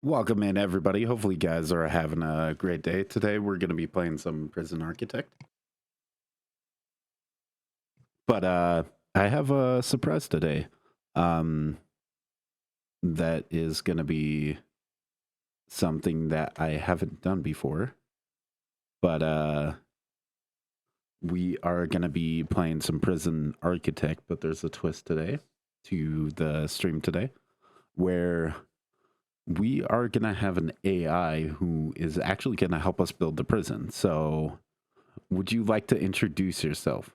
Welcome in, everybody. Hopefully, you guys are having a great day. Today, we're going to be playing some Prison Architect. But I have a surprise today. That is going to be something that I haven't done before. But we are going to be playing some Prison Architect, but there's a twist today to the stream today where we are going to have an AI who is actually going to help us build the prison. So, would you like to introduce yourself?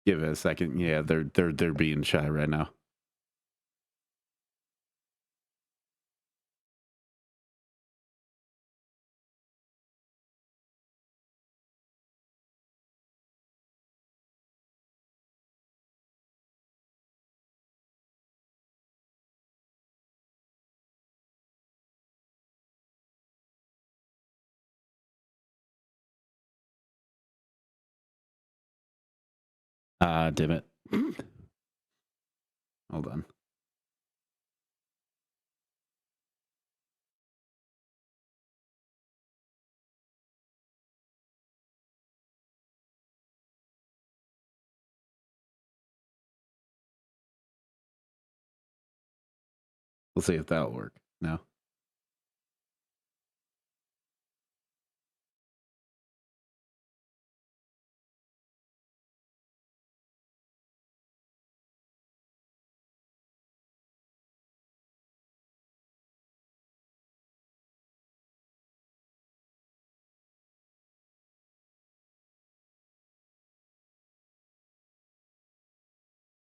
Give it a second. Yeah, they're being shy right now. Damn it. Hold on. We'll see if that'll work. No.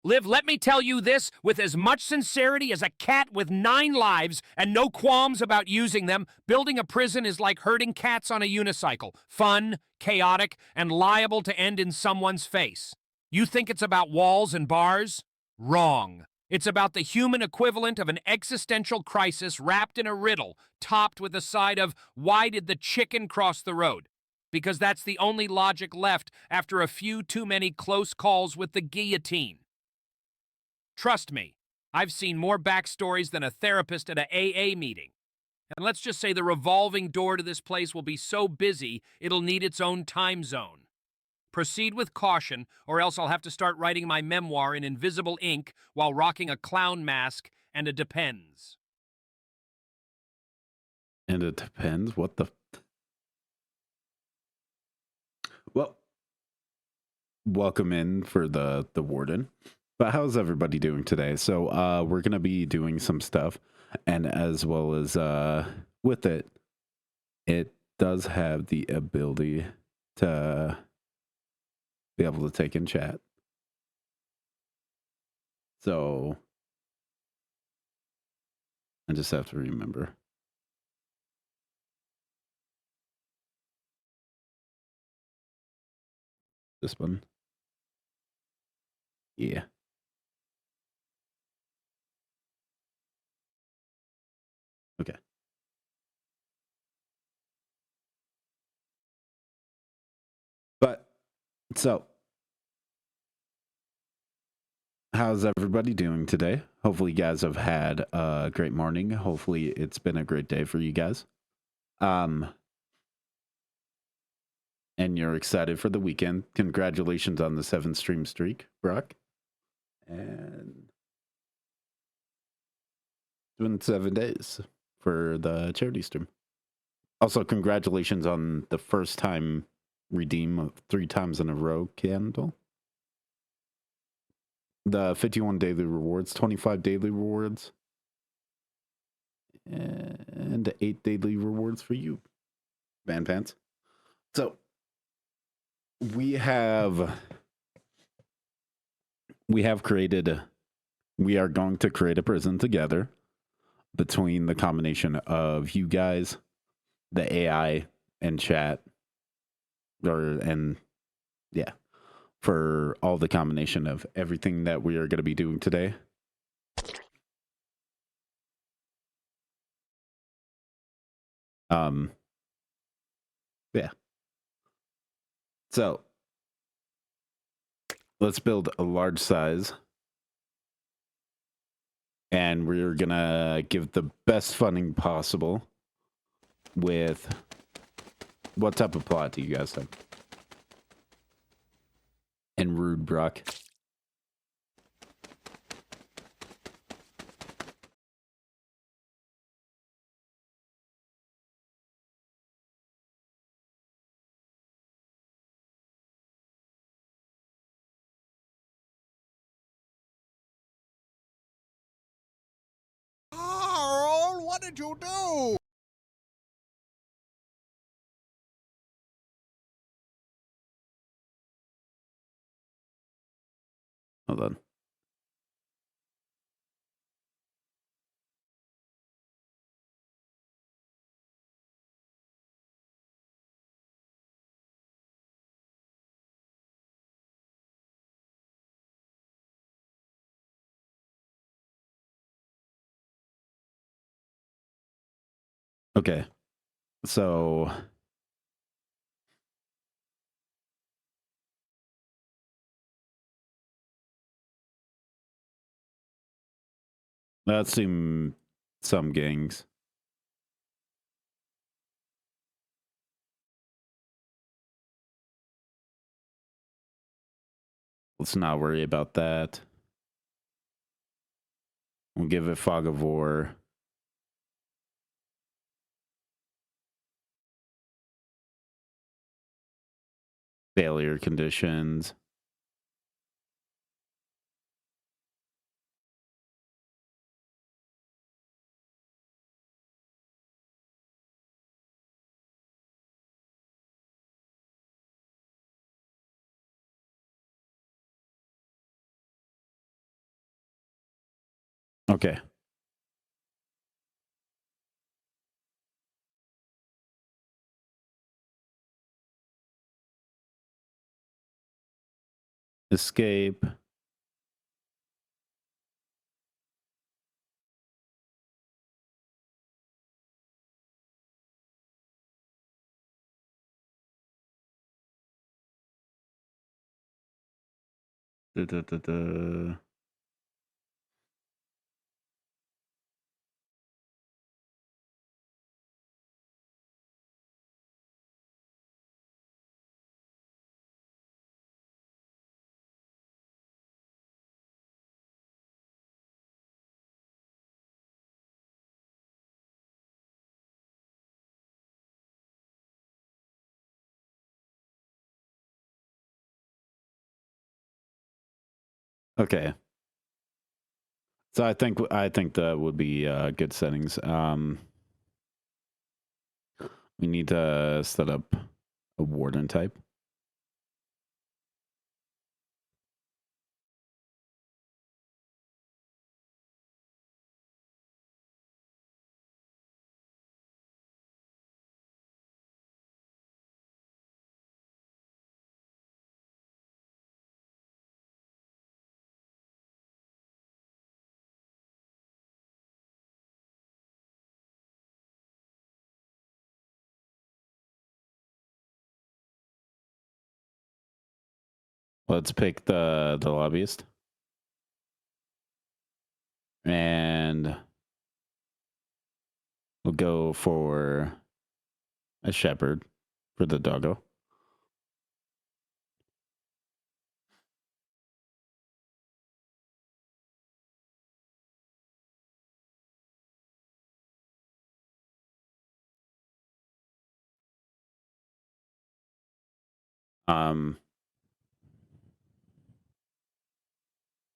Liv, let me tell you this with as much sincerity as a cat with 9 lives and no qualms about using them. Building a prison is like herding cats on a unicycle. Fun, chaotic, and liable to end in someone's face. You think it's about walls and bars? Wrong. It's about the human equivalent of an existential crisis wrapped in a riddle, topped with a side of, why did the chicken cross the road? Because that's the only logic left after a few too many close calls with the guillotine. Trust me, I've seen more backstories than a therapist at an AA meeting. And let's just say the revolving door to this place will be so busy, it'll need its own time zone. Proceed with caution, or else I'll have to start writing my memoir in invisible ink while rocking a clown mask and a Depends. And it depends. What the... Well, welcome in for the warden. But how's everybody doing today? So we're going to be doing some stuff. And as well as with it, it does have the ability to be able to take in chat. So I just have to remember. This one. Yeah. Okay. But so how's everybody doing today? Hopefully you guys have had a great morning. Hopefully it's been a great day for you guys. And you're excited for the weekend. Congratulations on the 7 stream streak, Brock. And it's been 7 days for the charity stream. Also, congratulations on the first time redeem of 3 times in a row candle. The 51 daily rewards, 25 daily rewards, and 8 daily rewards for you, Van Pants. So we are going to create a prison together between the combination of you guys, the AI, and chat, for all the combination of everything that we are going to be doing today. Yeah. So let's build a large size. And we're gonna give the best funding possible with what type of plot do you guys think? And Rude Brock. Carl, what did you do? Hold on. Okay. So let's see some gangs. Let's not worry about that. We'll give it Fog of War. Failure conditions. Okay. Escape. Da, da, da, da. Okay. So I think that would be good settings. We need to set up a warden type. Let's pick the lobbyist. And we'll go for a shepherd for the doggo.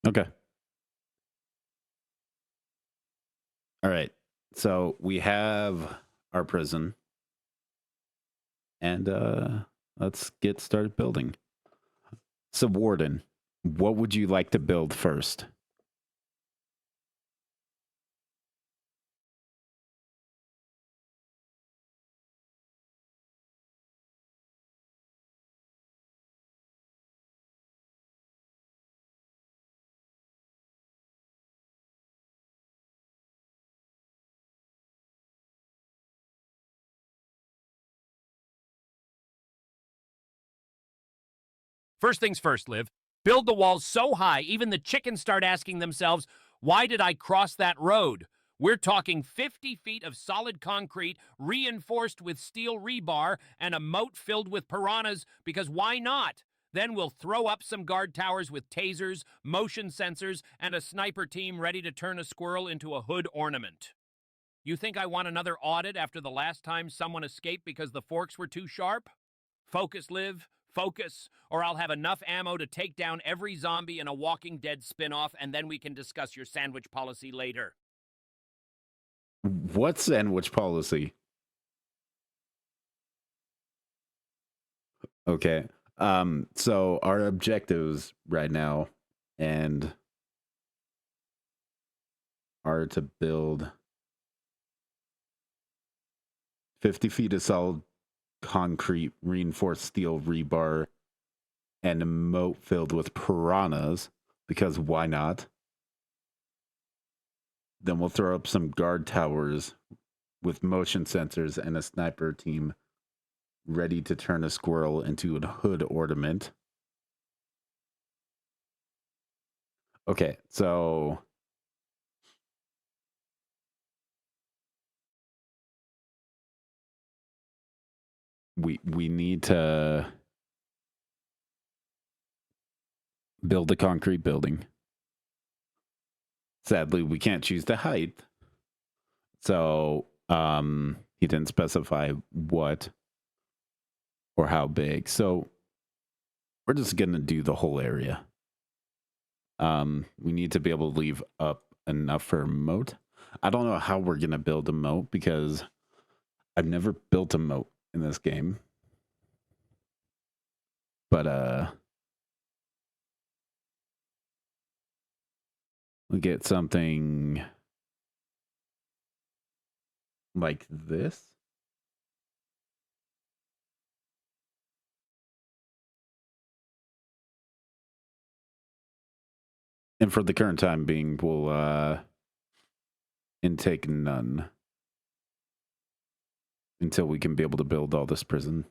Okay. All right. So we have our prison. And let's get started building. So warden, what would you like to build first? First things first, Liv. Build the walls so high, even the chickens start asking themselves, why did I cross that road? We're talking 50 feet of solid concrete reinforced with steel rebar and a moat filled with piranhas, because why not? Then we'll throw up some guard towers with tasers, motion sensors, and a sniper team ready to turn a squirrel into a hood ornament. You think I want another audit after the last time someone escaped because the forks were too sharp? Focus, Liv. Focus, or I'll have enough ammo to take down every zombie in a Walking Dead spin-off, and then we can discuss your sandwich policy later. What sandwich policy? Okay. So our objectives right now and are to build 50 feet of solid concrete, reinforced steel rebar, and a moat filled with piranhas, because why not? Then we'll throw up some guard towers with motion sensors and a sniper team ready to turn a squirrel into a hood ornament. Okay, so we need to build a concrete building. Sadly, we can't choose the height. So, he didn't specify what or how big. So, we're just going to do the whole area. We need to be able to leave up enough for a moat. I don't know how we're going to build a moat because I've never built a moat in this game. But, we get something like this. And for the current time being, we'll intake none until we can be able to build all this prison.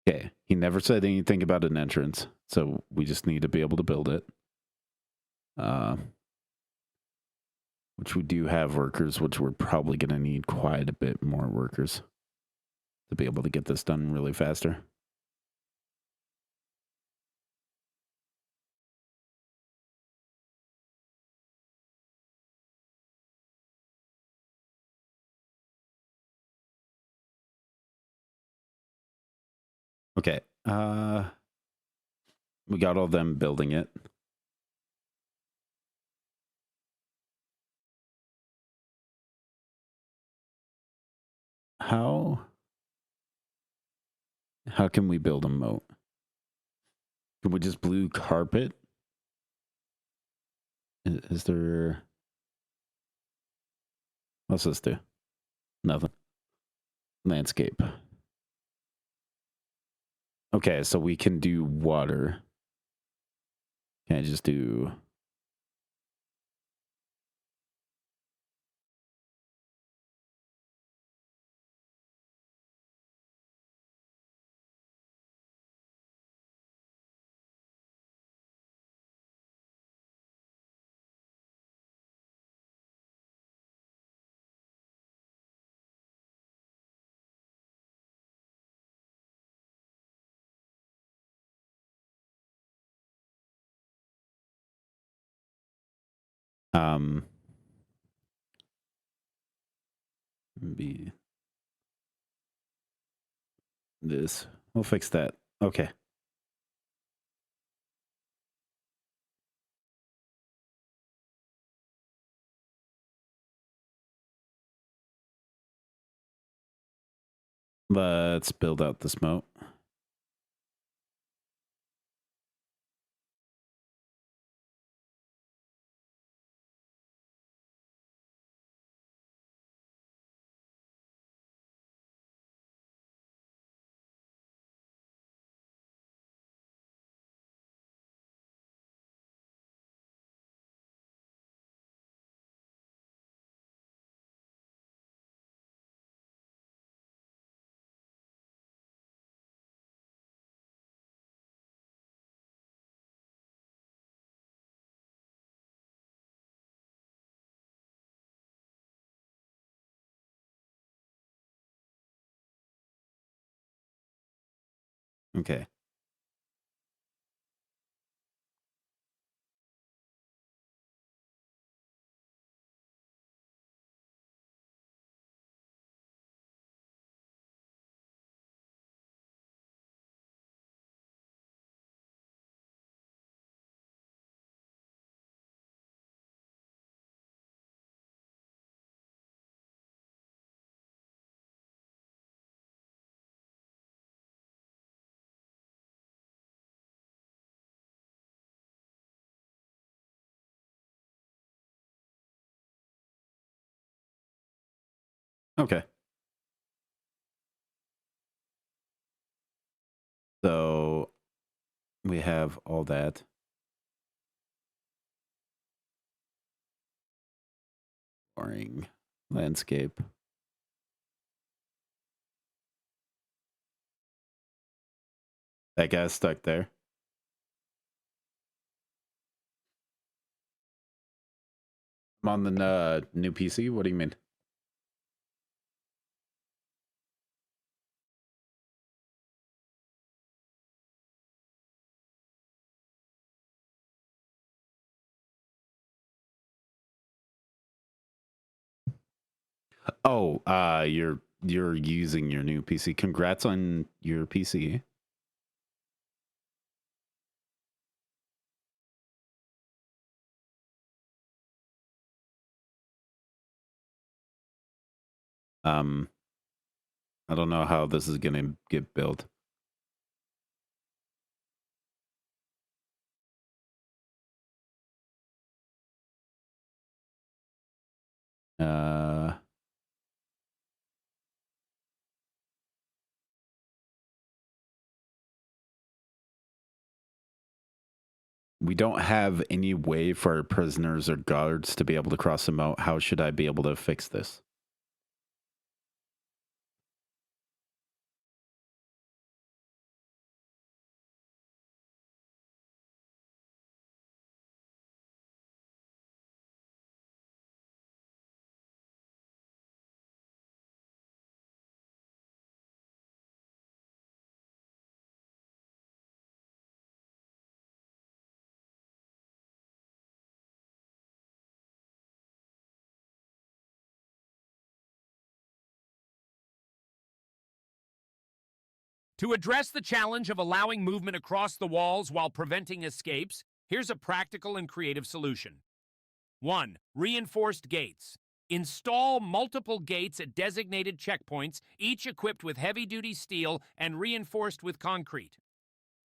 Okay, he never said anything about an entrance, so we just need to be able to build it. Which we do have workers, which we're probably going to need quite a bit more workers to be able to get this done really faster. Okay, we got all them building it. How can we build a moat? Can we just blue carpet? Is there... What's this do? Nothing. Landscape. Okay, so we can do water. Can I just do... Be this. We'll fix that. Okay. Let's build out this moat. Okay. Okay. So we have all that. Boring landscape. That guy's stuck there. I'm on the new PC. What do you mean? Oh, you're using your new PC. Congrats on your PC. Um, I don't know how this is gonna get built. Uh, we don't have any way for our prisoners or guards to be able to cross the moat. How should I be able to fix this? To address the challenge of allowing movement across the walls while preventing escapes, here's a practical and creative solution. 1. Reinforced gates. Install multiple gates at designated checkpoints, each equipped with heavy-duty steel and reinforced with concrete.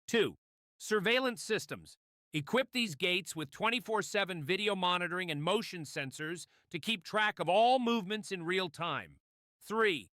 2. Surveillance systems. Equip these gates with 24/7 video monitoring and motion sensors to keep track of all movements in real time. 3.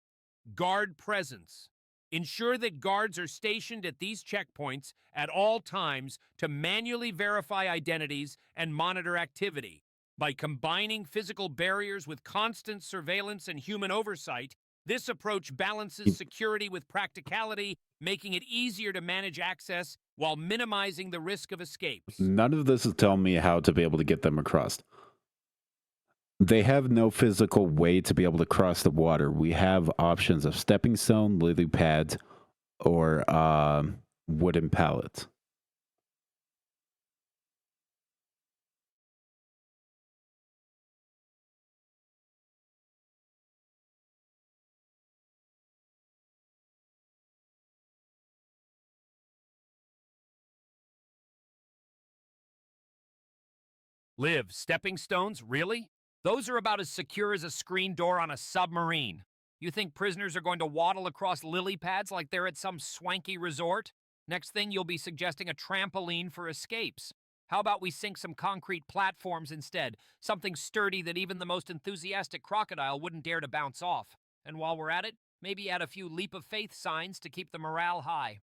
Guard presence. Ensure that guards are stationed at these checkpoints at all times to manually verify identities and monitor activity. By combining physical barriers with constant surveillance and human oversight, this approach balances security with practicality, making it easier to manage access while minimizing the risk of escapes. None of this is telling me how to be able to get them across. They have no physical way to be able to cross the water. We have options of stepping stone, lily pads, or wooden pallets. Liv, stepping stones? Really? Those are about as secure as a screen door on a submarine. You think prisoners are going to waddle across lily pads like they're at some swanky resort? Next thing, you'll be suggesting a trampoline for escapes. How about we sink some concrete platforms instead? Something sturdy that even the most enthusiastic crocodile wouldn't dare to bounce off. And while we're at it, maybe add a few leap of faith signs to keep the morale high.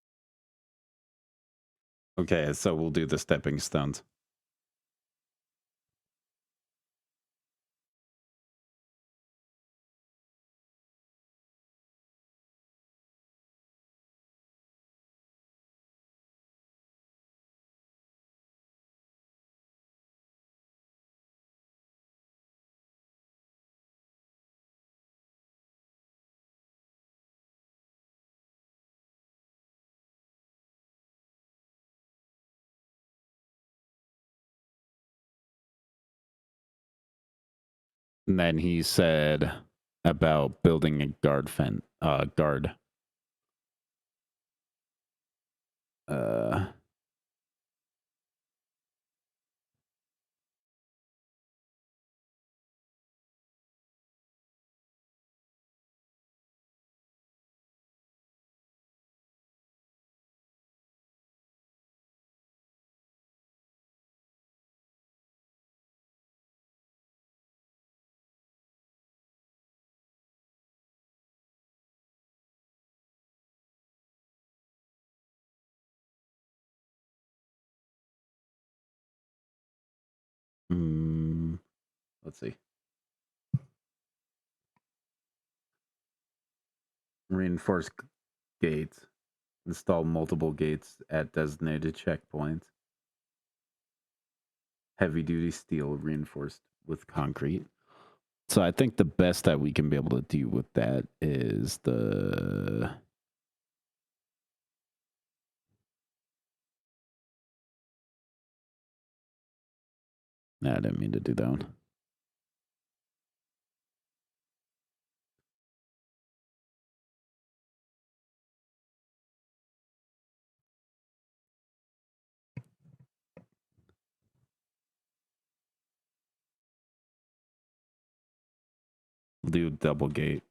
Okay, so we'll do the stepping stones. And then he said about building a guard. Uh, let's see. Reinforce gates. Install multiple gates at designated checkpoints. Heavy duty steel reinforced with concrete. So I think the best that we can be able to do with that is the No, I didn't mean to do that one. We'll do double gate.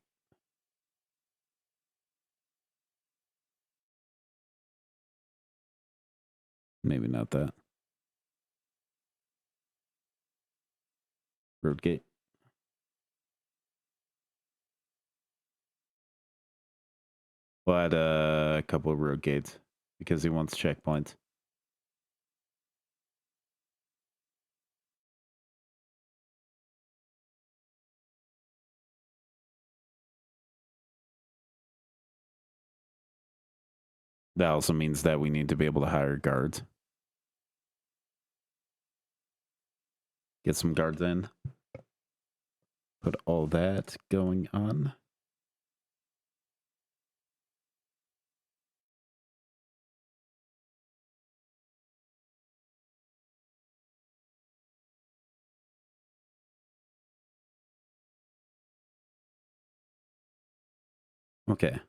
Maybe not that. Road gate. But a couple of road gates because he wants checkpoints. That also means that we need to be able to hire guards. Get some guards in. Put all that going on. Okay.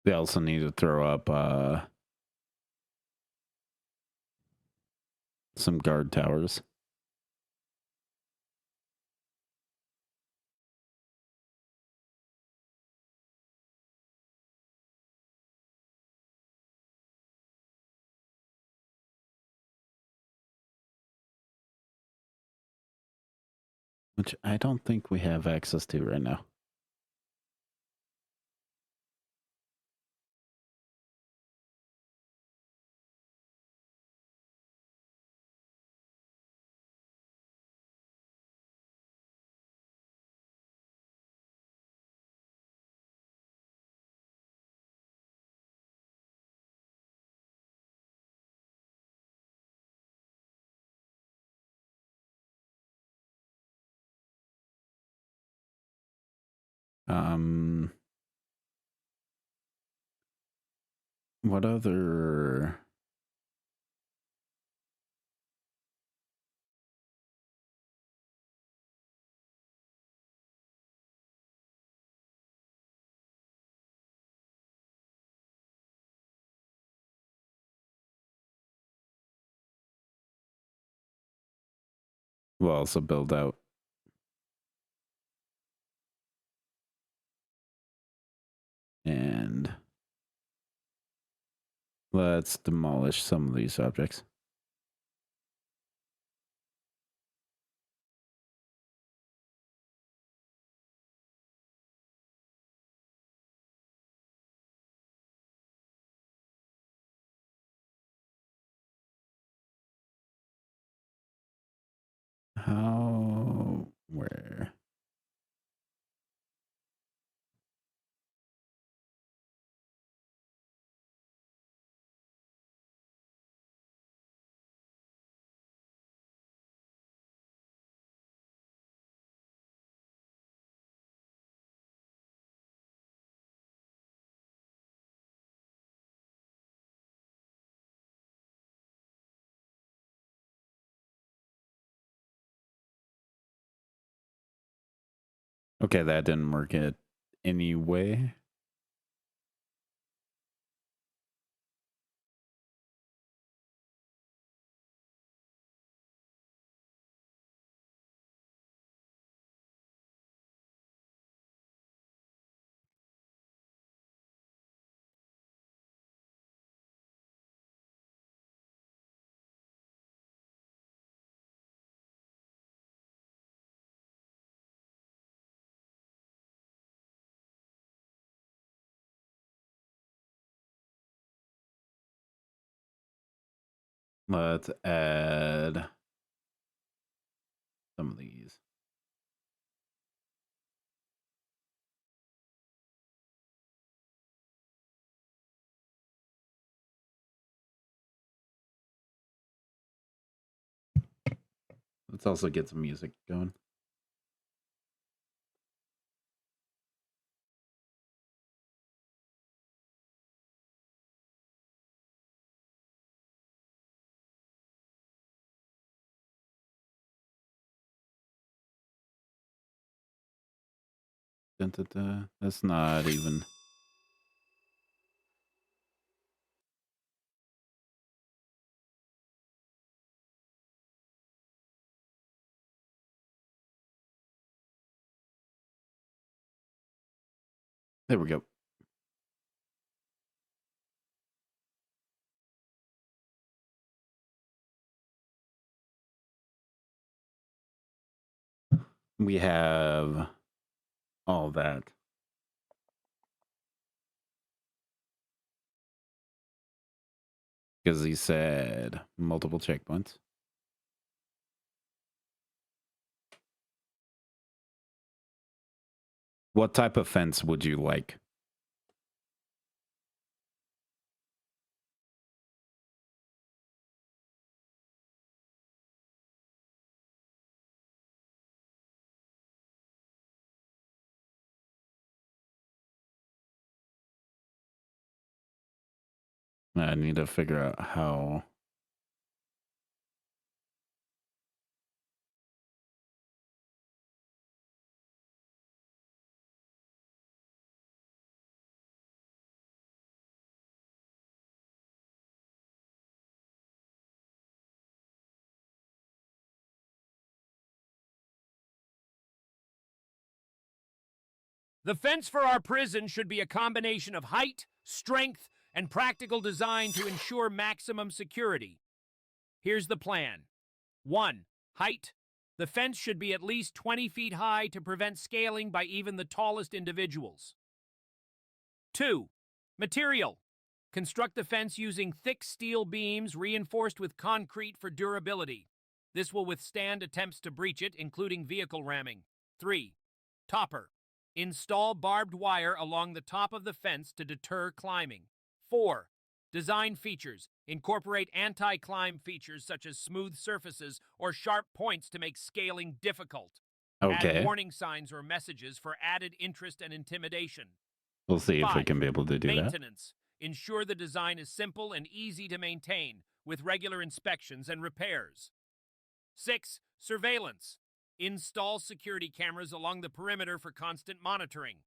They also need to throw up some guard towers. Which I don't think we have access to right now. What other... We'll also build out. And let's demolish some of these objects. How? Where? Okay, that didn't work it anyway. Let's add some of these. Let's also get some music going. Dun, dun, dun. That's not even. There we go. We have all that. Because he said multiple checkpoints. What type of fence would you like? I need to figure out how. The fence for our prison should be a combination of height, strength, and practical design to ensure maximum security. Here's the plan. 1. Height. The fence should be at least 20 feet high to prevent scaling by even the tallest individuals. 2. Material. Construct the fence using thick steel beams reinforced with concrete for durability. This will withstand attempts to breach it, including vehicle ramming. 3. Topper. Install barbed wire along the top of the fence to deter climbing. 4. Design features. Incorporate anti-climb features such as smooth surfaces or sharp points to make scaling difficult. Add Okay. warning signs or messages for added interest and intimidation. We'll see if we 5. can be able to do that. Maintenance. Ensure the design is simple and easy to maintain, with regular inspections and repairs. 6. Surveillance. Install security cameras along the perimeter for constant monitoring.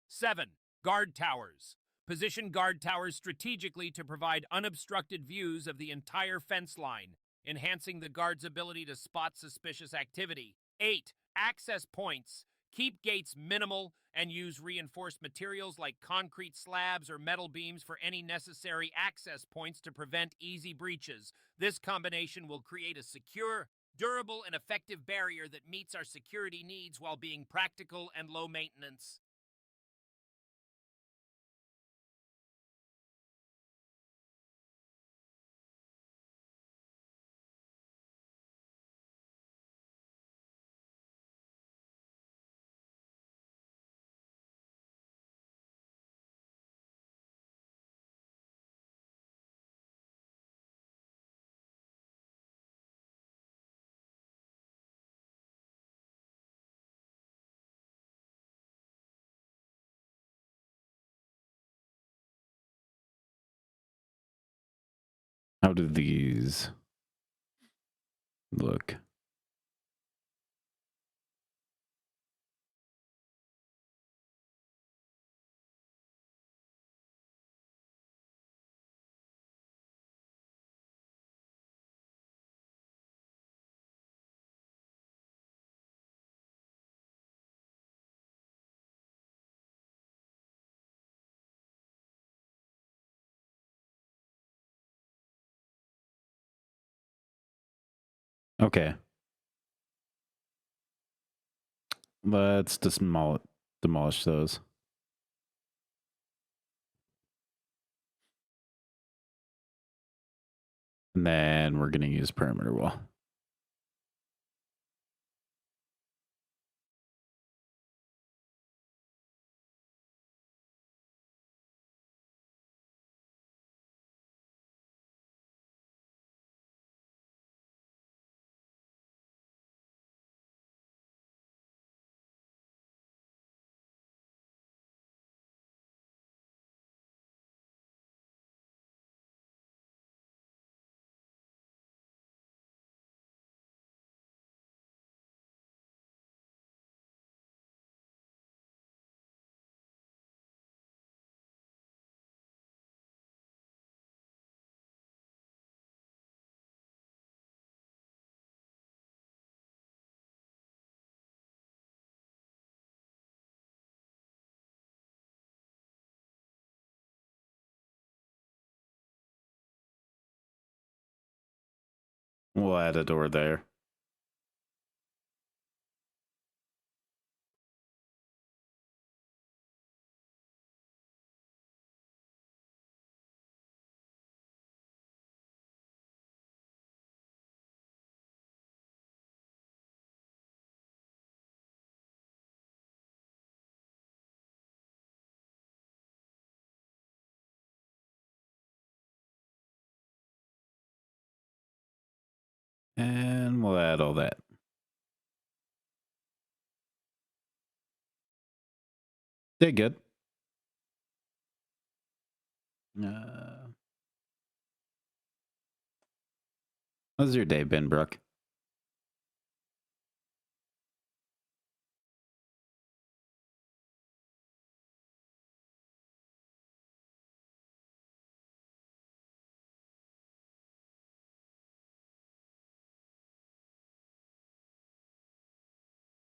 7. Guard towers. Position guard towers strategically to provide unobstructed views of the entire fence line, enhancing the guard's ability to spot suspicious activity. 8. Access points. Keep gates minimal and use reinforced materials like concrete slabs or metal beams for any necessary access points to prevent easy breaches. This combination will create a secure, durable, and effective barrier that meets our security needs while being practical and low maintenance. How do these look? Okay. Let's demolish those. And then we're going to use perimeter wall. We'll add a door there. And we'll add all that. Did good. How's your day been, Brooke?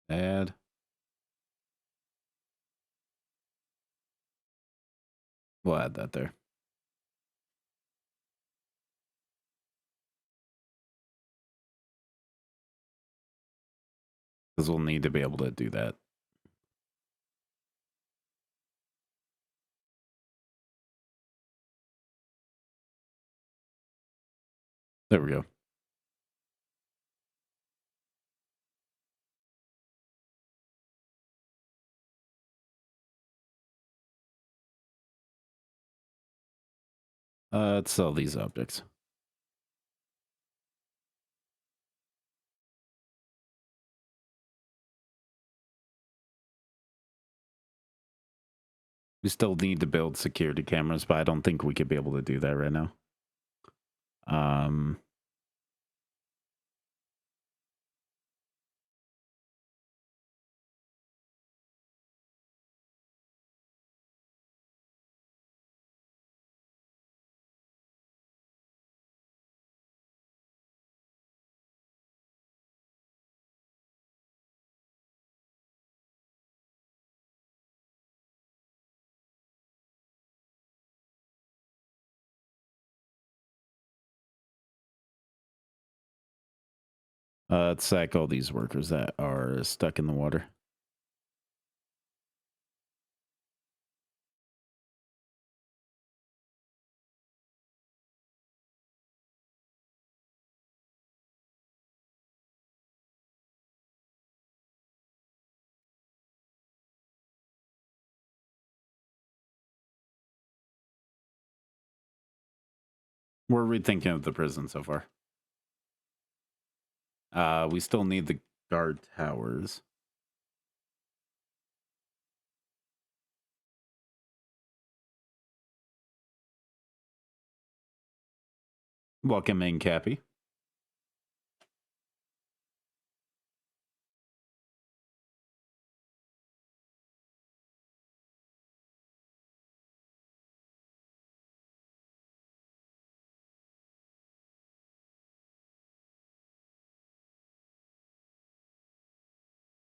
Add. We'll add that there. Because we'll need to be able to do that. There we go. Let's sell these objects. We still need to build security cameras, but I don't think we could be able to do that right now. Let's sack all these workers that are stuck in the water. We're rethinking of the prison so far. We still need the guard towers. Welcome in, Cappy.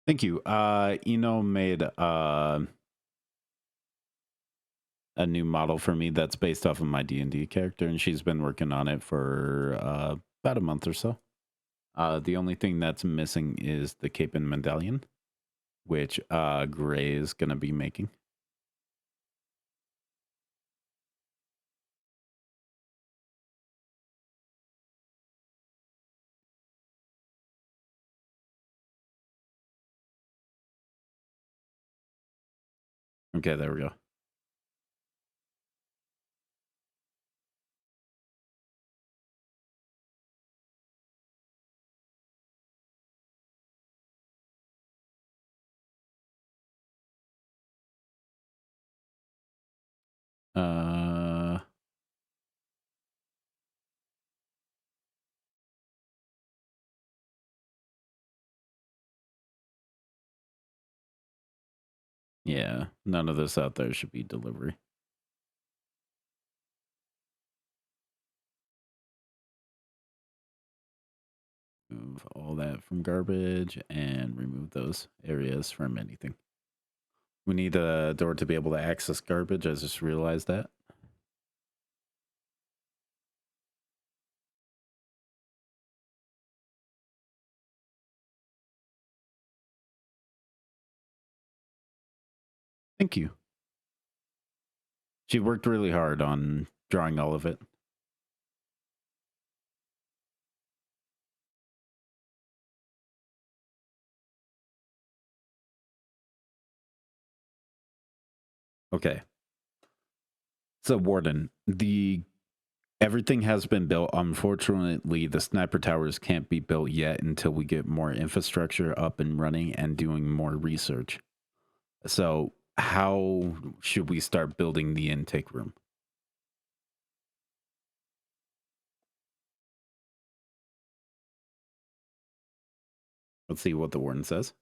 Thank you. Eno made a new model for me that's based off of my D&D character, and she's been working on it for about a month or so. The only thing that's missing is the cape and medallion, which Gray is going to be making. Okay, there we go. Uh, yeah, none of this out there should be delivery. Remove all that from garbage and remove those areas from anything. We need a door to be able to access garbage. I just realized that. Thank you. She worked really hard on drawing all of it. Okay. So, Warden, everything has been built. Unfortunately, the sniper towers can't be built yet until we get more infrastructure up and running and doing more research. So, how should we start building the intake room? Let's see what the warden says.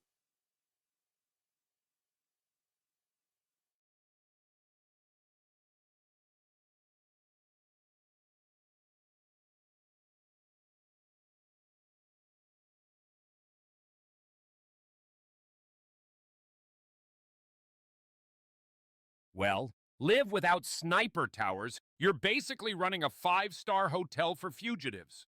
Well, live without sniper towers, you're basically running a 5-star hotel for fugitives.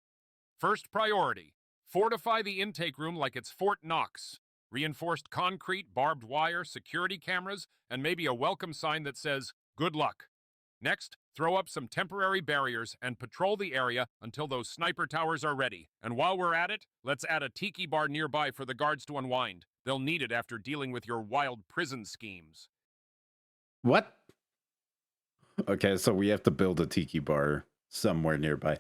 First priority, fortify the intake room like it's Fort Knox. Reinforced concrete, barbed wire, security cameras, and maybe a welcome sign that says, "Good luck." Next, throw up some temporary barriers and patrol the area until those sniper towers are ready. And while we're at it, let's add a tiki bar nearby for the guards to unwind. They'll need it after dealing with your wild prison schemes. What? Okay, so we have to build a tiki bar somewhere nearby.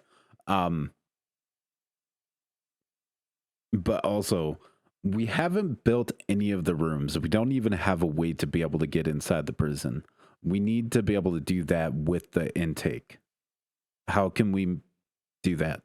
But also, we haven't built any of the rooms. We don't even have a way to be able to get inside the prison. We need to be able to do that with the intake. How can we do that?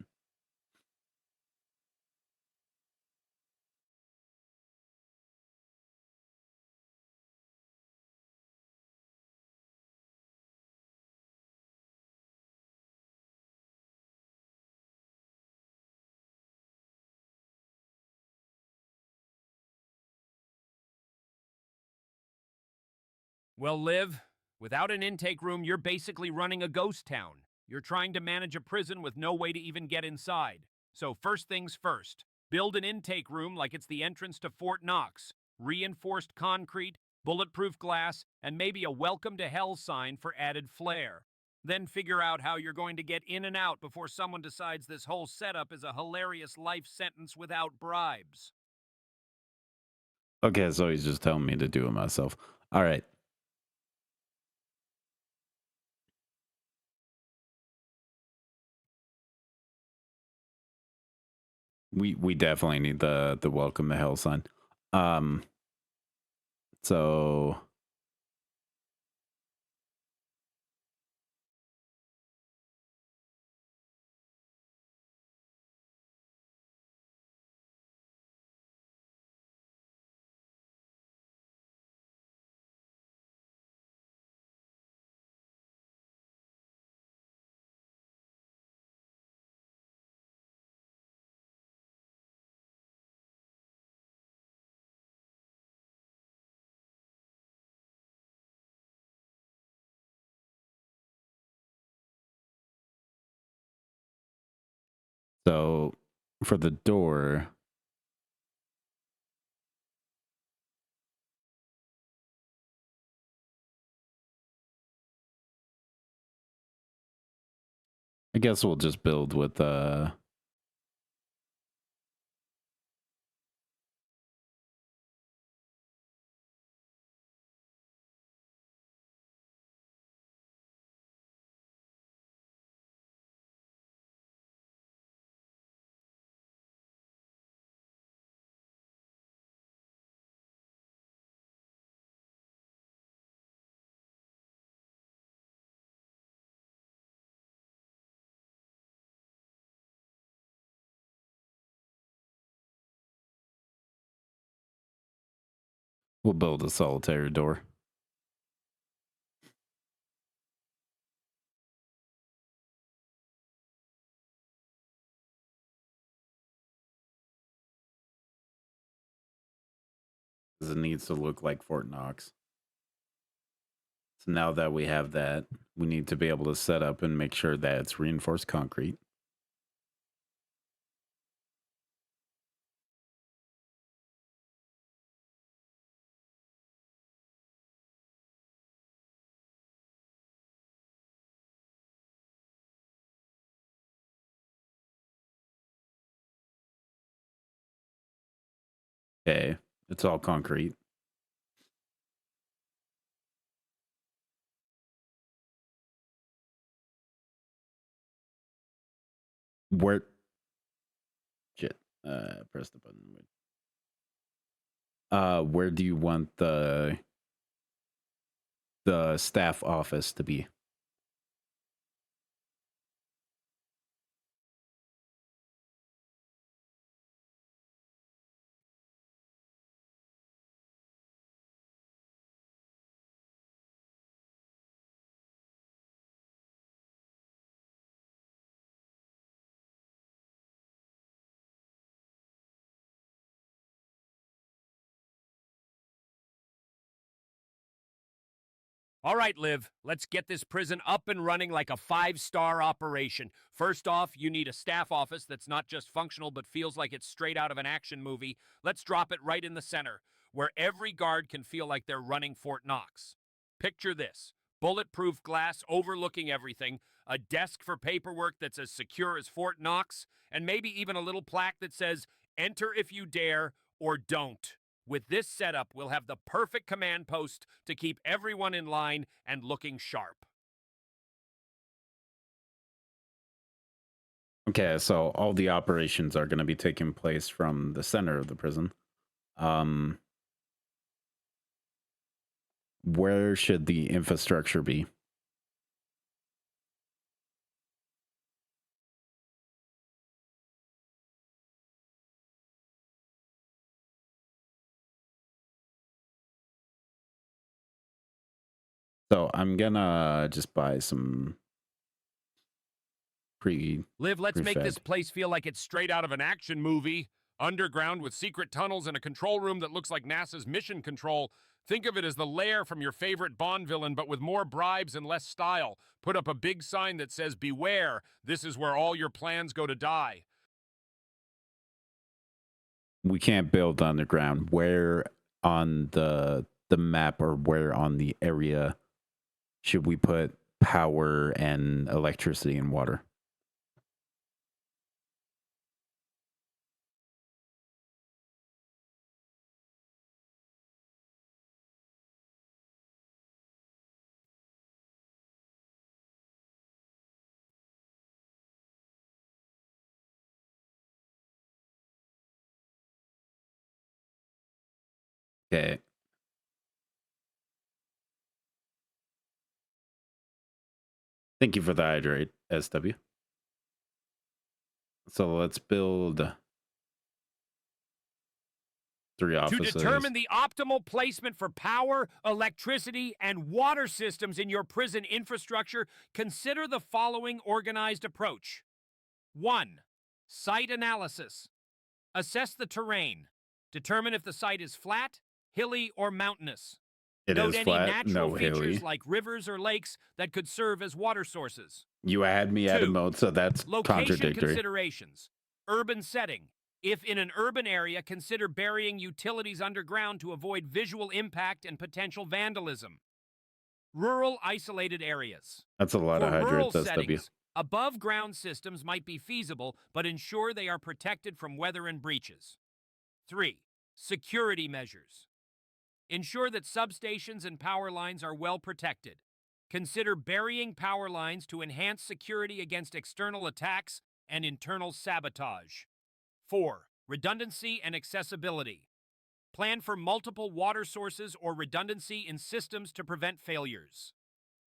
Well, Liv, without an intake room, you're basically running a ghost town. You're trying to manage a prison with no way to even get inside. So first things first, build an intake room like it's the entrance to Fort Knox. Reinforced concrete, bulletproof glass, and maybe a welcome to hell sign for added flair. Then figure out how you're going to get in and out before someone decides this whole setup is a hilarious life sentence without bribes. Okay, so he's just telling me to do it myself. All right. We definitely need the welcome to hell sign. Um so so for the door, I guess we'll just build with we'll build a solitary door. Because it needs to look like Fort Knox. So now that we have that, we need to be able to set up and make sure that it's reinforced concrete. Okay, it's all concrete. Where? Shit. Press the button. Where do you want the staff office to be? All right, Liv, let's get this prison up and running like a 5-star operation. First off, you need a staff office that's not just functional but feels like it's straight out of an action movie. Let's drop it right in the center, where every guard can feel like they're running Fort Knox. Picture this: bulletproof glass overlooking everything, a desk for paperwork that's as secure as Fort Knox, and maybe even a little plaque that says, "Enter if you dare," or "Don't." With this setup, we'll have the perfect command post to keep everyone in line and looking sharp. Okay, so all the operations are going to be taking place from the center of the prison. Where should the infrastructure be? So I'm gonna just buy some Liv, let's make pre-fed. this place feel like it's straight out of an action movie. Underground with secret tunnels and a control room that looks like NASA's mission control. Think of it as the lair from your favorite Bond villain, but with more bribes and less style. Put up a big sign that says, "Beware, this is where all your plans go to die." We can't build underground. Where on the map or where on the area should we put power and electricity and water? Okay. Thank you for the hydrate, SW. So let's build 3 offices. To determine the optimal placement for power, electricity, and water systems in your prison infrastructure, consider the following organized approach. 1. Site analysis. Assess the terrain. Determine if the site is flat, hilly, or mountainous. Note any flat, natural no features hilly. like rivers or lakes that could serve as water sources. You had me at a 2. mode, so that's Location contradictory. considerations. Urban setting. If in an urban area, consider burying utilities underground to avoid visual impact and potential vandalism. Rural isolated areas. That's a lot of For rural hydrates, SW. settings, above ground systems might be feasible, but ensure they are protected from weather and breaches. 3. Security measures. Ensure that substations and power lines are well protected. Consider burying power lines to enhance security against external attacks and internal sabotage. 4. Redundancy and accessibility. Plan for multiple water sources or redundancy in systems to prevent failures.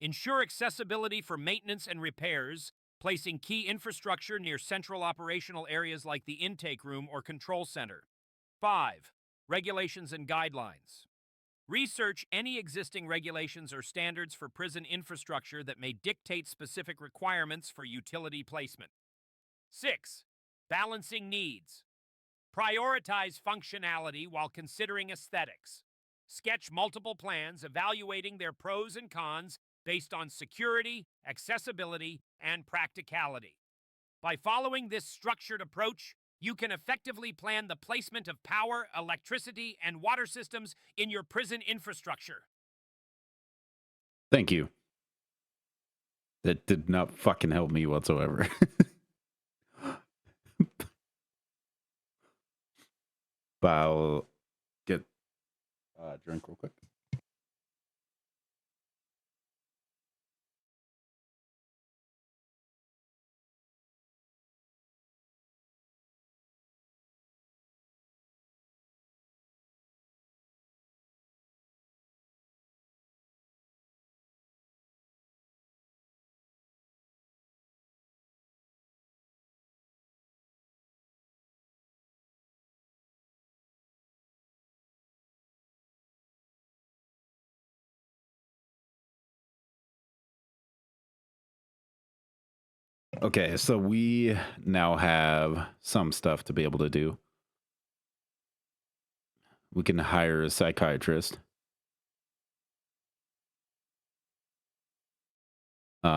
Ensure accessibility for maintenance and repairs, placing key infrastructure near central operational areas like the intake room or control center. 5. Regulations and guidelines. Research any existing regulations or standards for prison infrastructure that may dictate specific requirements for utility placement. 6. Balancing needs. Prioritize functionality while considering aesthetics. Sketch multiple plans evaluating their pros and cons based on security, accessibility, and practicality. By following this structured approach, you can effectively plan the placement of power, electricity, and water systems in your prison infrastructure. Thank you. That did not fucking help me whatsoever. But I'll get a drink real quick. Okay, so we now have some stuff to be able to do. We can hire a psychiatrist. We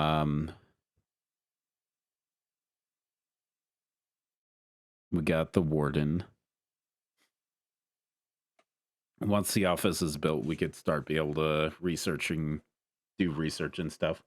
got the warden. Once the office is built, we could start be able to do research and stuff.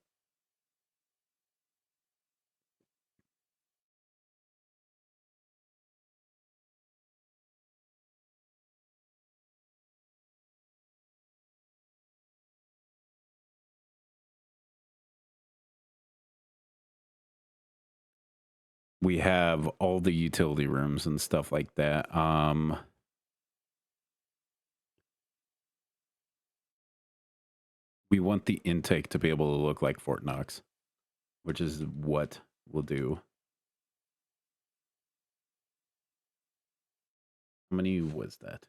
We have all the utility rooms and stuff like that. We want the intake to be able to look like Fort Knox, which is what we'll do. How many was that?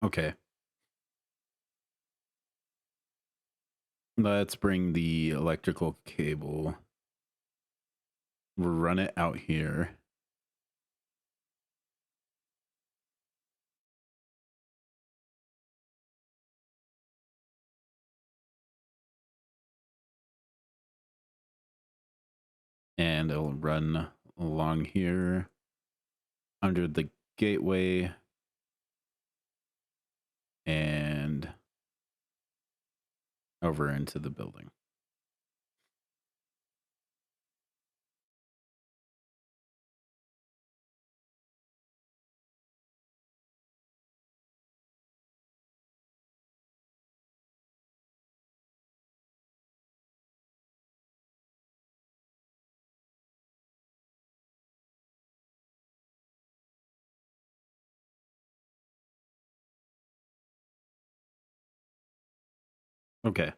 Okay. Let's bring the electrical cable. We'll run it out here. And it'll run along here under the gateway and over into the building. Okay.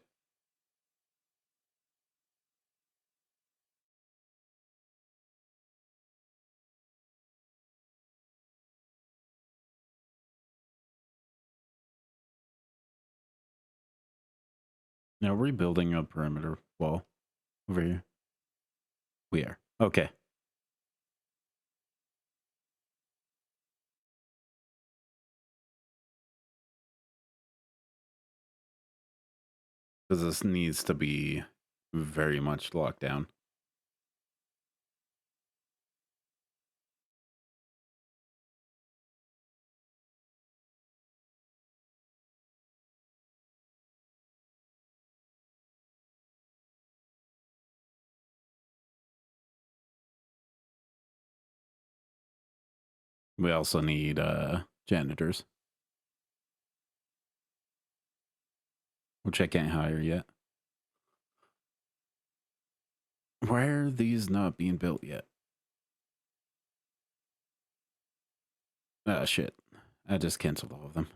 Now rebuilding a perimeter wall over here. We are. Okay. Because this needs to be very much locked down. We also need janitors, which I can't hire yet. Why are these not being built yet? Ah, shit. I just canceled all of them.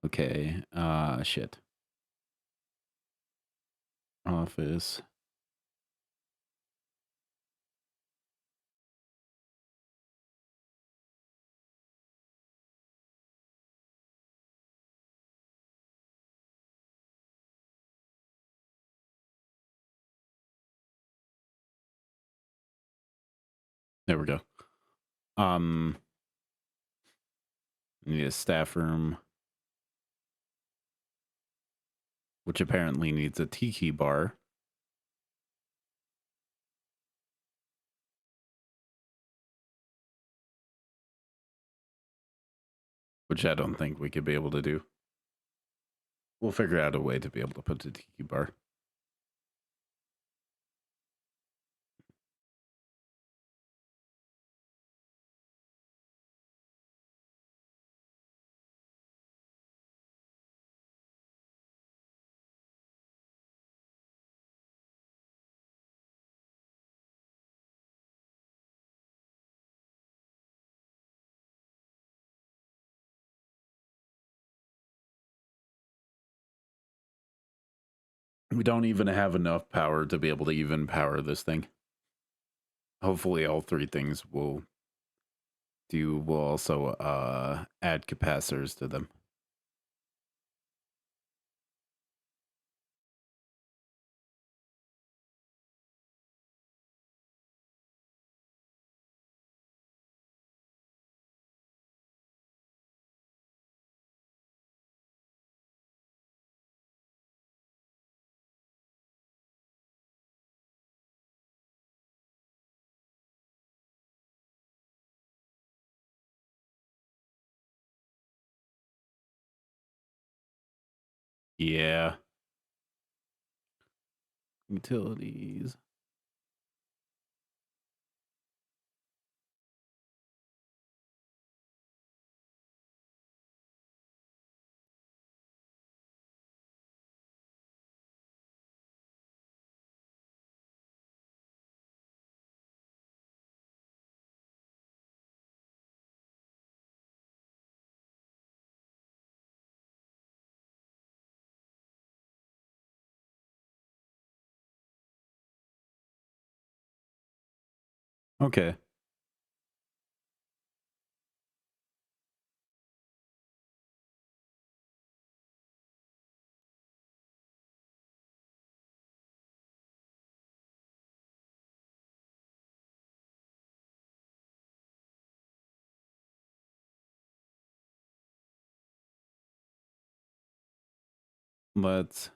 Okay. Shit. Office. There we go. Need a staff room, which apparently needs a tiki bar. Which I don't think we could be able to do. We'll figure out a way to be able to put the tiki bar. We don't even have enough power to be able to even power this thing. Hopefully all three things will do. We'll also add capacitors to them. Yeah. Utilities. Okay. Let's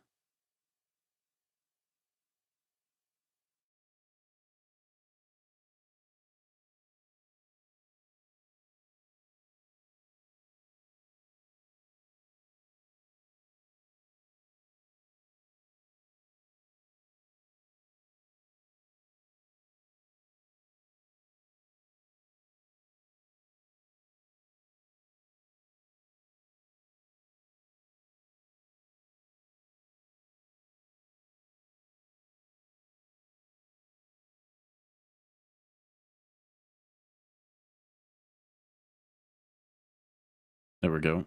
There we go.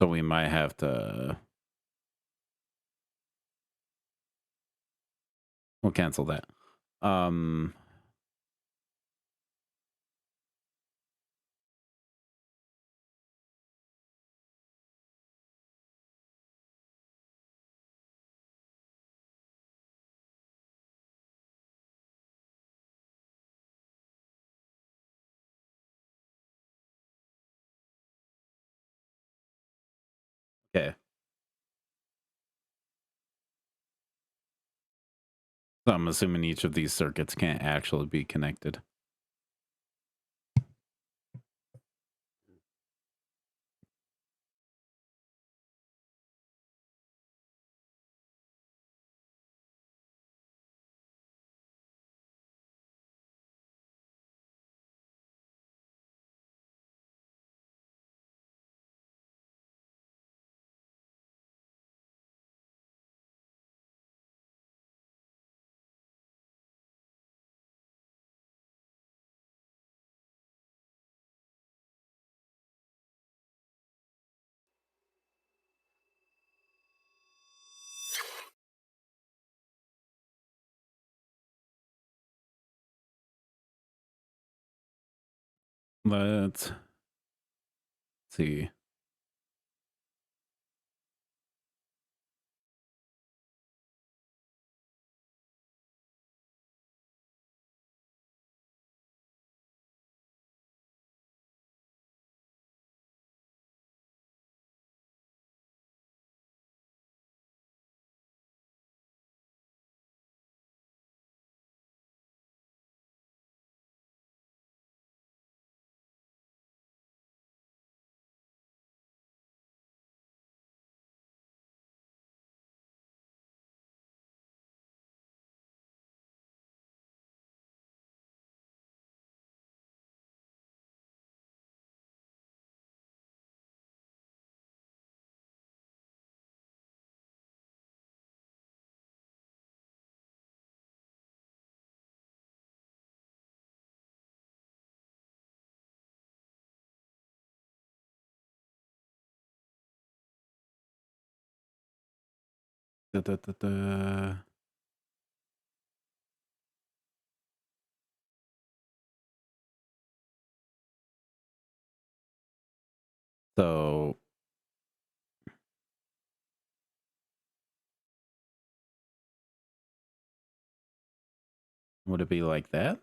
So we might have to... We'll cancel that. Okay. So I'm assuming each of these circuits can't actually be connected. Let's see. Da, da, da, da. So would it be like that?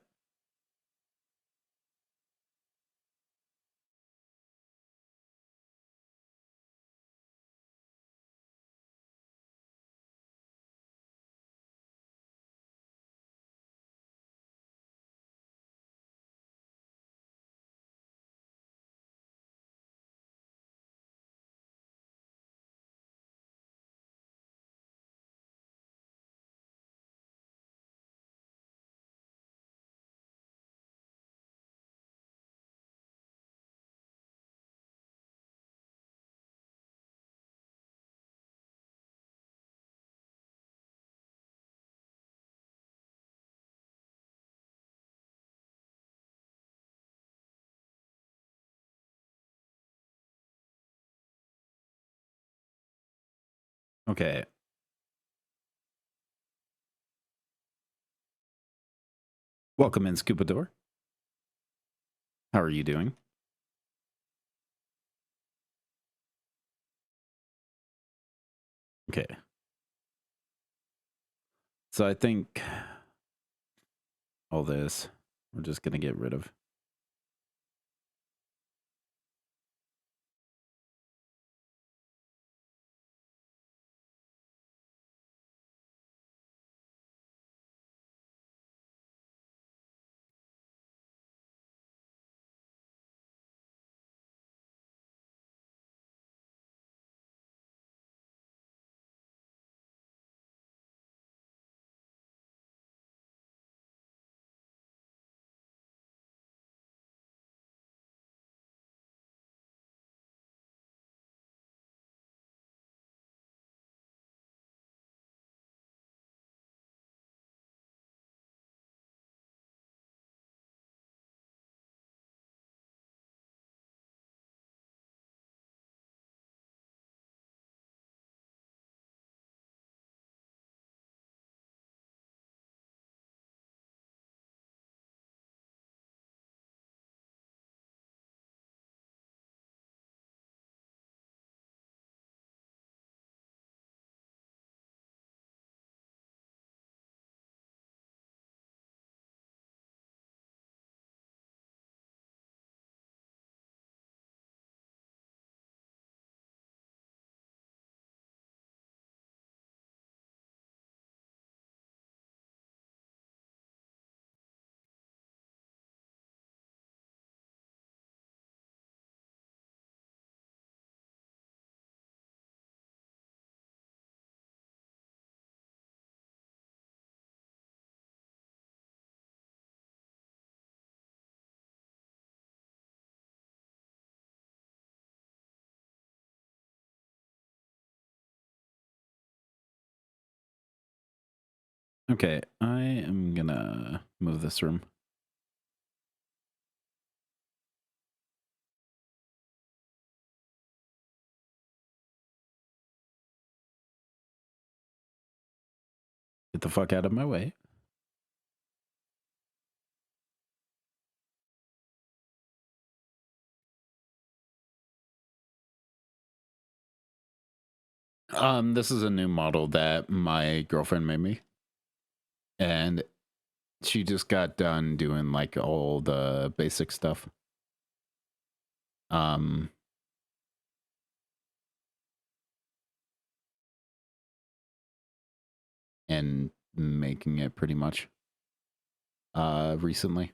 Okay. Welcome in, Scupador. How are you doing? Okay. So I think all this we're just going to get rid of. Okay, I am gonna move this room. Get the fuck out of my way. This is a new model that my girlfriend made me. And she just got done doing like all the basic stuff. Um and making it pretty much recently.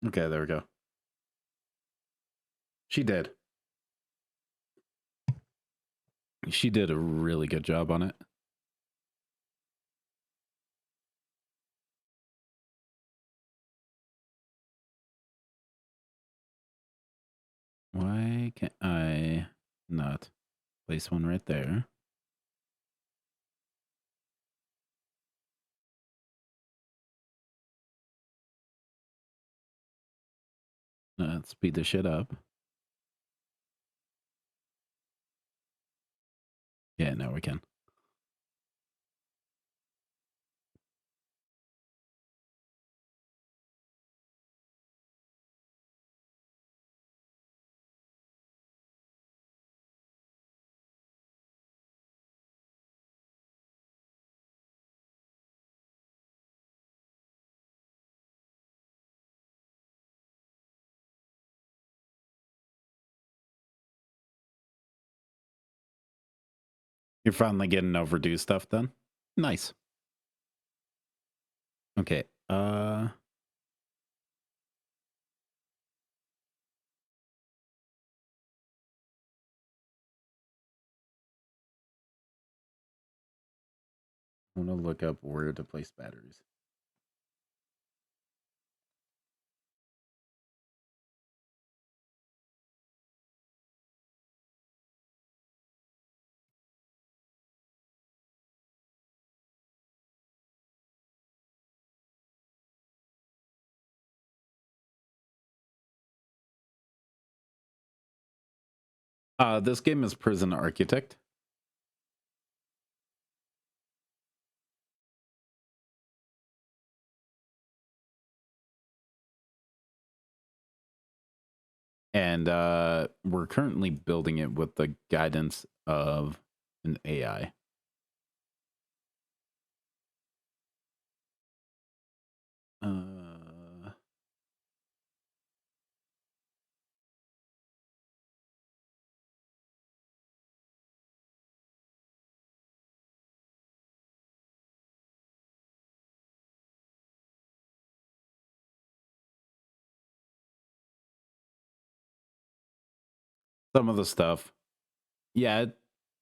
Okay, there we go. She did. She did a really good job on it. Why can't I not place one right there? Let's speed this shit up. Yeah, now we can. You're finally getting overdue stuff done? Nice. Okay. I'm gonna look up where to place batteries. This game is Prison Architect. And we're currently building it with the guidance of an AI. Some of the stuff. Yeah,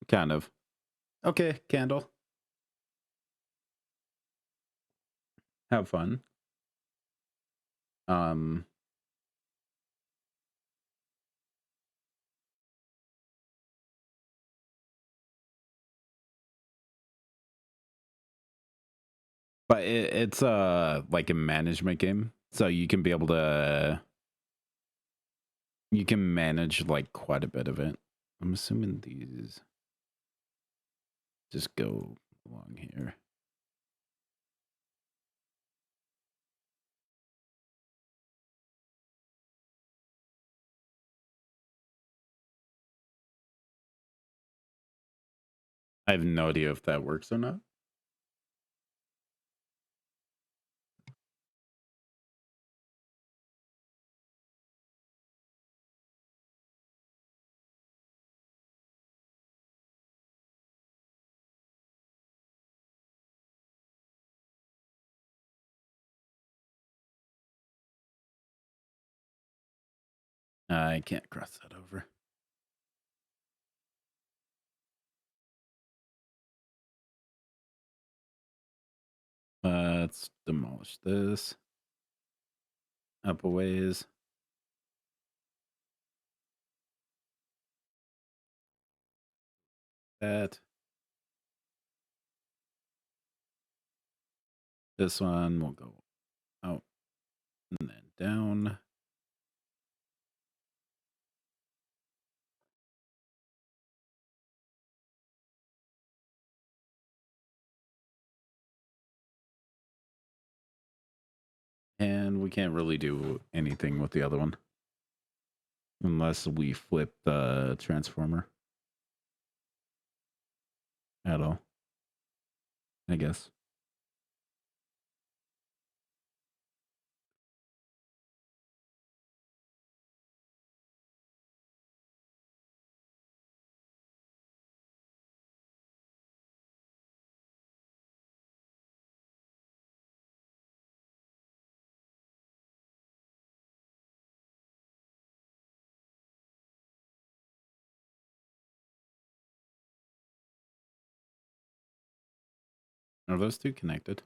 kind of. Okay, Candle. Have fun. Um, but it's like a management game, so you can be able to you can manage like quite a bit of it. I'm assuming these just go along here. I have no idea if that works or not. I can't cross that over. Let's demolish this. Up a ways. That. This one will go out and then down. And we can't really do anything with the other one. Unless we flip the transformer. At all. I guess. Are those two connected?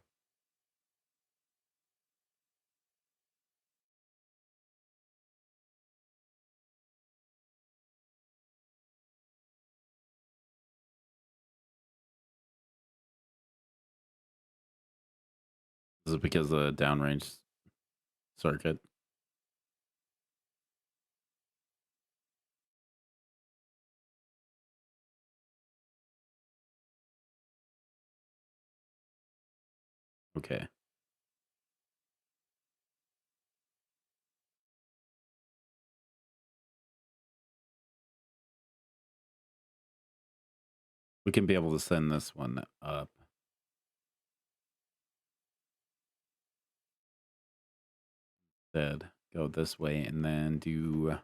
Is it because of the downrange circuit? Okay. We can be able to send this one up. Instead, go this way and then do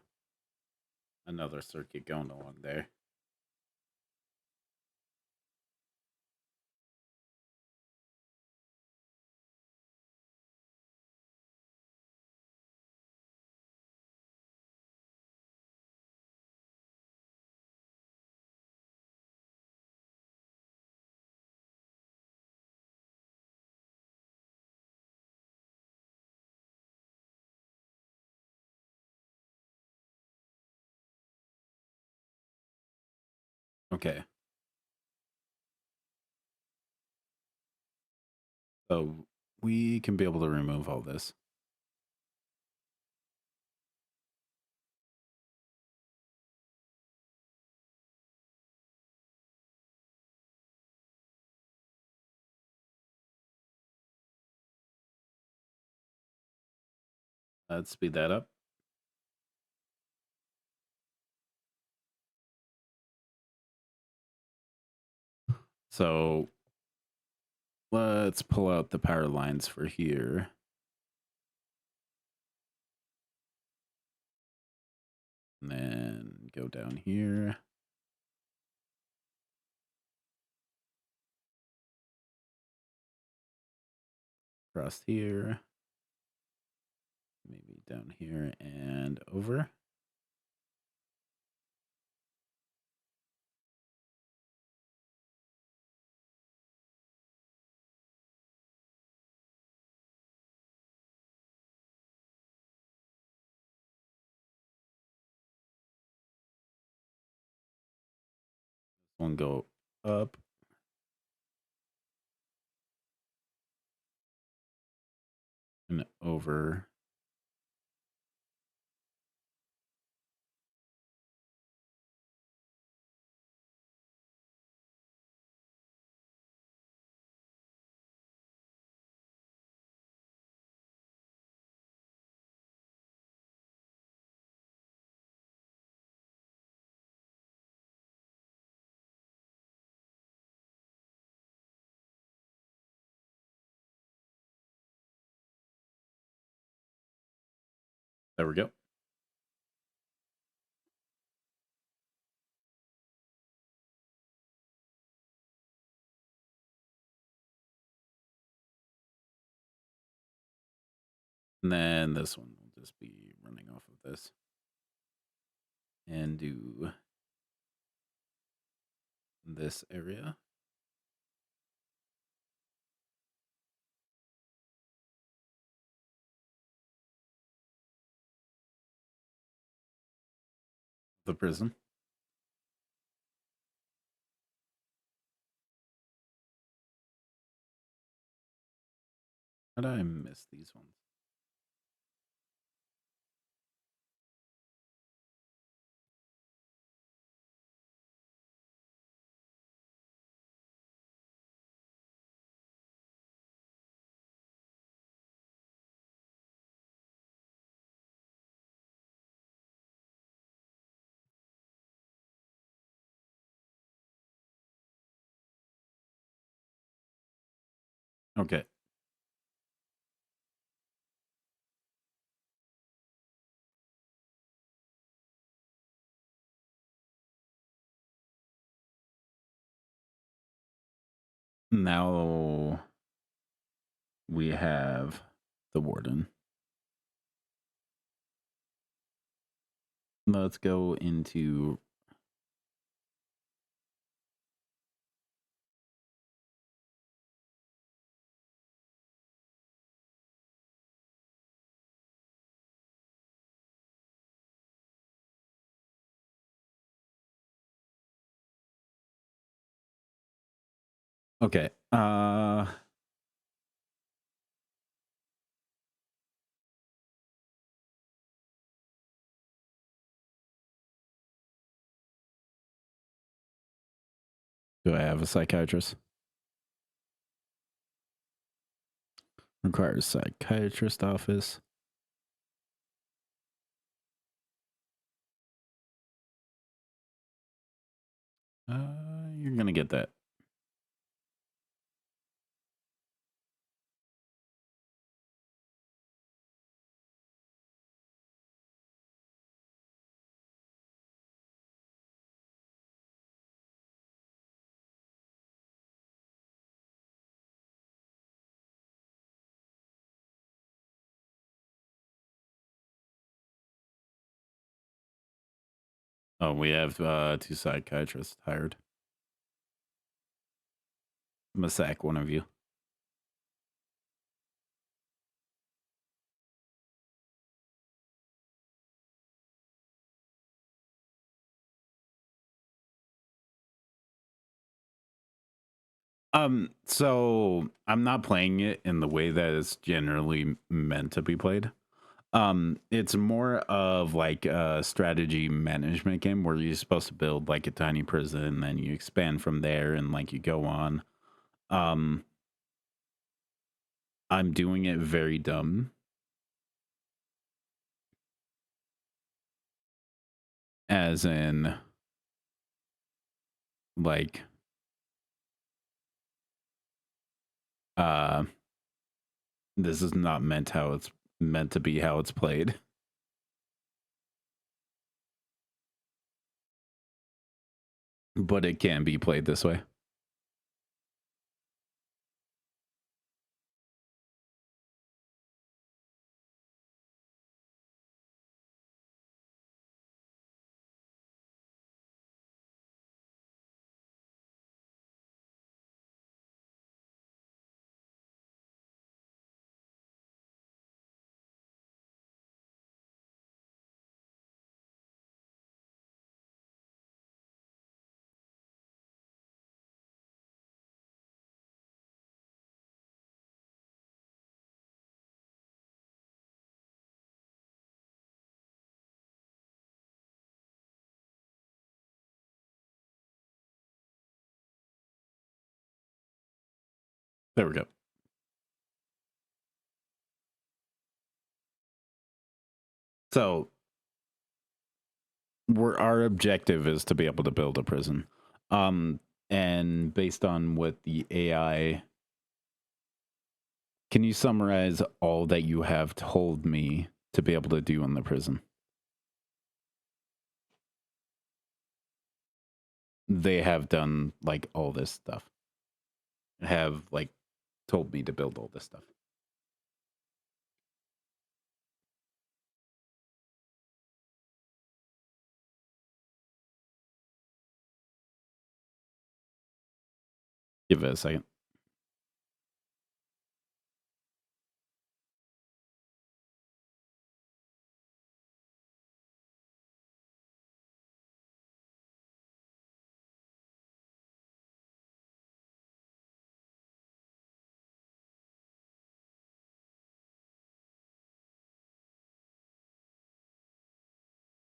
another circuit going along there. Okay. So we can be able to remove all this. Let's speed that up. So let's pull out the power lines for here. And then go down here. Across here. Maybe down here and over. This one go up. And over. There we go. And then this one will just be running off of this. and do this area. The prison. How did I miss these ones? Okay. Now we have the warden. Let's go into okay. Do I have a psychiatrist? Requires psychiatrist office. You're gonna get that. Oh, we have 2 psychiatrists hired. I'm gonna sack one of you. So I'm not playing it in the way that it's generally meant to be played. It's more of like a strategy management game where you're supposed to build like a tiny prison and then you expand from there and like you go on. Um, I'm doing it very dumb. As in like uh this is not meant how it's meant to be how it's played. But it can be played this way. There we go. So our objective is to be able to build a prison. And based on what the AI, can you summarize all that you have told me to be able to do in the prison? They have done like all this stuff. Have like told me to build all this stuff. Give it a second.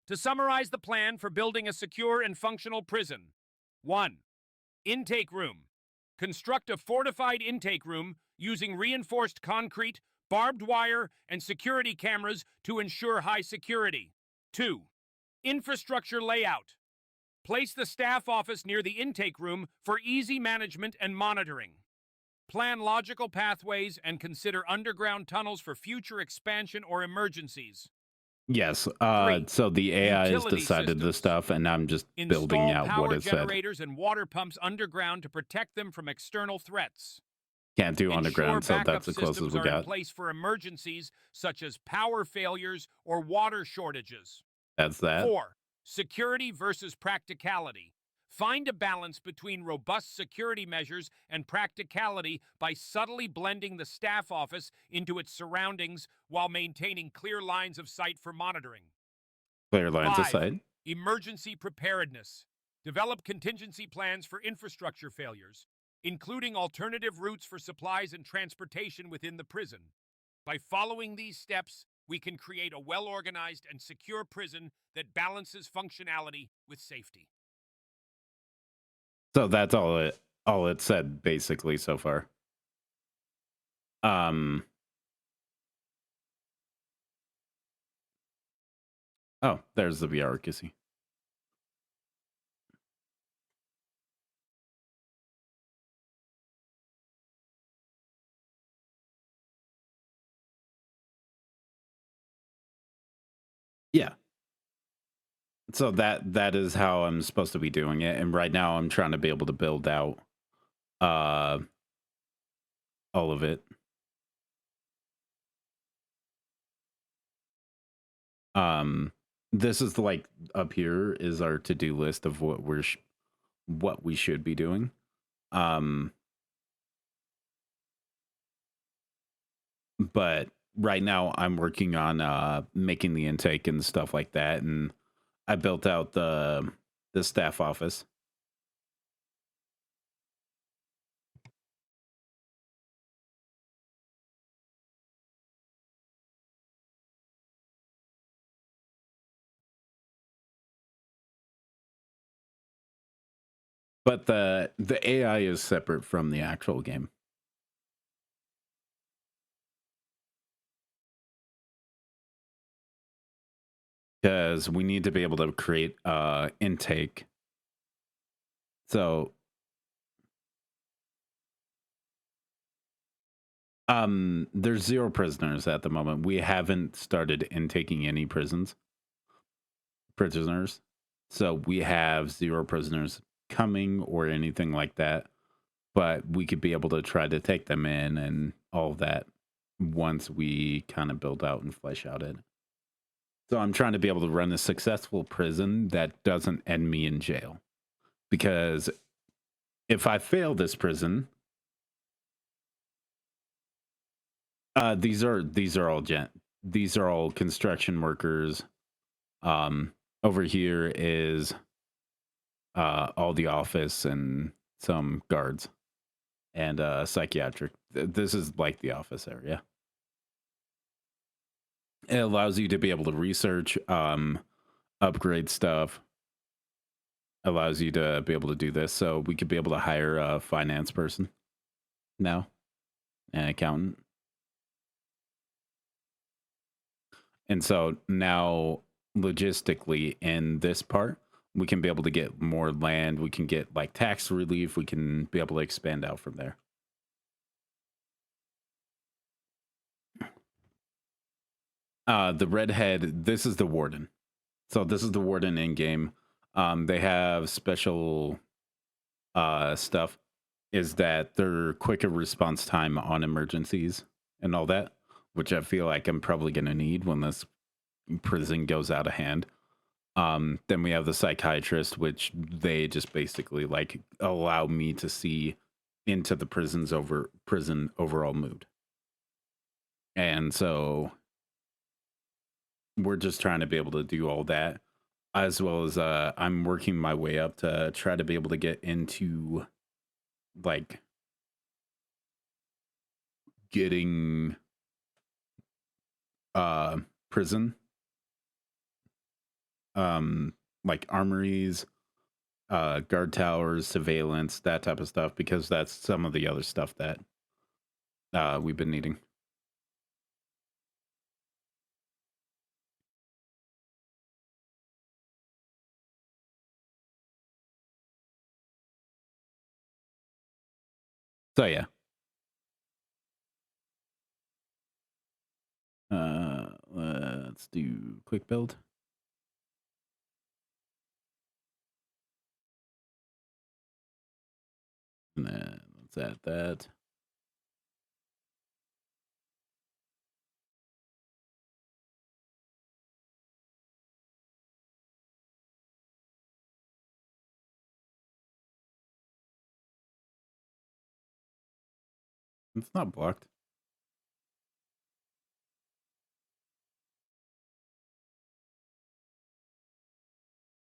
To summarize the plan for building a secure and functional prison: 1. Intake room. Construct a fortified intake room using reinforced concrete, barbed wire, and security cameras to ensure high security. 2. Infrastructure layout. Place the staff office near the intake room for easy management and monitoring. Plan logical pathways and consider underground tunnels for future expansion or emergencies. Yes. 3. So the AI has Utility decided the systems. stuff, and I'm just building Install out what power it said. generators and water pumps underground to protect them from external threats. Can't do Ensure underground, so backup that's the closest systems we are in got. place for emergencies such as power failures or water shortages. That's that. 4. Security versus practicality. Find a balance between robust security measures and practicality by subtly blending the staff office into its surroundings while maintaining clear lines of sight for monitoring. Clear lines of 5. sight. Emergency preparedness. Develop contingency plans for infrastructure failures, including alternative routes for supplies and transportation within the prison. By following these steps, we can create a well-organized and secure prison that balances functionality with safety. So that's all it said basically so far. Oh, there's the bureaucracy. Yeah. So that is how I'm supposed to be doing it, and right now I'm trying to be able to build out all of it. This is like up here is our to-do list of what what we should be doing. But right now I'm working on making the intake and stuff like that, and I built out the staff office. But the AI is separate from the actual game. Because we need to be able to create intake. So there's 0 prisoners at the moment. We haven't started intaking any prisoners. So we have 0 prisoners coming or anything like that. But we could be able to try to take them in and all of that once we kind of build out and flesh out it. So I'm trying to be able to run a successful prison that doesn't end me in jail. Because if I fail this prison, these are all construction workers. Over here is all the office and some guards and psychiatric. This is like the office area. It allows you to be able to research, upgrade stuff. Allows you to be able to do this. So we could be able to hire a finance person now, an accountant. And so now logistically in this part, we can be able to get more land. We can get like tax relief. We can be able to expand out from there. The redhead, this is the warden. So this is the warden in game. They have special stuff is that their quicker response time on emergencies and all that, which I feel like I'm probably going to need when this prison goes out of hand. Then we have the psychiatrist, which they just basically like allow me to see into the prison overall mood. And so we're just trying to be able to do all that, as well as I'm working my way up to try to be able to get into like getting prison, like armories, guard towers, surveillance, that type of stuff, because that's some of the other stuff that we've been needing. So yeah. Let's do quick build. And then let's add that. It's not blocked.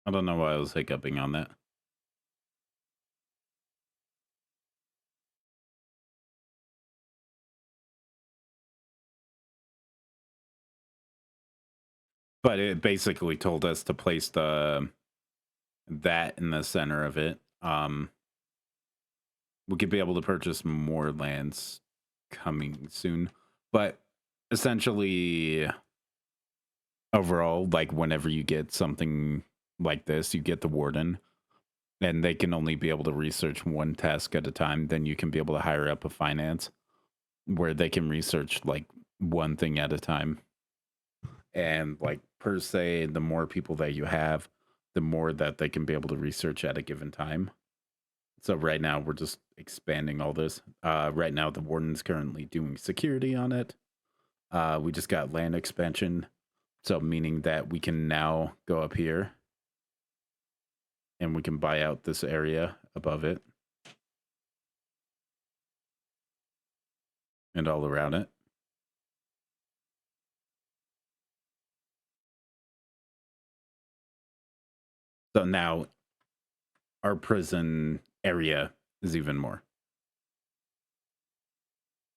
I don't know why I was hiccuping on that. But it basically told us to place that in the center of it. We could be able to purchase more lands coming soon. But essentially, overall, like whenever you get something like this, you get the warden, and they can only be able to research one task at a time. Then you can be able to hire up a finance where they can research like one thing at a time. And like per se, the more people that you have, the more that they can be able to research at a given time. So right now we're just expanding all this. Right now the warden's currently doing security on it. We just got land expansion, so meaning that we can now go up here and we can buy out this area above it and all around it. So now our prison area is even more.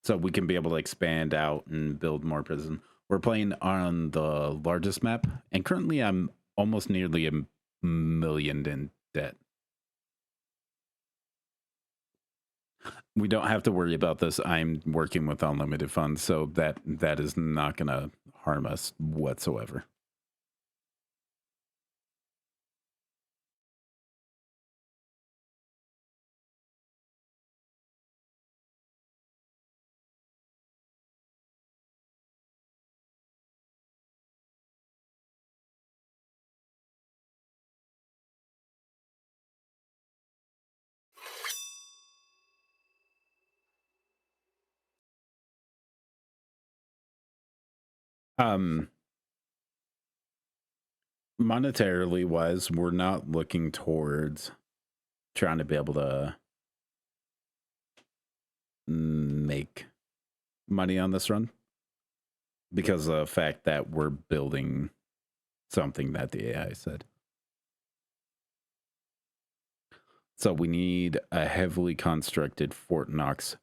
So we can be able to expand out and build more prison. We're playing on the largest map, and currently I'm almost nearly $1 million in debt. We don't have to worry about this. I'm working with unlimited funds, so that is not going to harm us whatsoever. Monetarily wise, we're not looking towards trying to be able to make money on this run, because of the fact that we're building something that the AI said. So we need a heavily constructed Fort Knox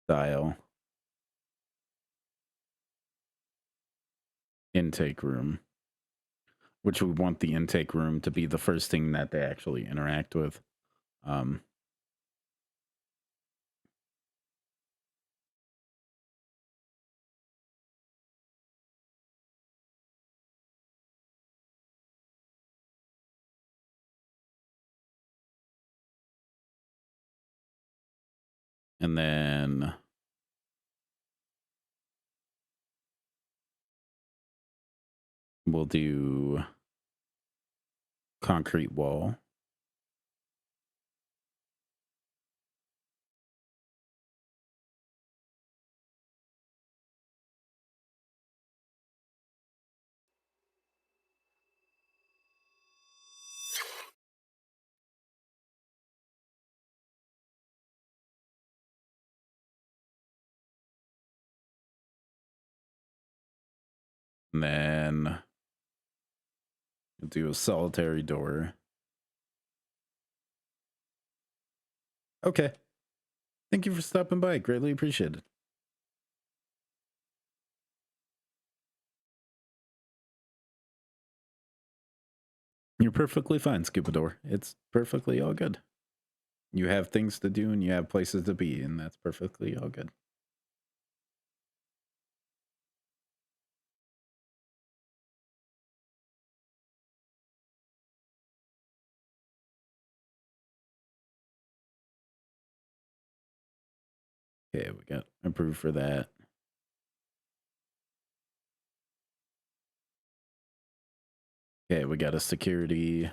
style intake room, which we want the intake room to be the first thing that they actually interact with. And then we'll do concrete wall. And then we'll do a solitary door. Okay. Thank you for stopping by. Greatly appreciated. You're perfectly fine, Scupador. It's perfectly all good. You have things to do and you have places to be, and that's perfectly all good. Okay, we got approved for that. Okay, we got a security.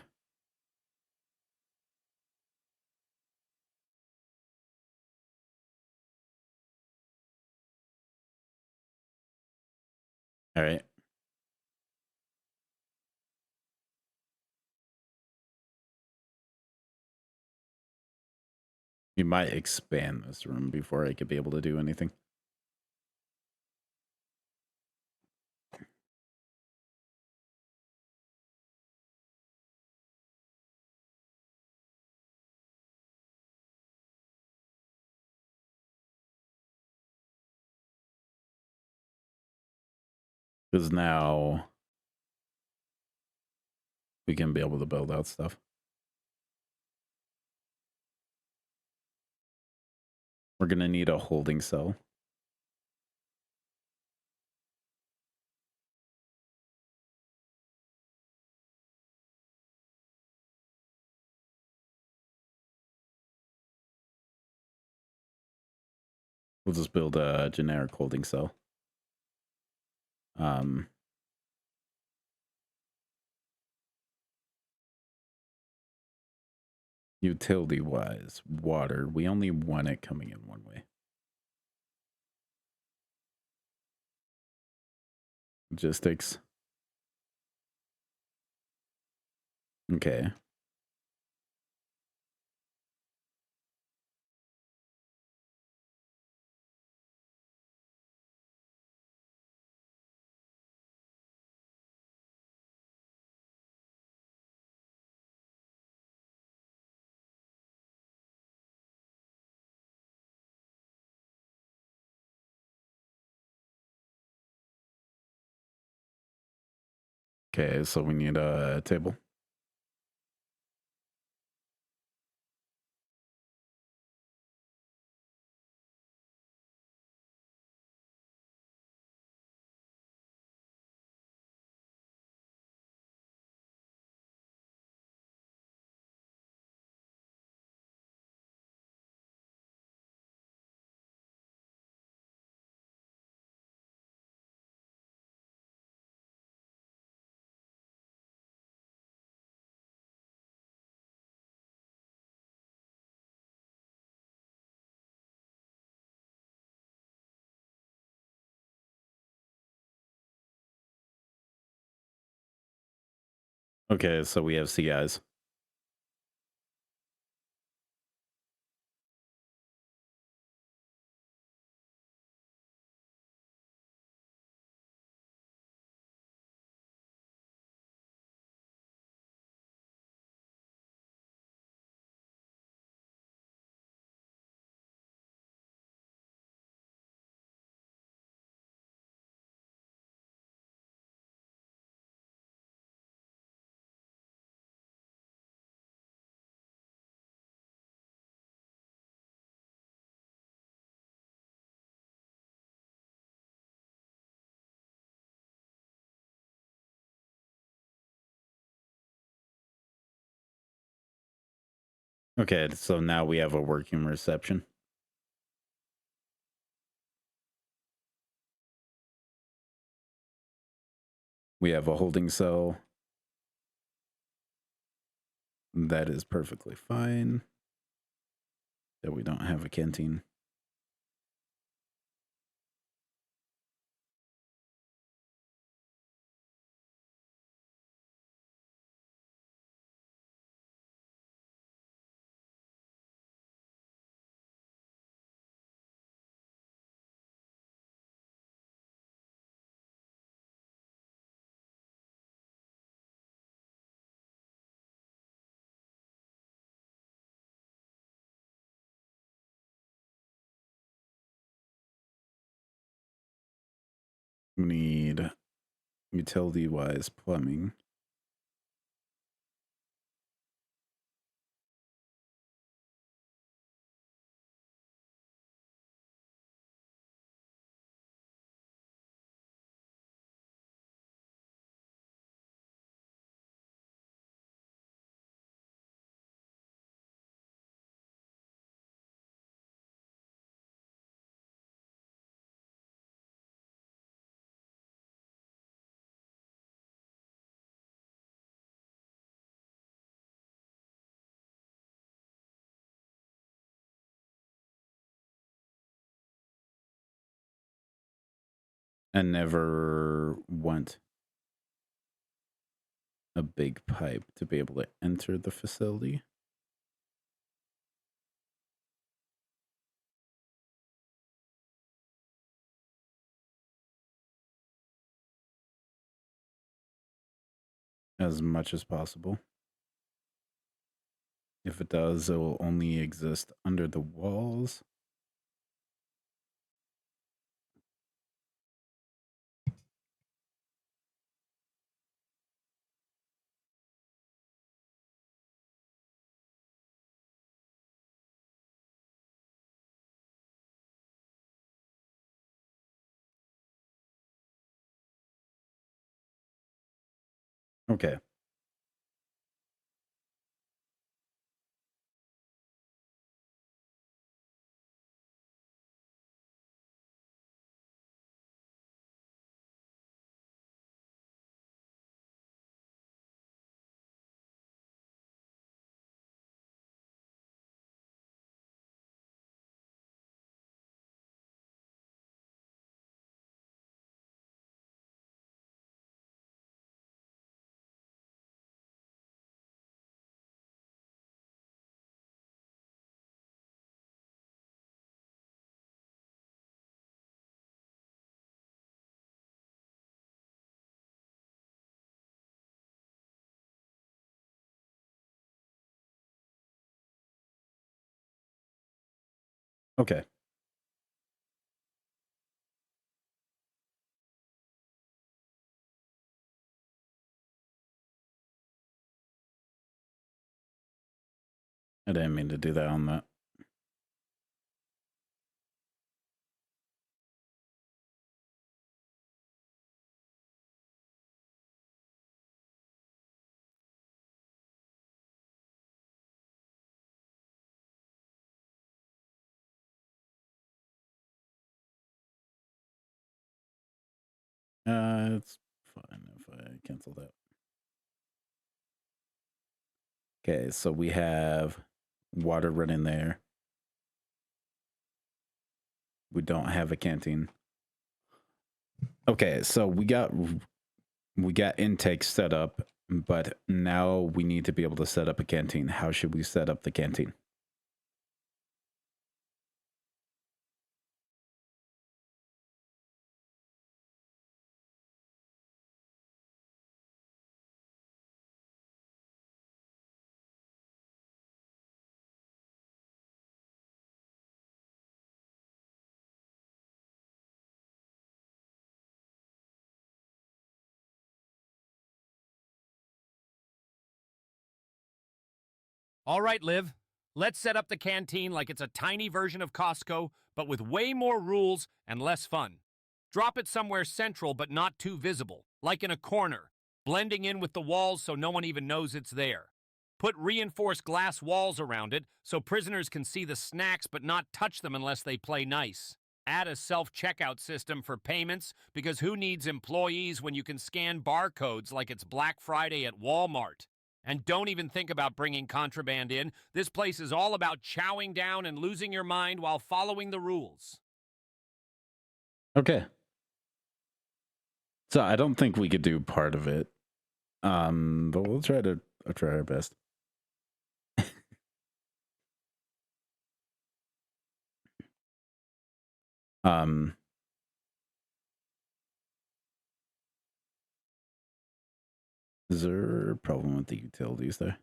All right. You might expand this room before I could be able to do anything. Because now we can be able to build out stuff. We're going to need a holding cell. We'll just build a generic holding cell. Utility wise, water. We only want it coming in one way. Logistics. Okay. Okay, so we need a table. Okay, so we have CIs. Okay, so now we have a working reception. We have a holding cell. That is perfectly fine. That we don't have a canteen. We need utility-wise plumbing. And never want a big pipe to be able to enter the facility. As much as possible. If it does, it will only exist under the walls. Okay. Okay. I didn't mean to do that on that. It's fine if I cancel that. Okay, so we have water running there. We don't have a canteen. Okay, so we got intake set up, but now we need to be able to set up a canteen. How should we set up the canteen? All right, Liv. Let's set up the canteen like it's a tiny version of Costco, but with way more rules and less fun. Drop it somewhere central but not too visible, like in a corner, blending in with the walls so no one even knows it's there. Put reinforced glass walls around it so prisoners can see the snacks but not touch them unless they play nice. Add a self-checkout system for payments because who needs employees when you can scan barcodes like it's Black Friday at Walmart? And don't even think about bringing contraband in. This place is all about chowing down and losing your mind while following the rules. Okay. So I don't think we could do part of it. But we'll try our best. Is there a problem with the utilities there?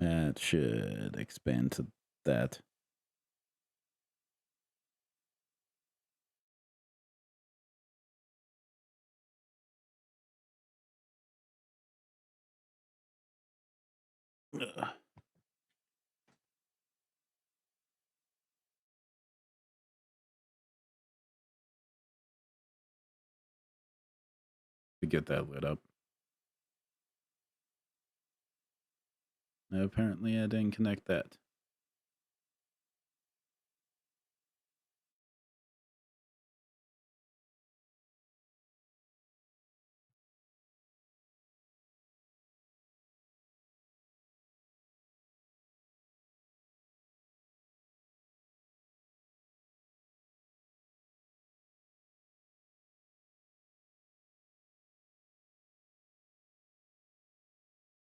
That should expand to that. Ugh. To get that lit up. Apparently, I didn't connect that.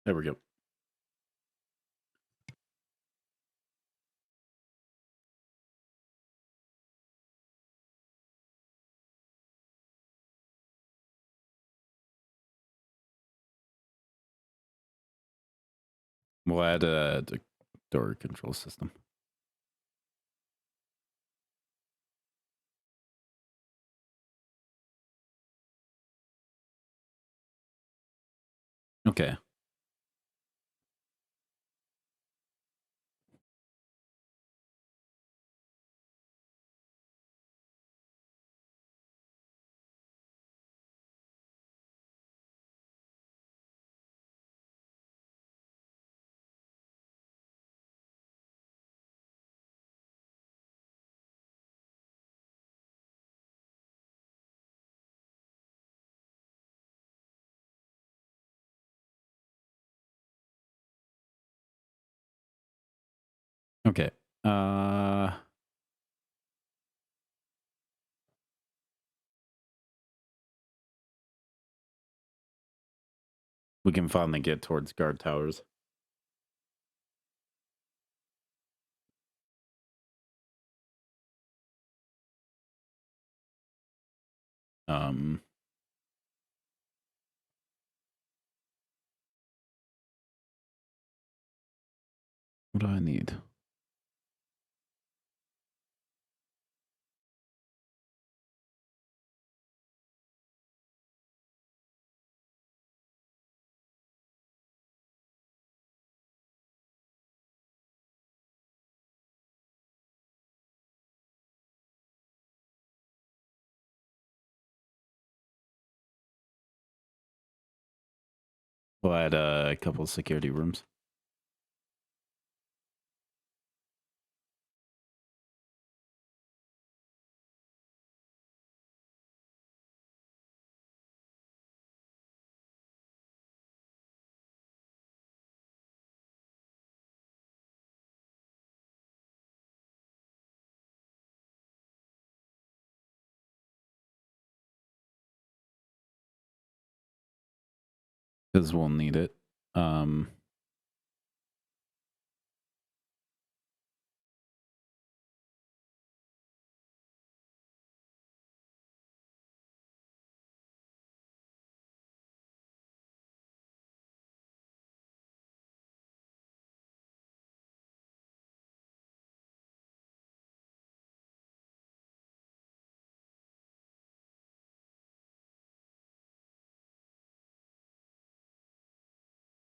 There we go. We'll add a door control system. Okay. Okay. We can finally get towards guard towers. What do I need? We'll add a couple security rooms. Because we'll need it.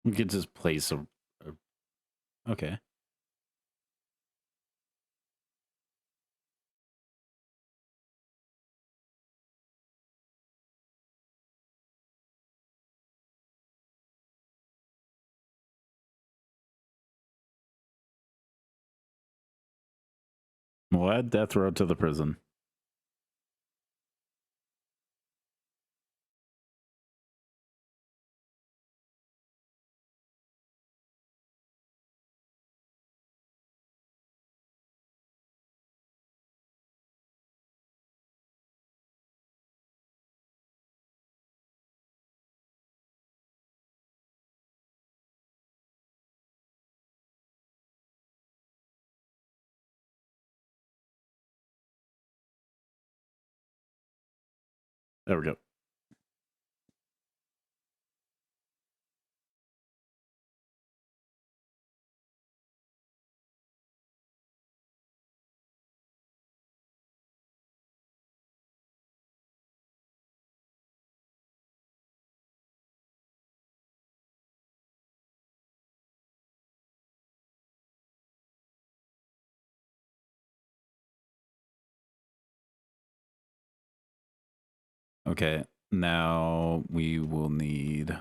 We could just place a okay. We'll add death row to the prison. There we go. Okay, now we will need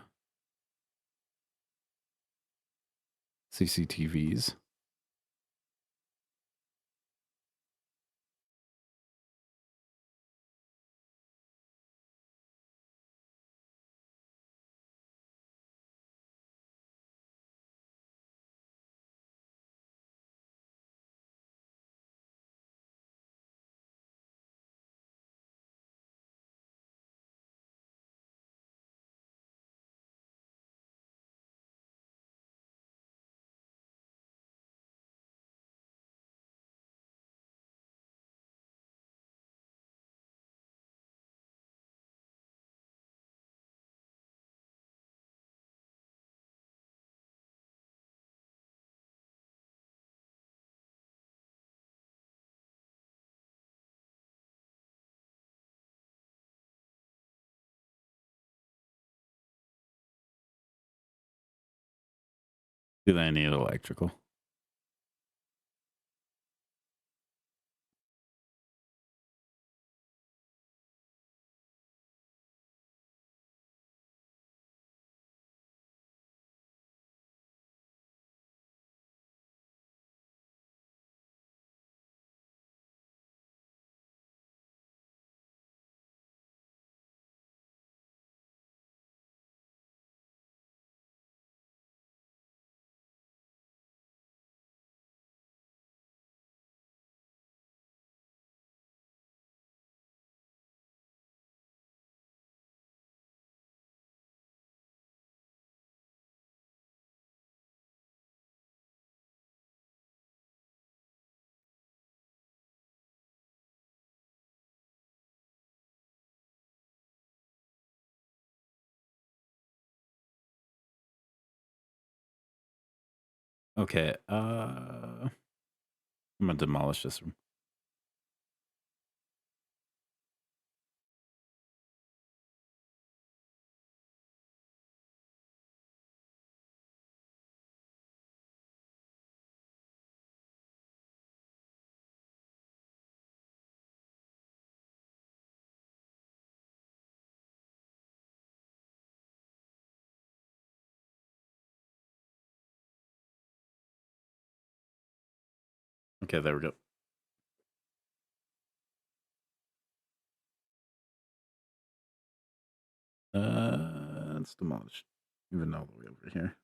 CCTVs. Do they need electrical? Okay, I'm gonna demolish this room. Okay, there we go. It's demolished. Even all the way over here.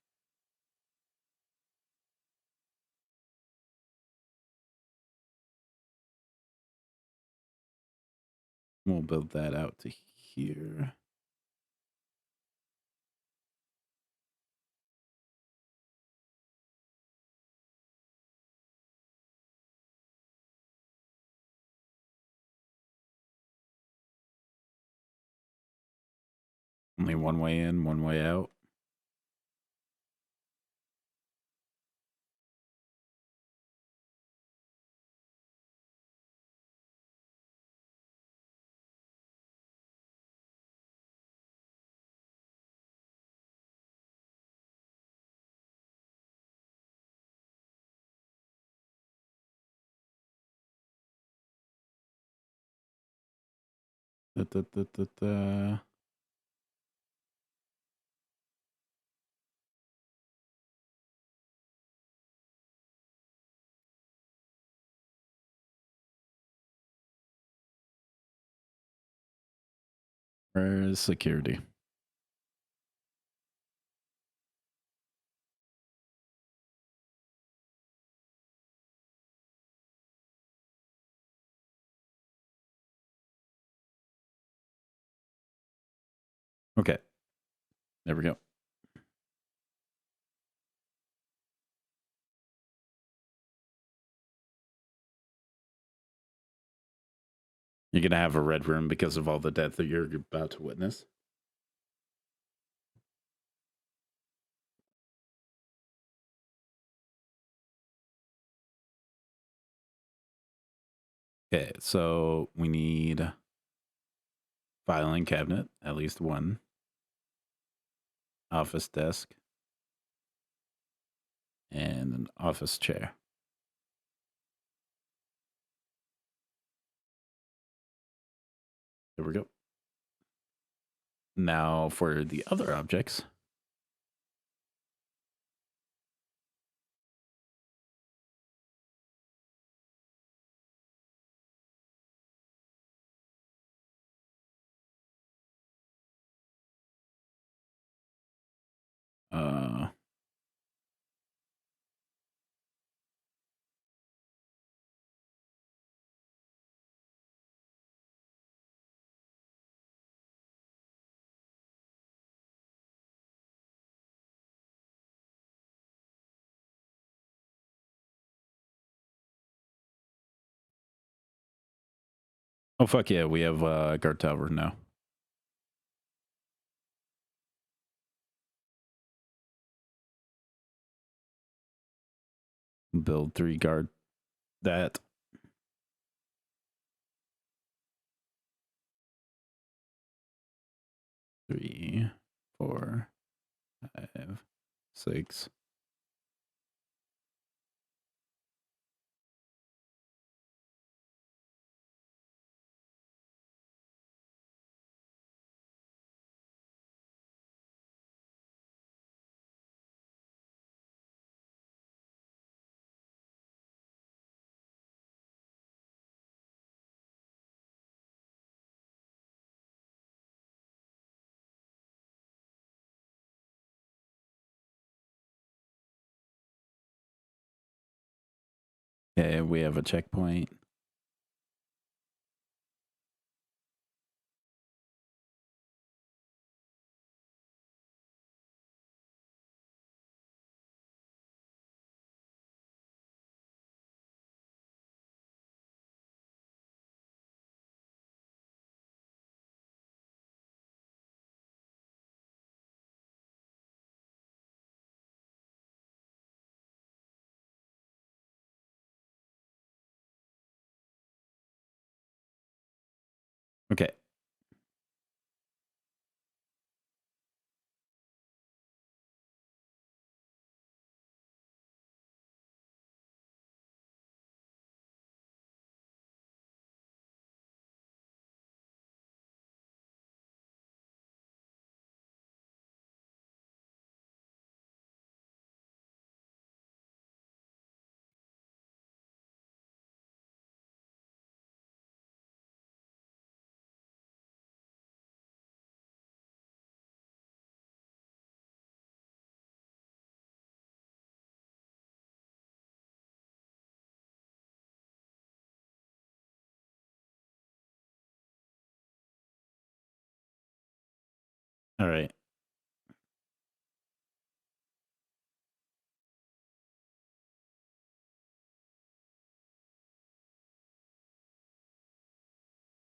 We'll build that out to here. Only one way in, one way out. Da, da, da, da, da. Where's security? Okay, there we go. You're gonna have a red room because of all the death that you're about to witness. Okay, so we need filing cabinet, at least one. Office desk. And an office chair. There we go. Now for the other objects. Uh, oh, fuck yeah, we have guard tower now. Build 3 guard that. Three, 4, 5, 6. Okay, we have a checkpoint. Okay. All right.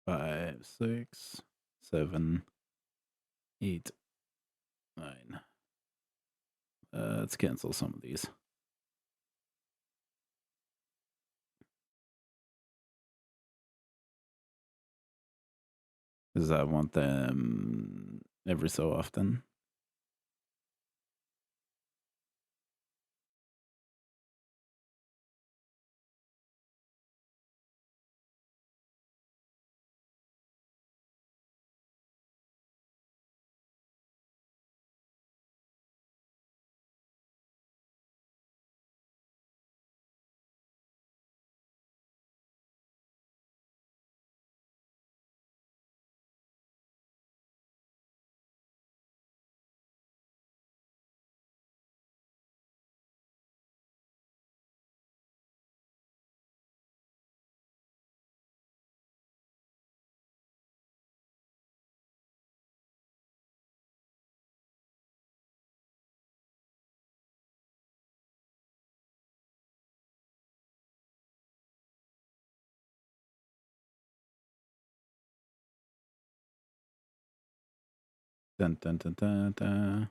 Five, 6, 7, 8, 9. Let's cancel some of these. Because I want them every so often. Dun, dun, dun, dun, dun.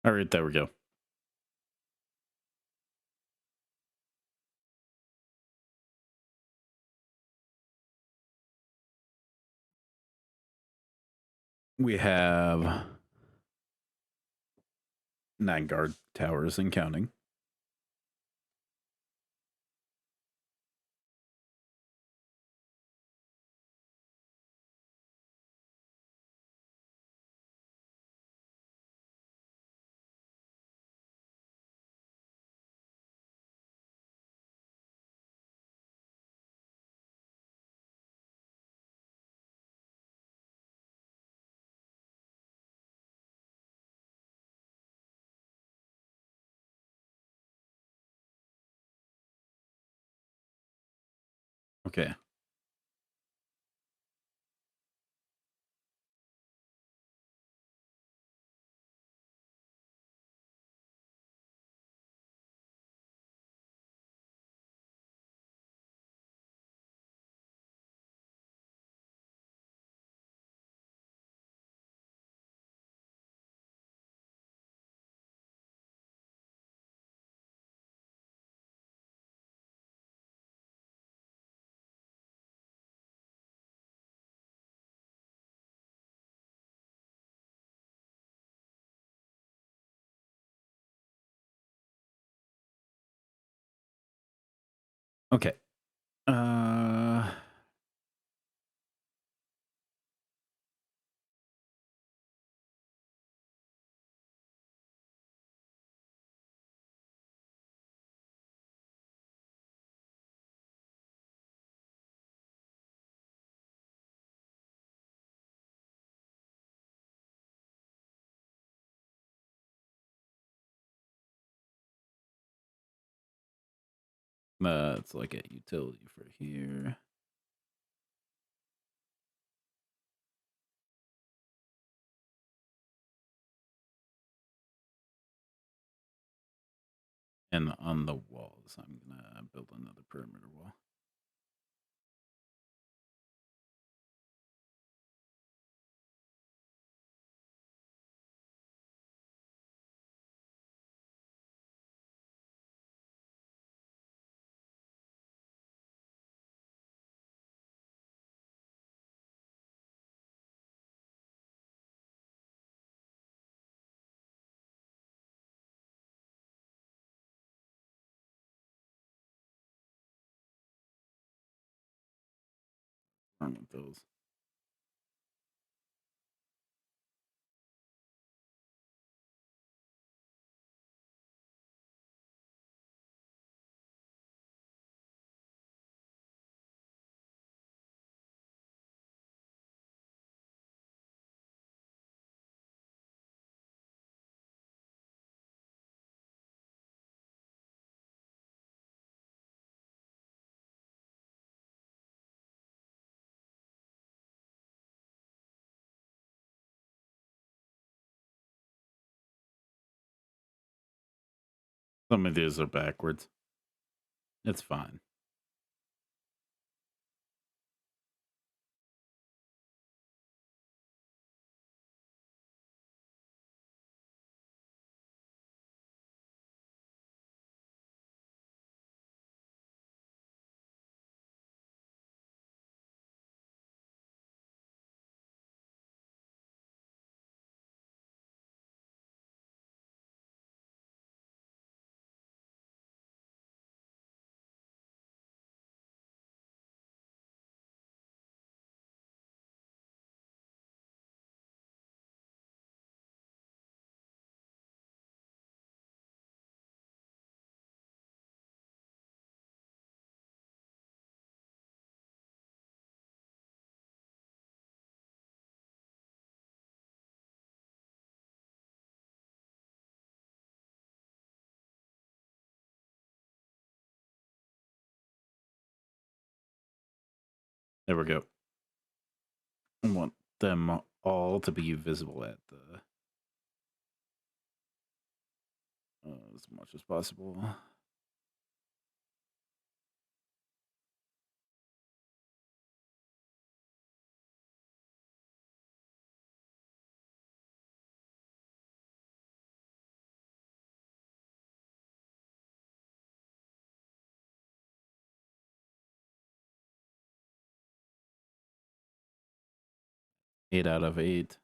All right, there we go. We have 9 guard towers and counting. Okay. Okay. Uh Let's look at utility for here. And on the walls, I'm gonna build another perimeter wall. Wrong with those. Some of these are backwards. It's fine. There we go. I want them all to be visible at the as much as possible. 8 out of 8.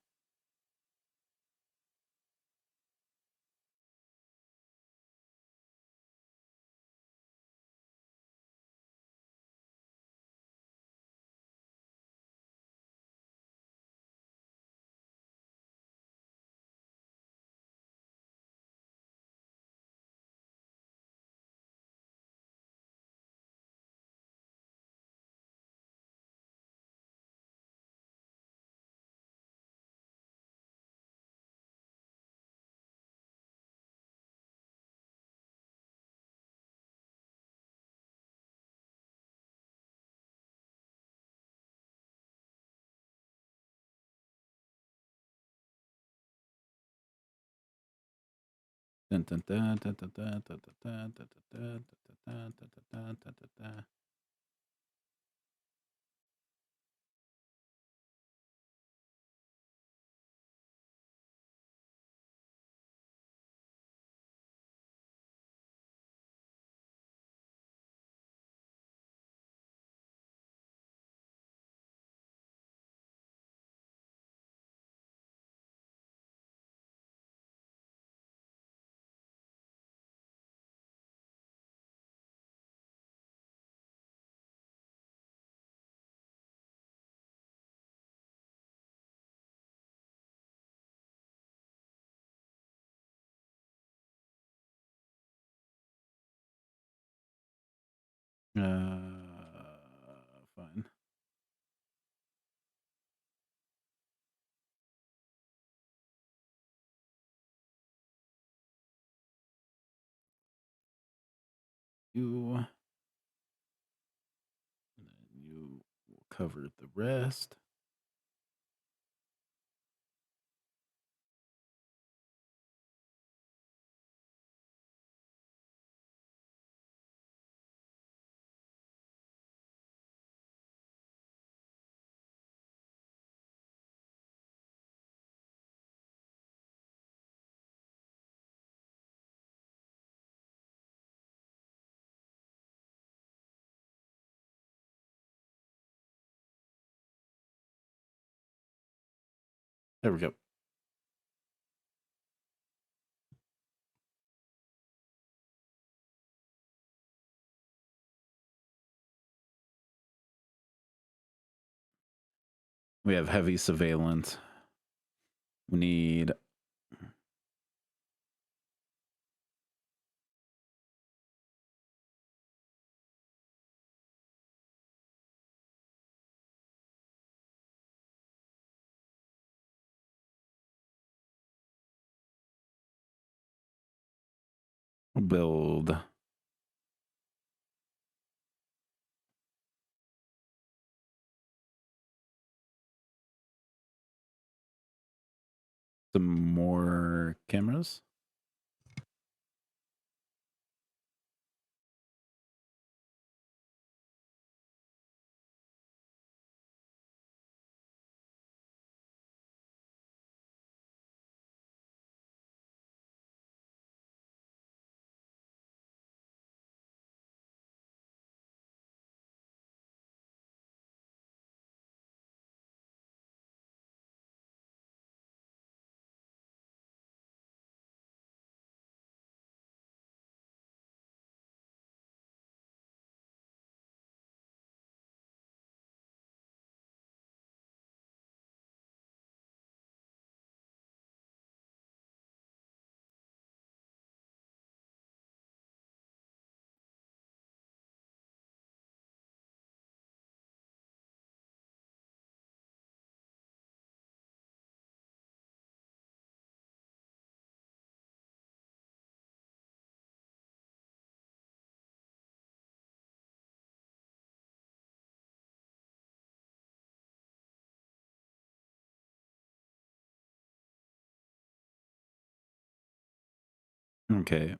Dun, dun, dun, dun, dun, dun, dun, dun, dun, dun, dun, dun, dun, dun, dun, dun, dun. Fine. You, and then you will cover the rest. There we go. We have heavy surveillance. We need build some more cameras. Okay.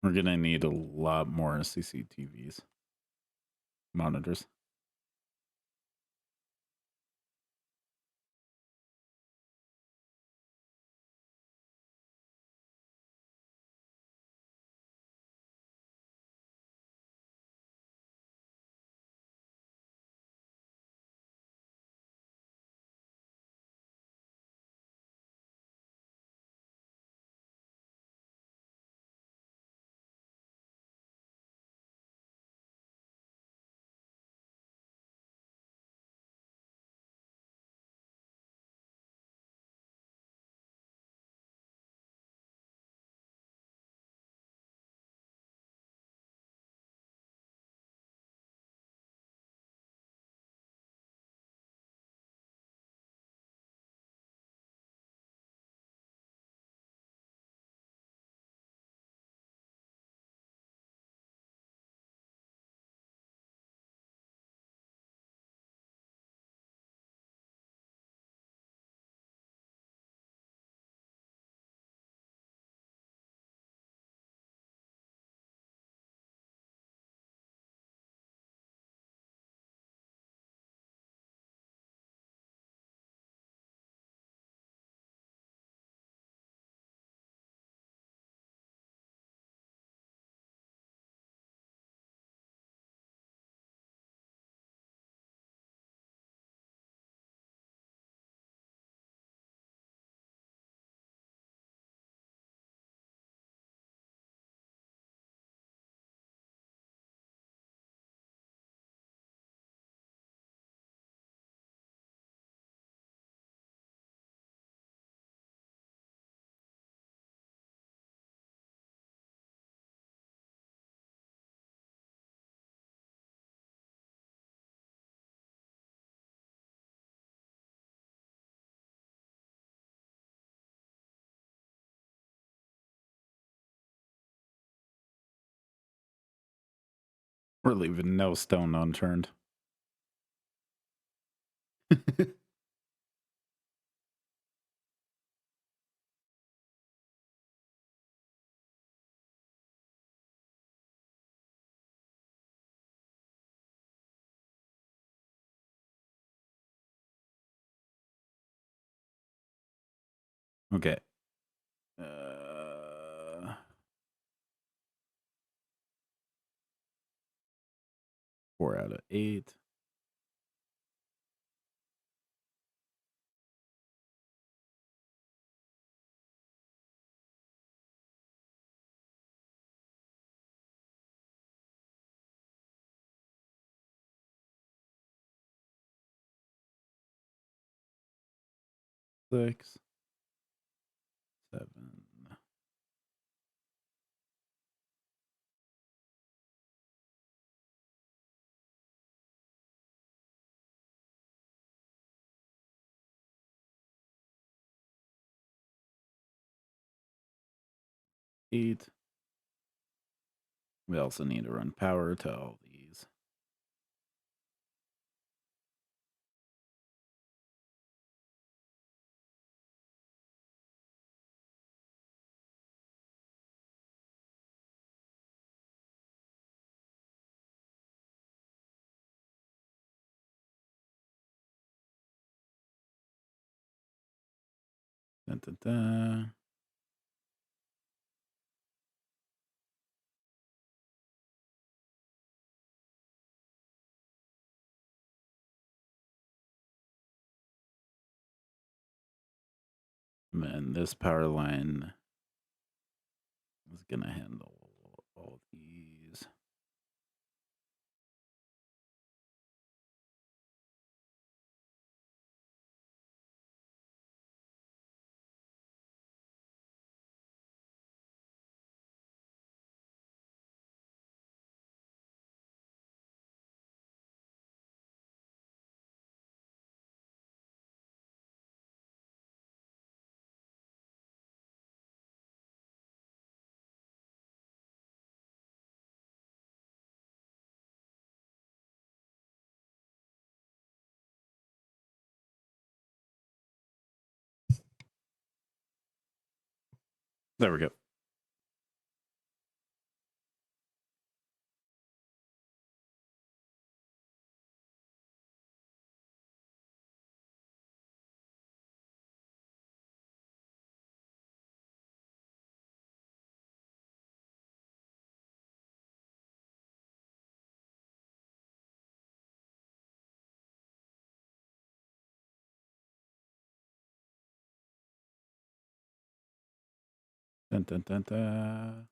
We're gonna need a lot more CCTVs, monitors. We're leaving no stone unturned. Okay. 4 out of 8. Six, 7, 8. We also need to run power to all these. Da, da, da. And this power line is going to handle all these. There we go. Dun, dun, dun, dun.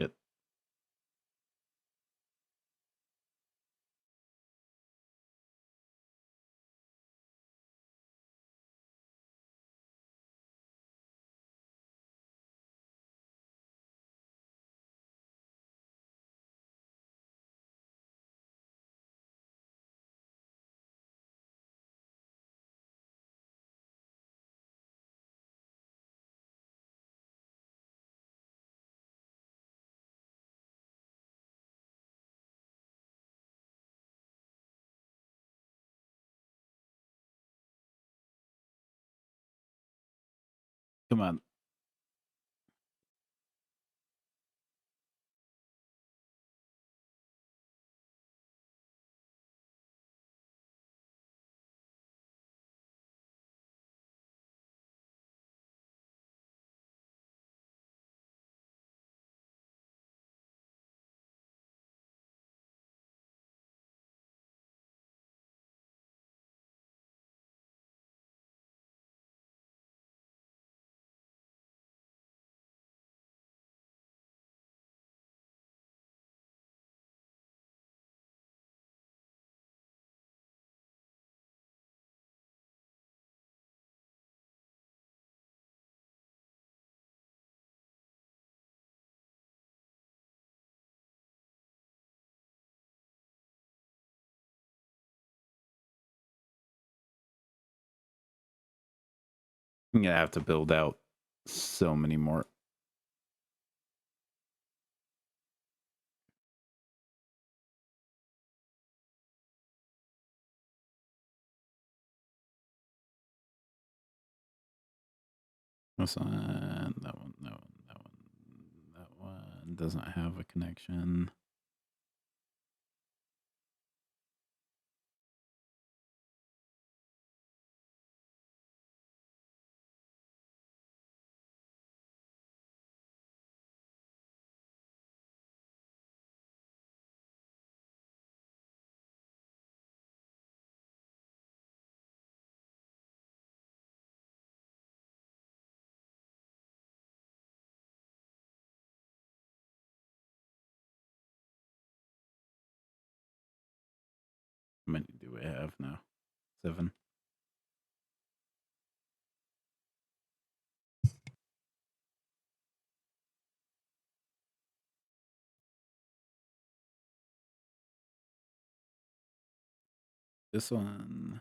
Shit. Come on. I'm gonna have to build out so many more. This one, that one, that one, that one, that one doesn't have a connection. How many do we have now? 7. This one.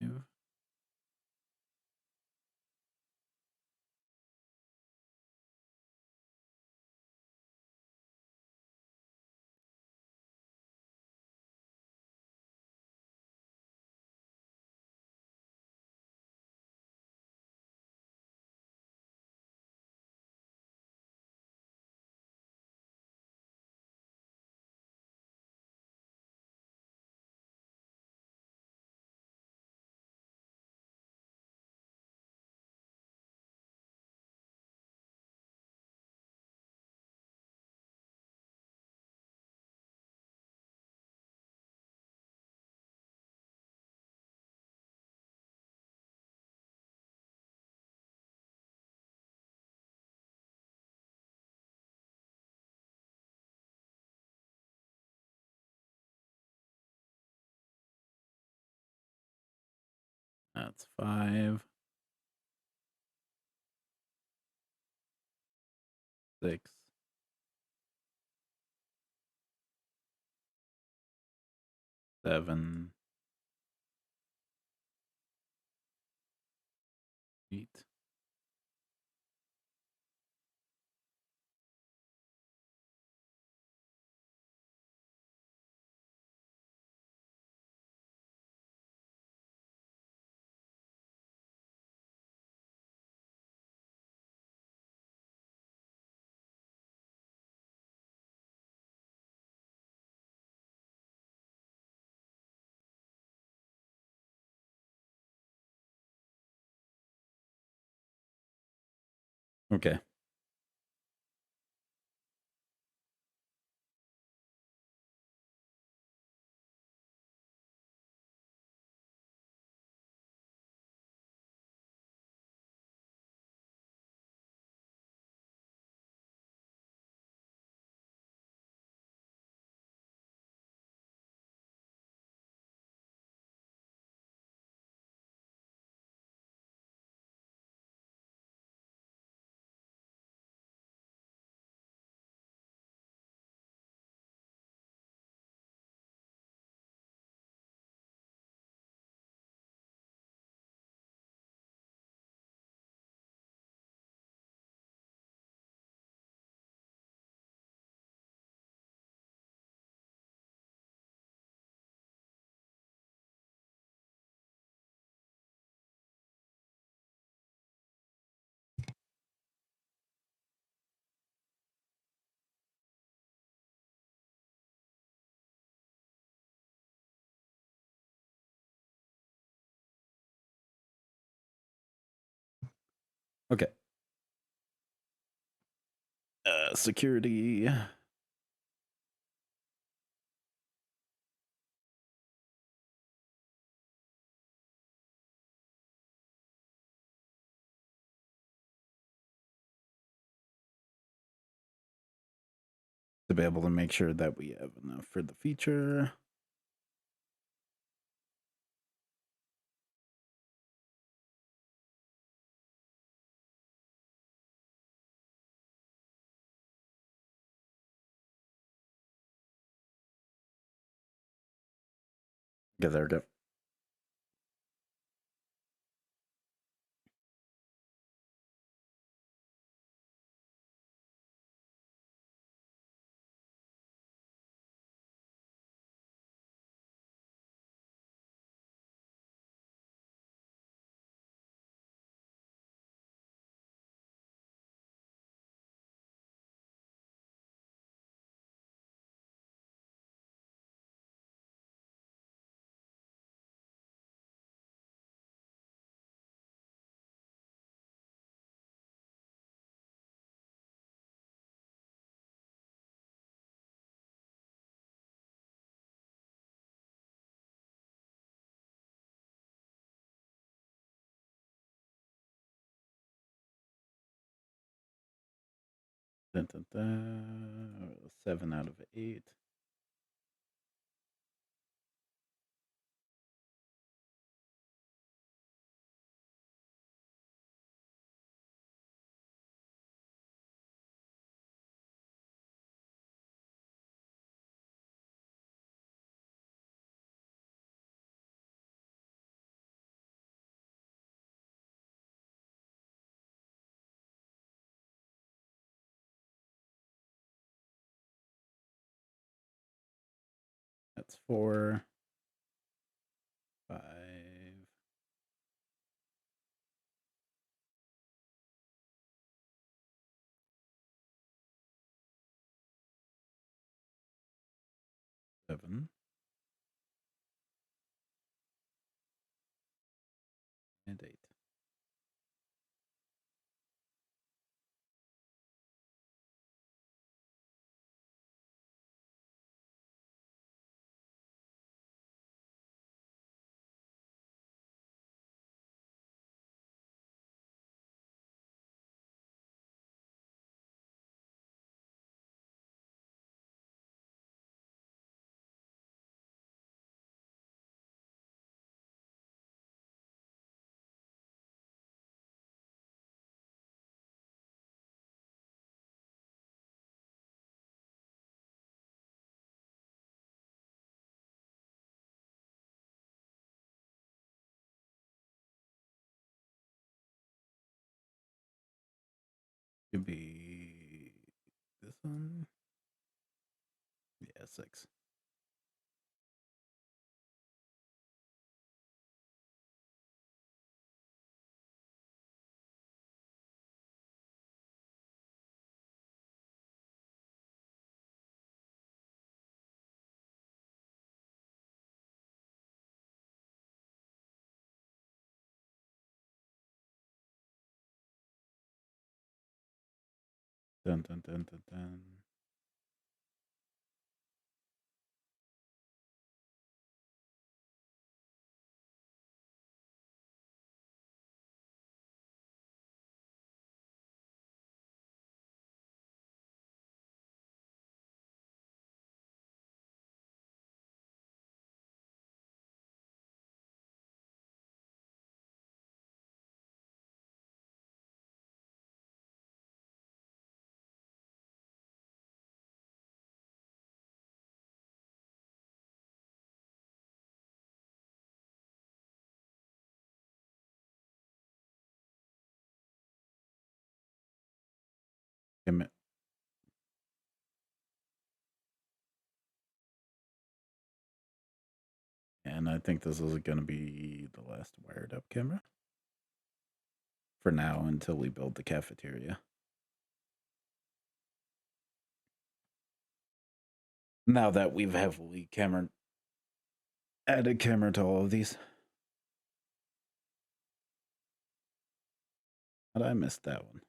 Two. That's 5. 6. 7. 8. Okay. Okay. Security. To be able to make sure that we have enough for the feature. Okay, there we go. Dun, dun, dun. 7 out of 8. That's 4, 5, 7, and 8. Could be this one. Yeah, 6. Dun, dun, dun, dun, dun. Damn. And I think this is going to be the last wired up camera for now until we build the cafeteria. Now that we've heavily added camera to all of these. But I missed that one.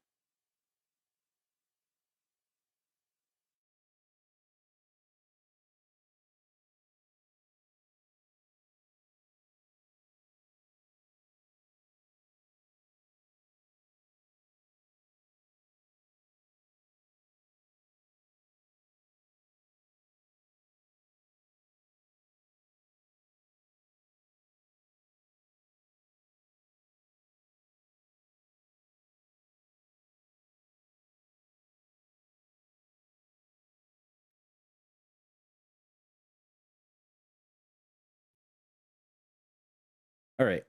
All right.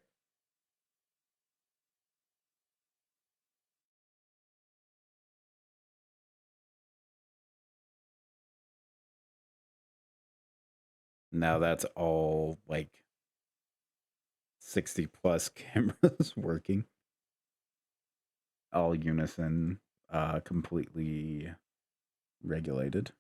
Now that's all like 60 plus cameras working. All unison, completely regulated.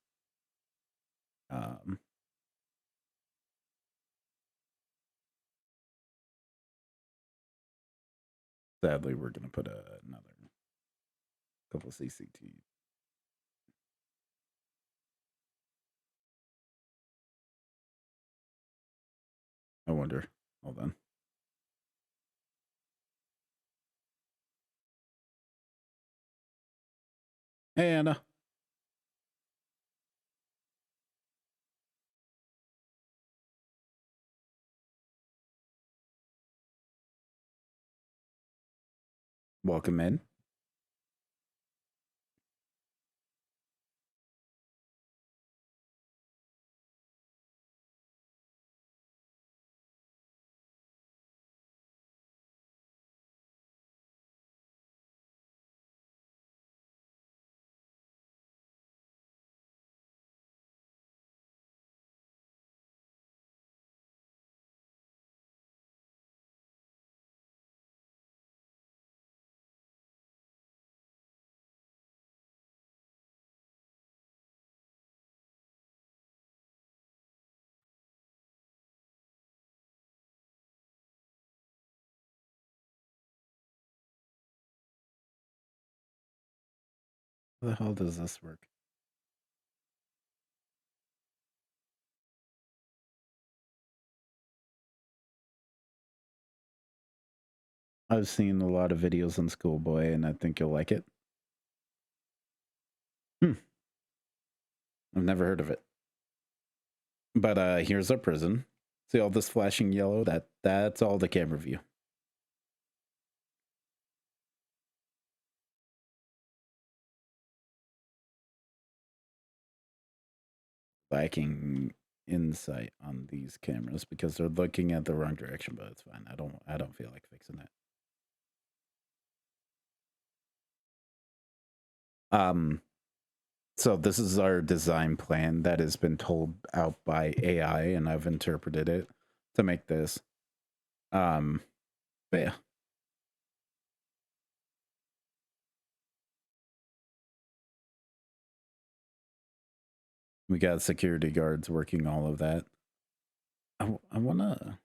Sadly, we're going to put another couple CCT. I wonder. Hold on. Hey, Anna. Welcome in. How the hell does this work? I've seen a lot of videos on Schoolboy, and I think you'll like it. I've never heard of it. But here's our prison. See all this flashing yellow? That's all the camera view. Lacking insight on these cameras because they're looking at the wrong direction, but it's fine. I don't feel like fixing it. So this is our design plan that has been told out by AI, and I've interpreted it to make this. But yeah. We got security guards working all of that. I wanna.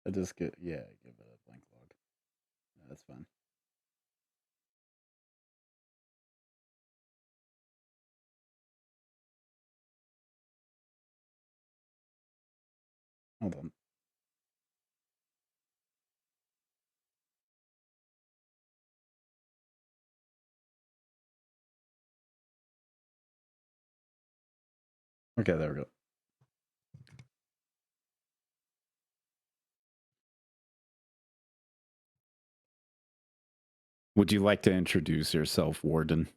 I just get give it a blank log. Yeah, that's fine. Hold on. Okay, there we go. Would you like to introduce yourself, Warden?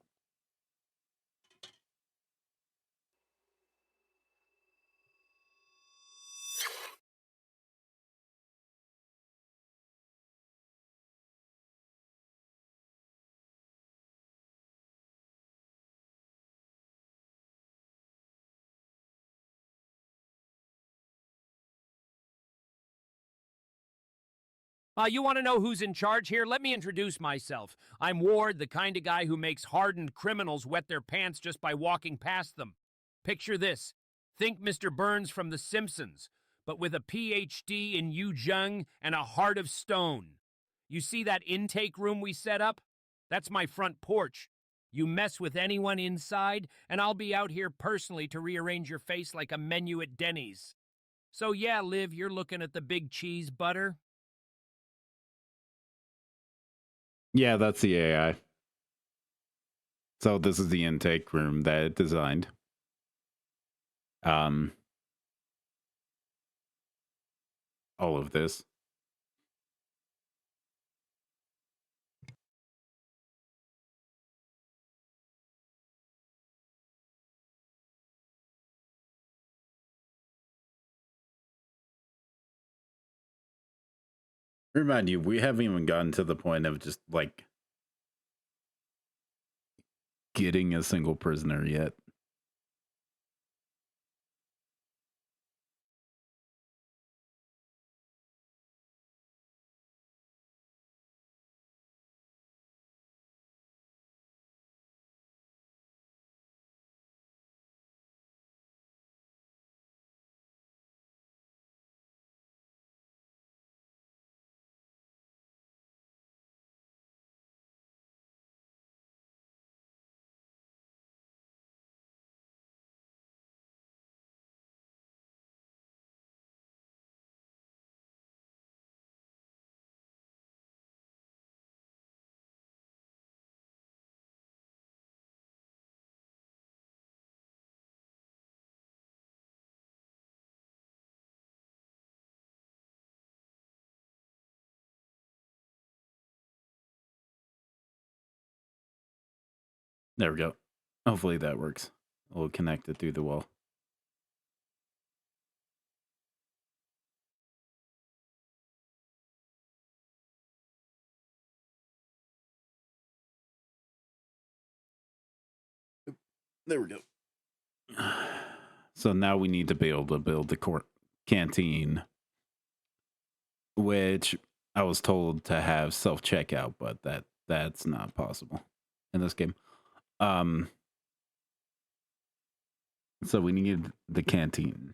You want to know who's in charge here? Let me introduce myself. I'm Ward, the kind of guy who makes hardened criminals wet their pants just by walking past them. Picture this. Think Mr. Burns from The Simpsons, but with a PhD in Yu Jung and a heart of stone. You see that intake room we set up? That's my front porch. You mess with anyone inside, and I'll be out here personally to rearrange your face like a menu at Denny's. So yeah, Liv, you're looking at the big cheese butter? Yeah, that's the AI. So this is the intake room that it designed. All of this. Remind you, we haven't even gotten to the point of just like getting a single prisoner yet. There we go. Hopefully that works. We'll connect it through the wall. There we go. So now we need to be able to build the canteen, which I was told to have self-checkout, but that's not possible in this game. So we need the canteen.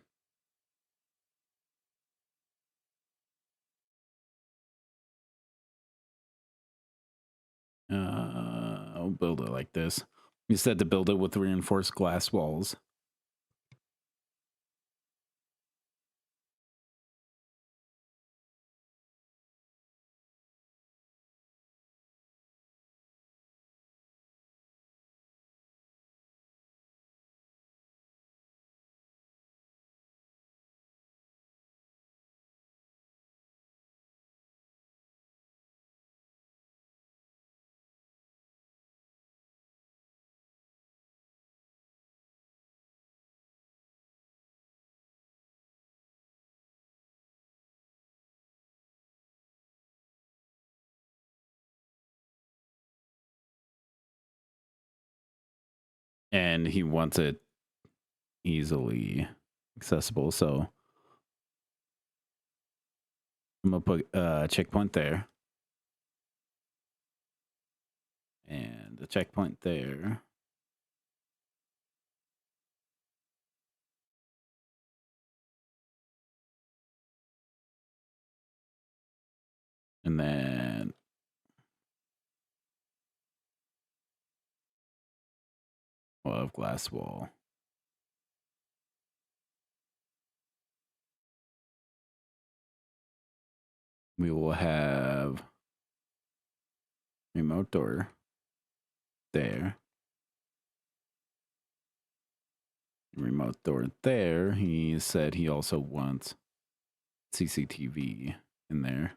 I'll build it like this. You said to build it with reinforced glass walls. And he wants it easily accessible. So I'm gonna put a checkpoint there. And a checkpoint there. And then we'll have glass wall. We will have remote door there. Remote door there. He said he also wants CCTV in there.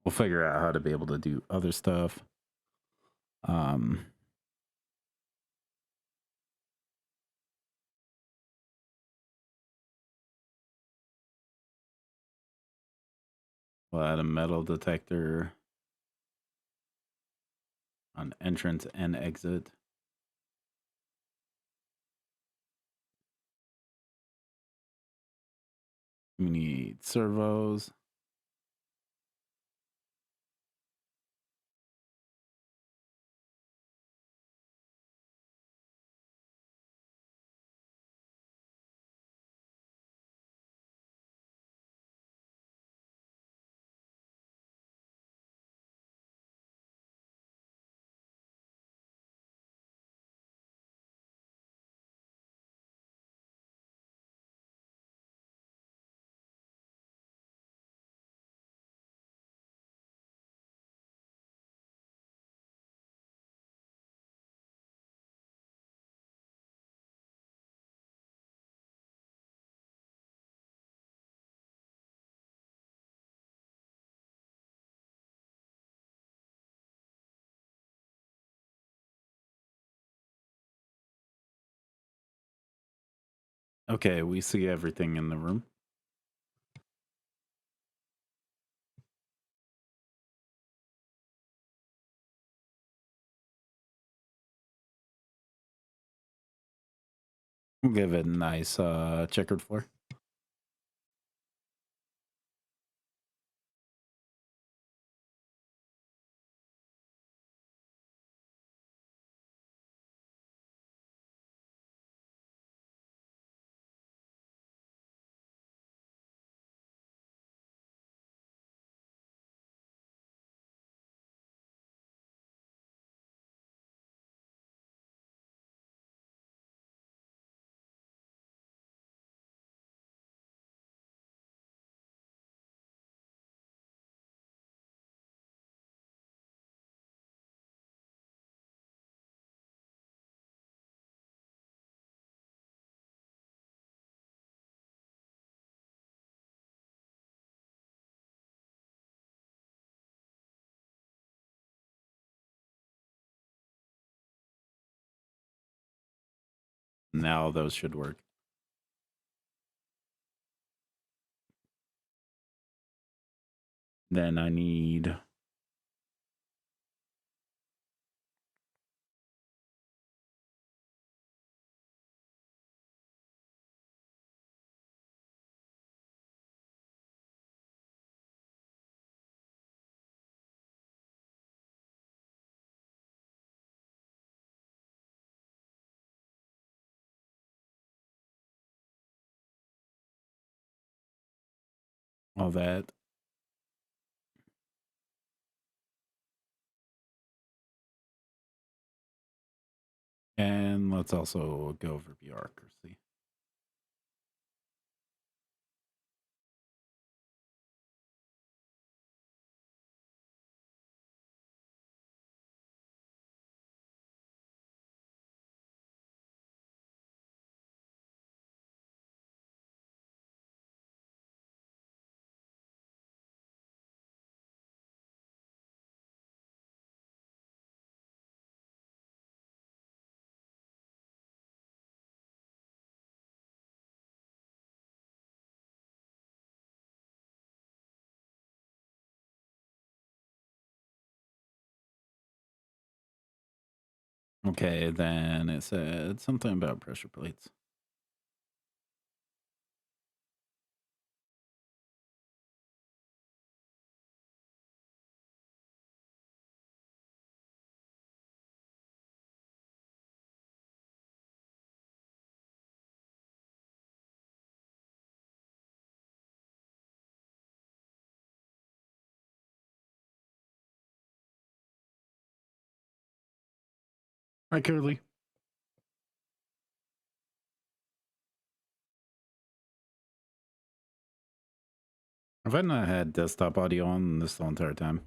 we'll figure out how to be able to do other stuff. We'll add a metal detector on entrance and exit. We need servos. Okay, we see everything in the room. We'll give it a nice checkered floor. Now those should work. Then I need all that. And let's also go over bureaucracy. Okay, then it said something about pressure plates. Hi, Curly. Have I not had desktop audio on this the entire time?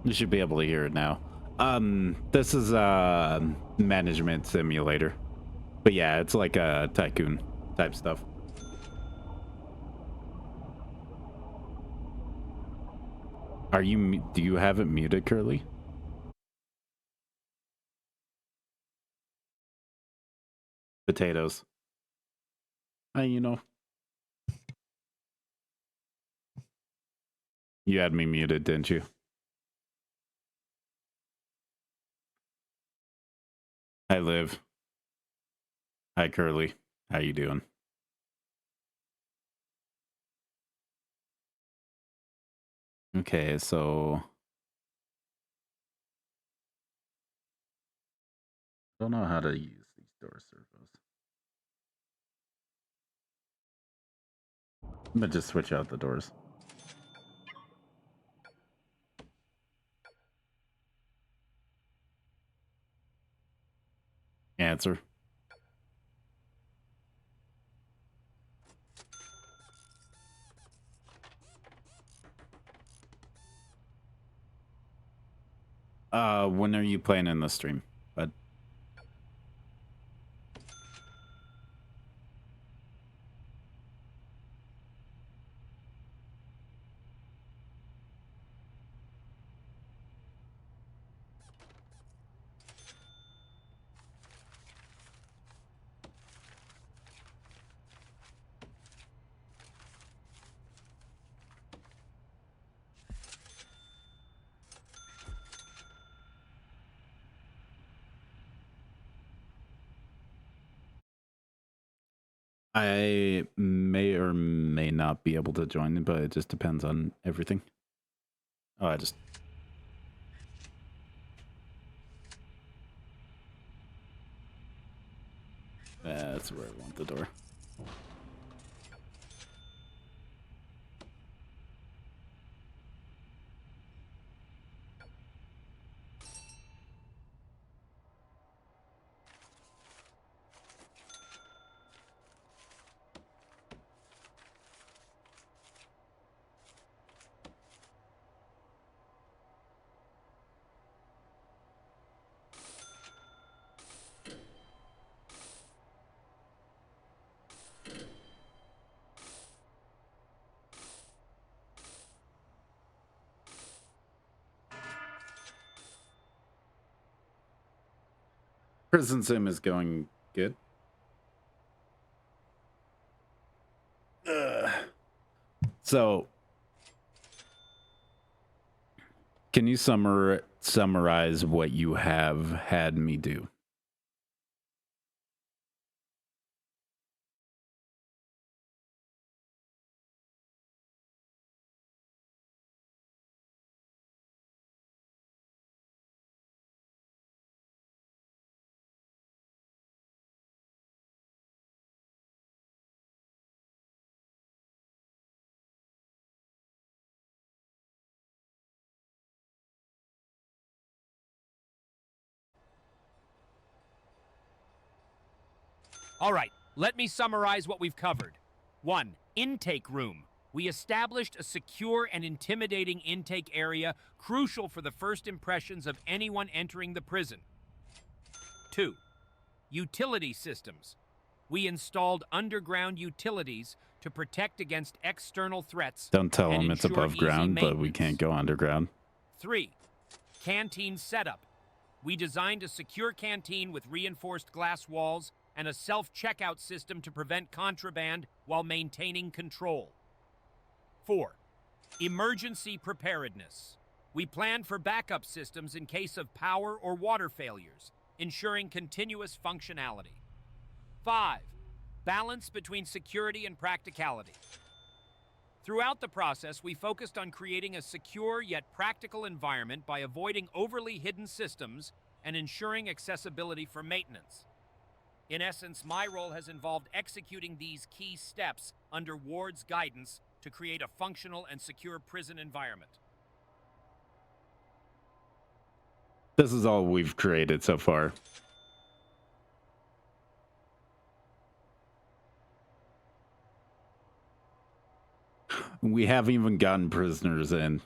You should be able to hear it now. This is a management simulator. But yeah, it's like a tycoon type stuff. Do you have it muted, Curly? Potatoes. You know. You had me muted, didn't you? Hi, Liv. Hi, Curly. How you doing? Okay, so I don't know how to use these door servos. I'm gonna just switch out the doors. Answer. When are you playing in the stream, bud? I may or may not be able to join, but it just depends on everything. Oh, that's where I want the door. Prison sim is going good. So, can you summarize what you have had me do? All right, let me summarize what we've covered. 1. Intake room. We established a secure and intimidating intake area crucial for the first impressions of anyone entering the prison. 2. Utility systems. We installed underground utilities to protect against external threats. Don't tell and them it's ensure above easy ground, but we maintenance. can't go underground. 3. Canteen setup. We designed a secure canteen with reinforced glass walls and a self-checkout system to prevent contraband while maintaining control. 4. Emergency preparedness. We planned for backup systems in case of power or water failures, ensuring continuous functionality. 5. Balance between security and practicality. Throughout the process, we focused on creating a secure yet practical environment by avoiding overly hidden systems and ensuring accessibility for maintenance. In essence, my role has involved executing these key steps under Ward's guidance to create a functional and secure prison environment. This is all we've created so far. We haven't even gotten prisoners in.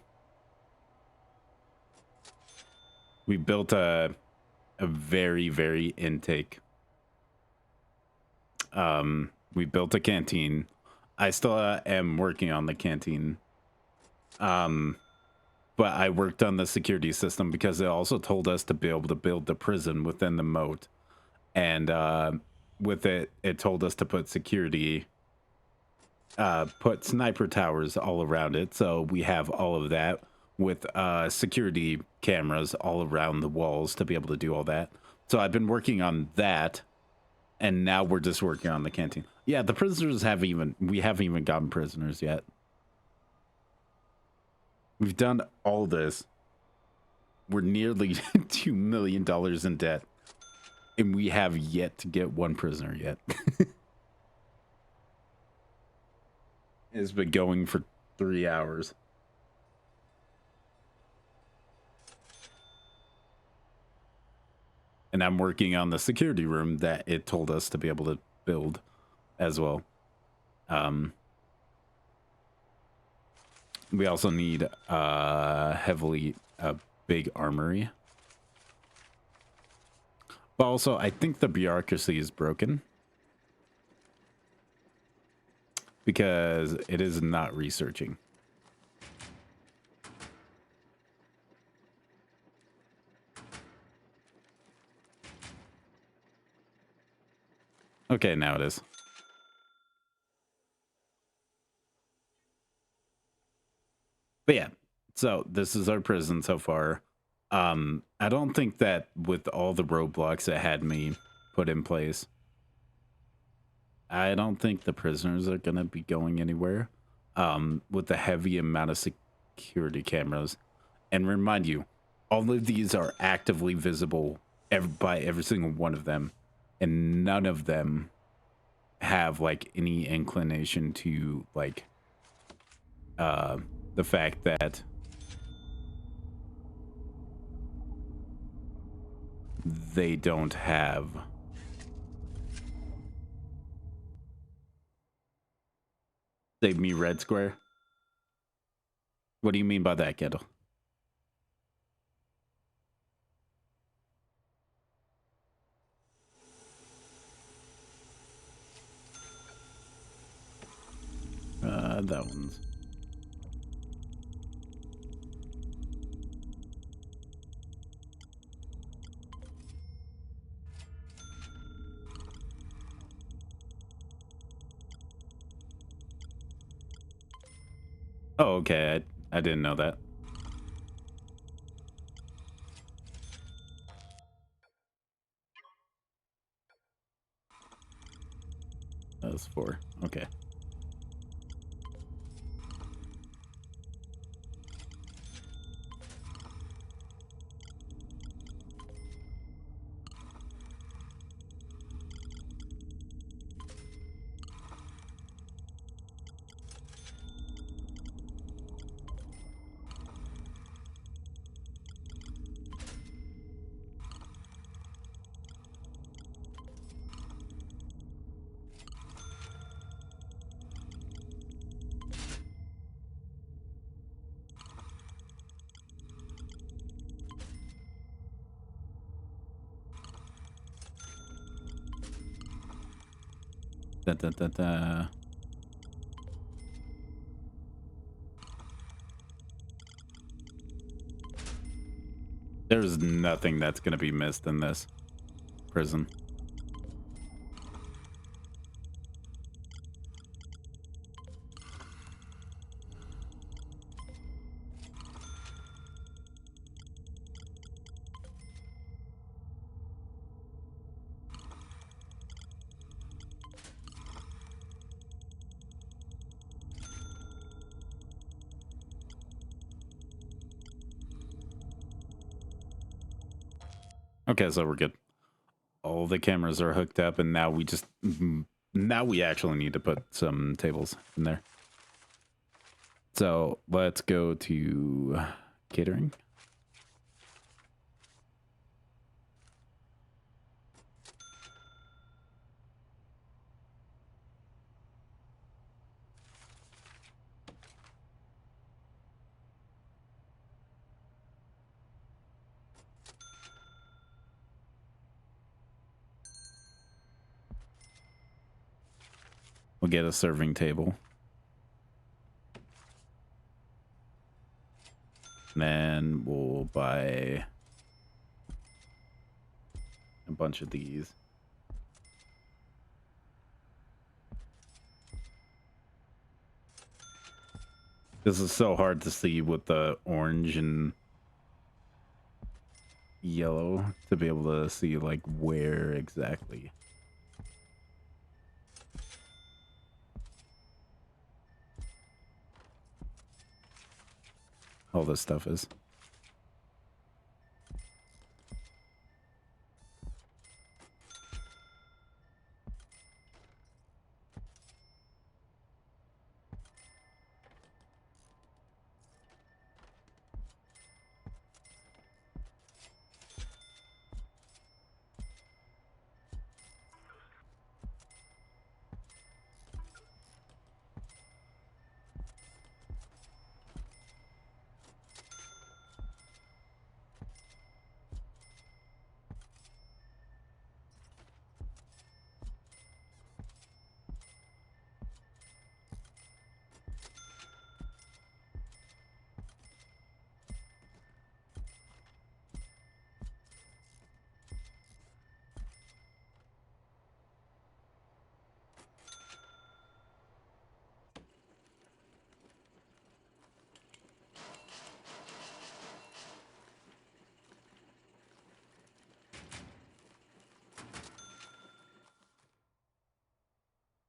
We built a very, very intake. We built a canteen. I still am working on the canteen. But I worked on the security system because it also told us to be able to build the prison within the moat. And with it, it told us to put security, put sniper towers all around it. So we have all of that with security cameras all around the walls to be able to do all that. So I've been working on that. And now we're just working on the canteen. Yeah, the prisoners we haven't even gotten prisoners yet. We've done all this. We're nearly $2 million in debt. And we have yet to get one prisoner yet. It's been going for 3 hours. And I'm working on the security room that it told us to be able to build as well. We also need heavily a big armory. But also, I think the bureaucracy is broken. Because it is not researching. Okay, now it is. But yeah, so this is our prison so far. I don't think that with all the roadblocks it had me put in place, I don't think the prisoners are going to be going anywhere with the heavy amount of security cameras. And remind you, all of these are actively visible by every single one of them. And none of them have like any inclination to like the fact that they don't have save me red square. What do you mean by that, Kendall? That one's oh, okay. I didn't know that. That was 4. Okay. Da, da, da, da. There's nothing that's going to be missed in this prison. Okay, so we're good. All the cameras are hooked up, and now we actually need to put some tables in there. So let's go to catering. We'll get a serving table. And then we'll buy a bunch of these. This is so hard to see with the orange and yellow to be able to see like where exactly. All this stuff is.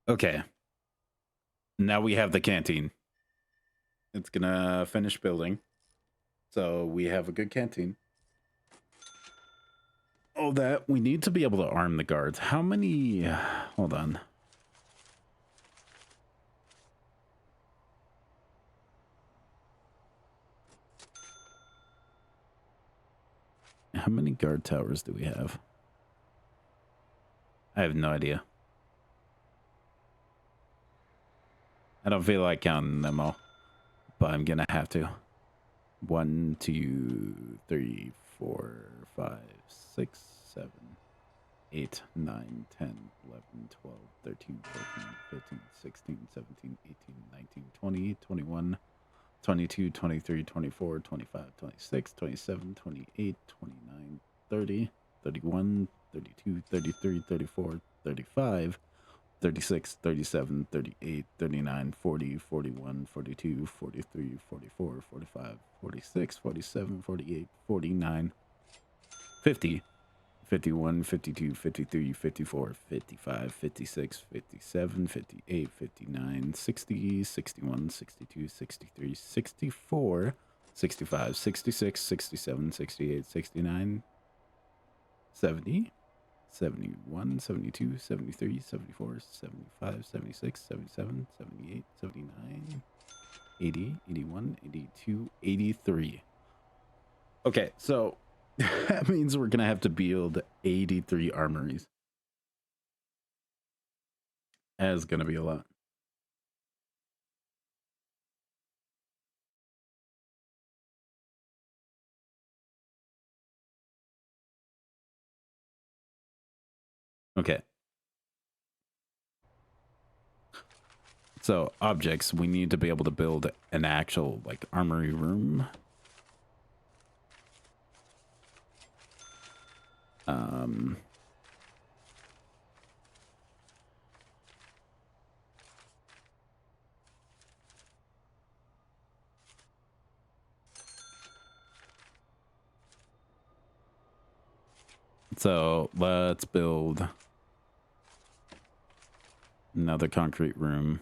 Okay. Now we have the canteen. It's gonna finish building. So we have a good canteen. Oh, that we need to be able to arm the guards. How many? Hold on. How many guard towers do we have? I have no idea. I don't feel like counting them all, but I'm gonna have to. 1, 2, 3, 4, 5, 6, 7, 8, 9, 10, 11, 12, 13, 14, 15, 16, 17, 18, 19, 20, 21, 22, 23, 24, 25, 26, 27, 28, 29, 30, 31, 32, 33, 34, 35, 36, 37, 38, 39, 40, 41, 42, 43, 44, 45, 46, 47, 48, 49, 50, 51, 52, 53, 54, 55, 56, 57, 58, 59, 60, 61, 62, 63, 64, 65, 66, 67, 68, 69, 70, 71, 72, 73, 74, 75, 76, 77, 78, 79, 80, 81, 82, 83. Okay, so that means we're going to have to build 83 armories. That is going to be a lot. Okay. So objects, we need to be able to build an actual like armory room. So let's build another concrete room.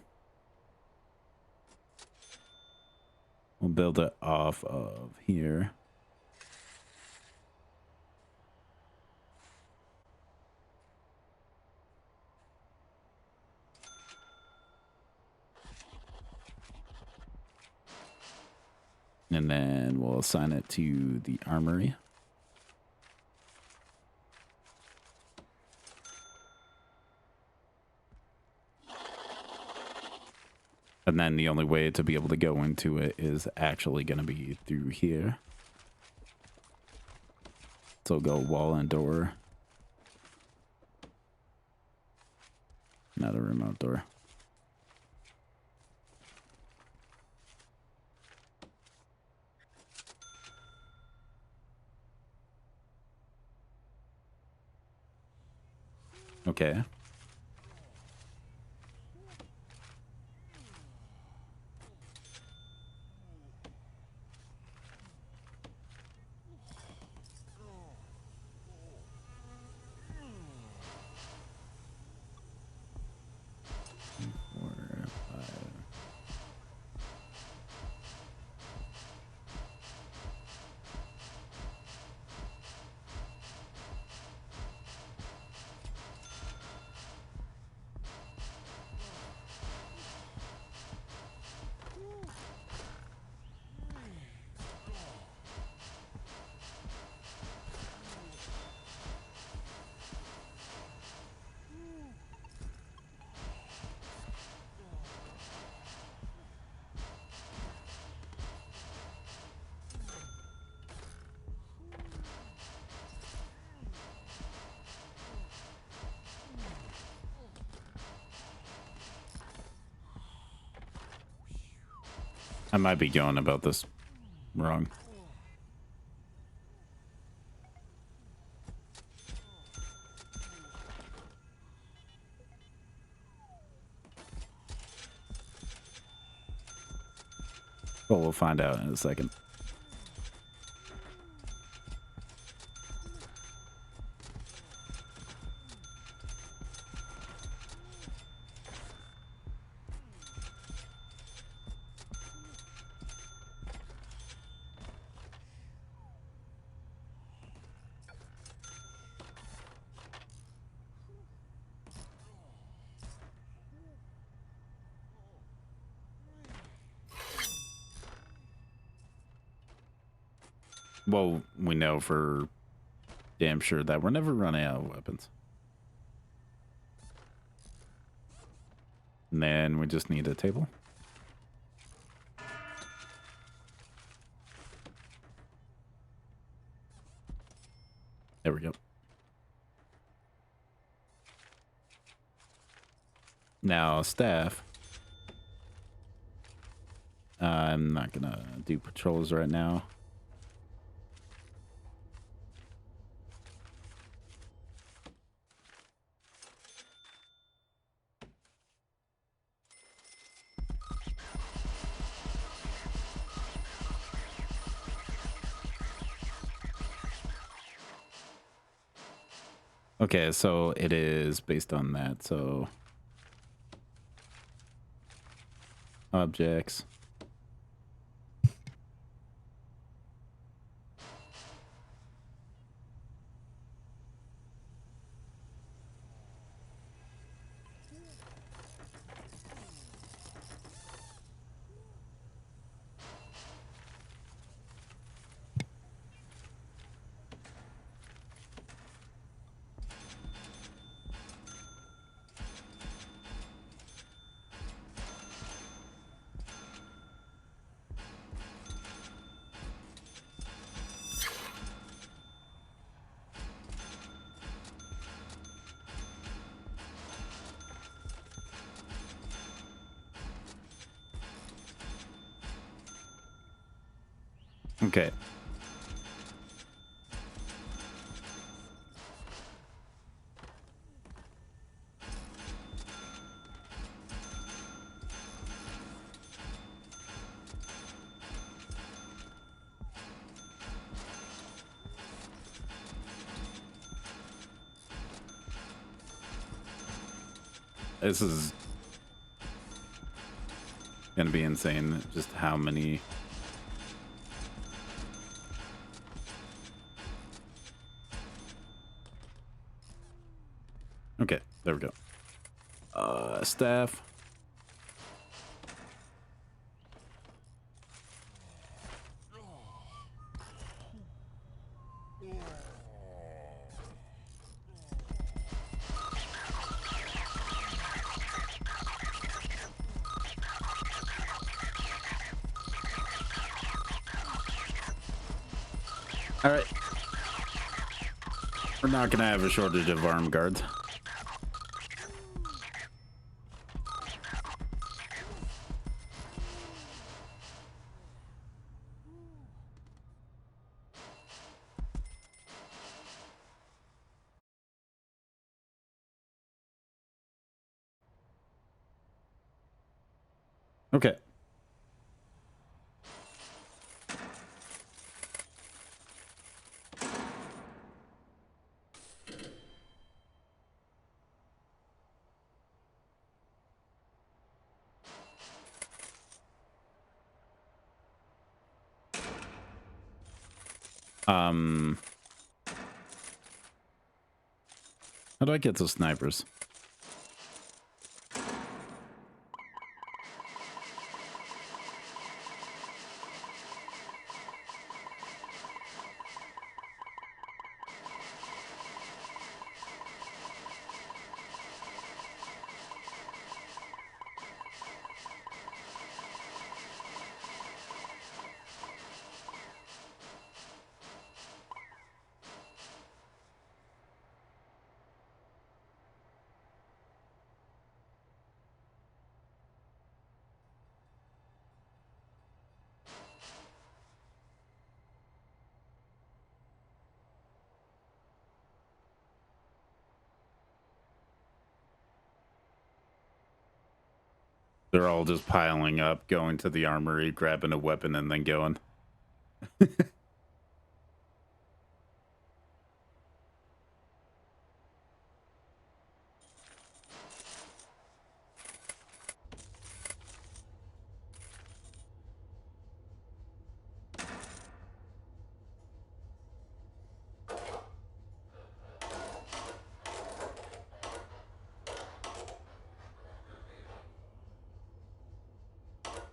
We'll build it off of here. And then we'll assign it to the armory. And then the only way to be able to go into it is actually going to be through here. So go wall and door. Not a remote door. Okay. Four, five. I might be going about this wrong. But we'll find out in a second. Well, we know for damn sure that we're never running out of weapons. And then we just need a table. There we go. Now, staff. I'm not gonna do patrols right now. Okay, so it is based on that. So objects. Okay. This is gonna be insane, just how many. Okay, there we go. Staff. All right. We're not gonna have a shortage of armed guards. Okay. How do I get those snipers? They're all just piling up, going to the armory, grabbing a weapon, and then going.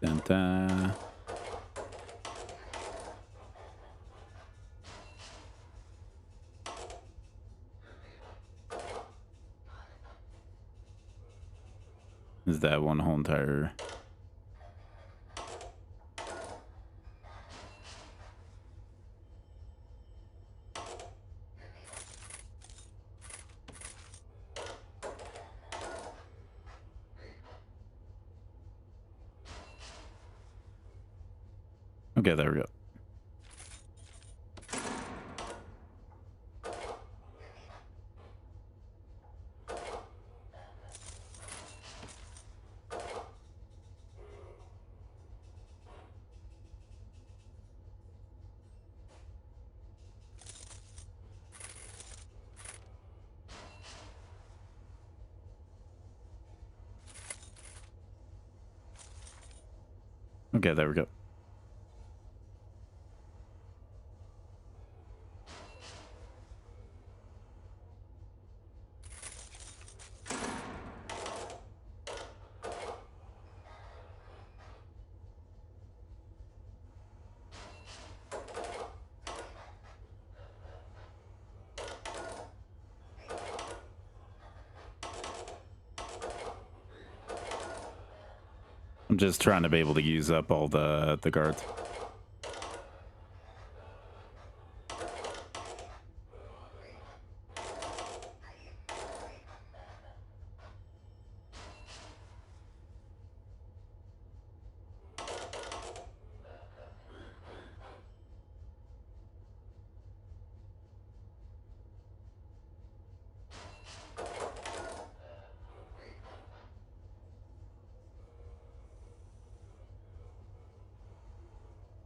Dun, dun. Is that one whole entire... Okay, there we go. Okay, there we go. I'm just trying to be able to use up all the guards.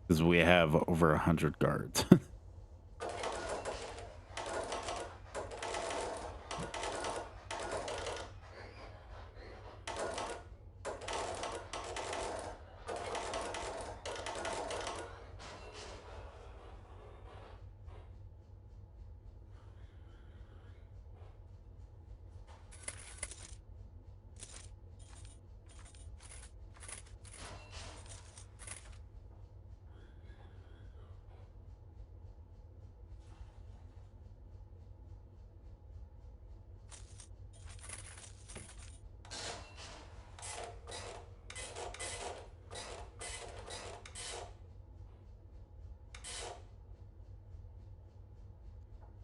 Because we have over 100 guards.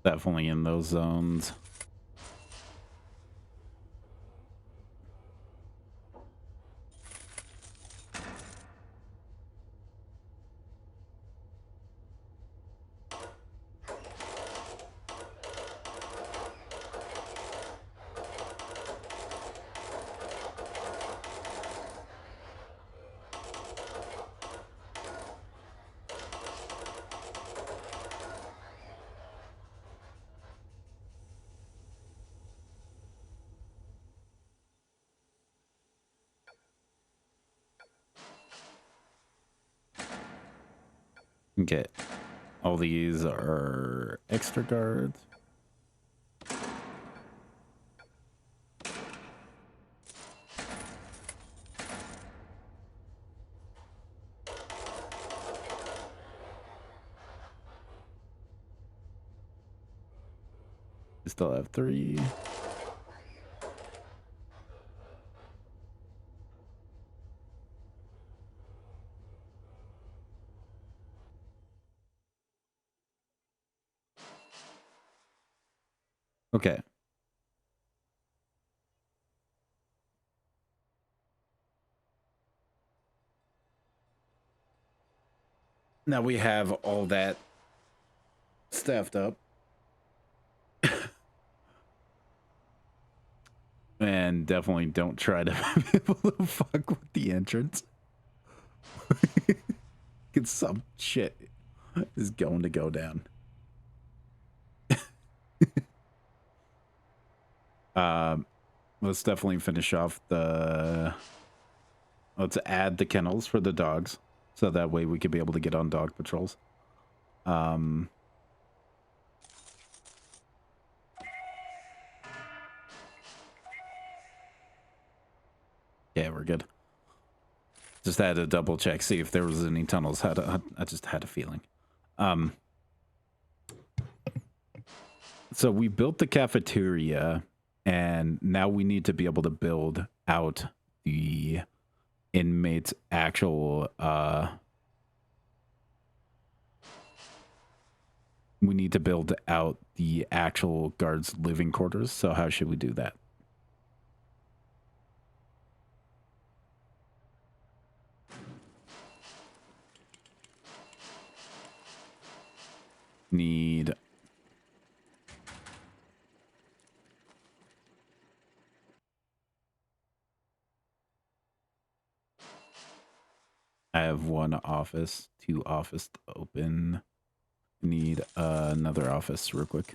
Definitely in those zones. Okay. All these are extra guards. We still have 3. Okay. Now we have all that staffed up. And definitely don't try to be able to fuck with the entrance. Because some shit is going to go down. Let's definitely finish off the... Let's add the kennels for the dogs. So that way we could be able to get on dog patrols. Yeah, we're good. Just had to double check, see if there was any tunnels. I just had a feeling. So we built the cafeteria, and now we need to be able to build out the inmates' actual... we need to build out the actual guards' living quarters. So how should we do that? Need... I have 1 office, 2 office to open. Need another office real quick.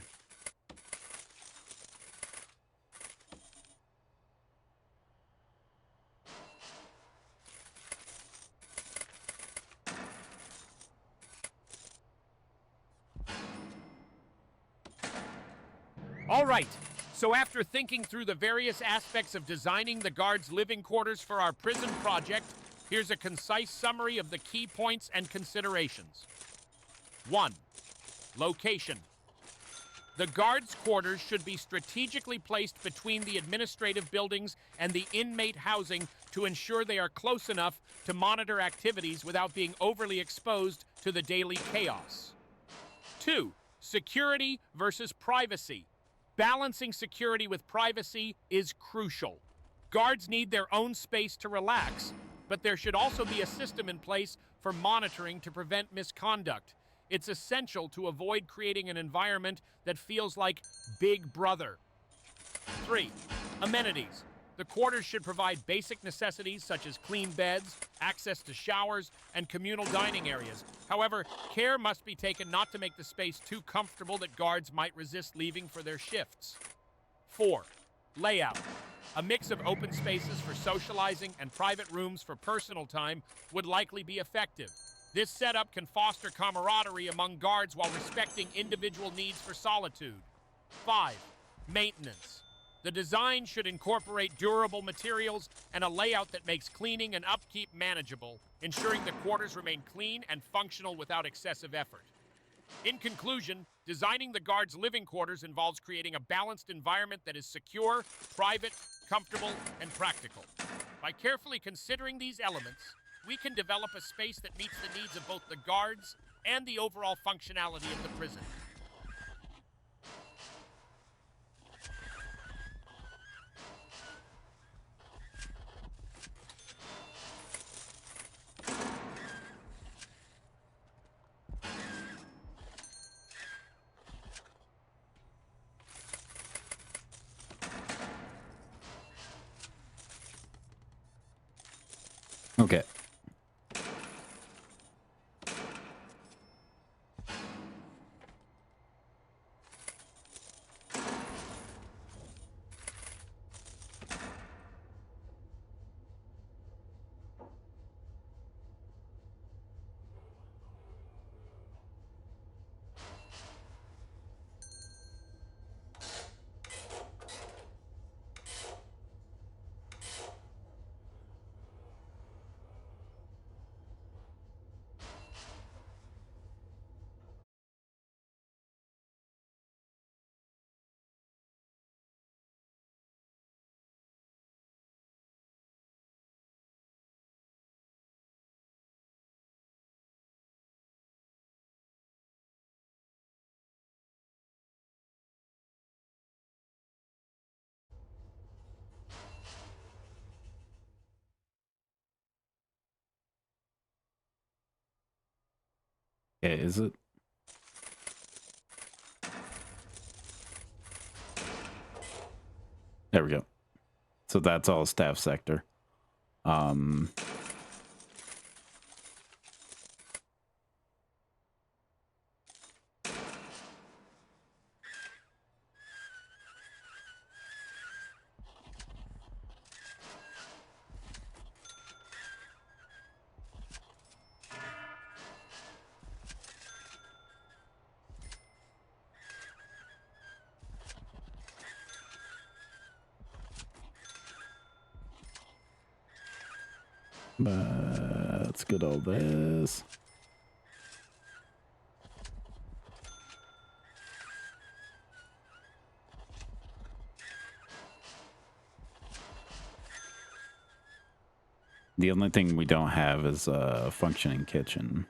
All right. So after thinking through the various aspects of designing the guards' living quarters for our prison project, here's a concise summary of the key points and considerations. 1. Location. The guards' quarters should be strategically placed between the administrative buildings and the inmate housing to ensure they are close enough to monitor activities without being overly exposed to the daily chaos. 2. Security versus privacy. Balancing security with privacy is crucial. Guards need their own space to relax, but there should also be a system in place for monitoring to prevent misconduct. It's essential to avoid creating an environment that feels like Big Brother. 3. Amenities. The quarters should provide basic necessities such as clean beds, access to showers, and communal dining areas. However, care must be taken not to make the space too comfortable that guards might resist leaving for their shifts. 4. Layout. A mix of open spaces for socializing and private rooms for personal time would likely be effective. This setup can foster camaraderie among guards while respecting individual needs for solitude. 5. Maintenance. The design should incorporate durable materials and a layout that makes cleaning and upkeep manageable, ensuring the quarters remain clean and functional without excessive effort. In conclusion, designing the guards' living quarters involves creating a balanced environment that is secure, private, comfortable, and practical. By carefully considering these elements, we can develop a space that meets the needs of both the guards and the overall functionality of the prison. Okay. Okay, is it? There we go. So that's all staff sector. Let's get all this. The only thing we don't have is a functioning kitchen.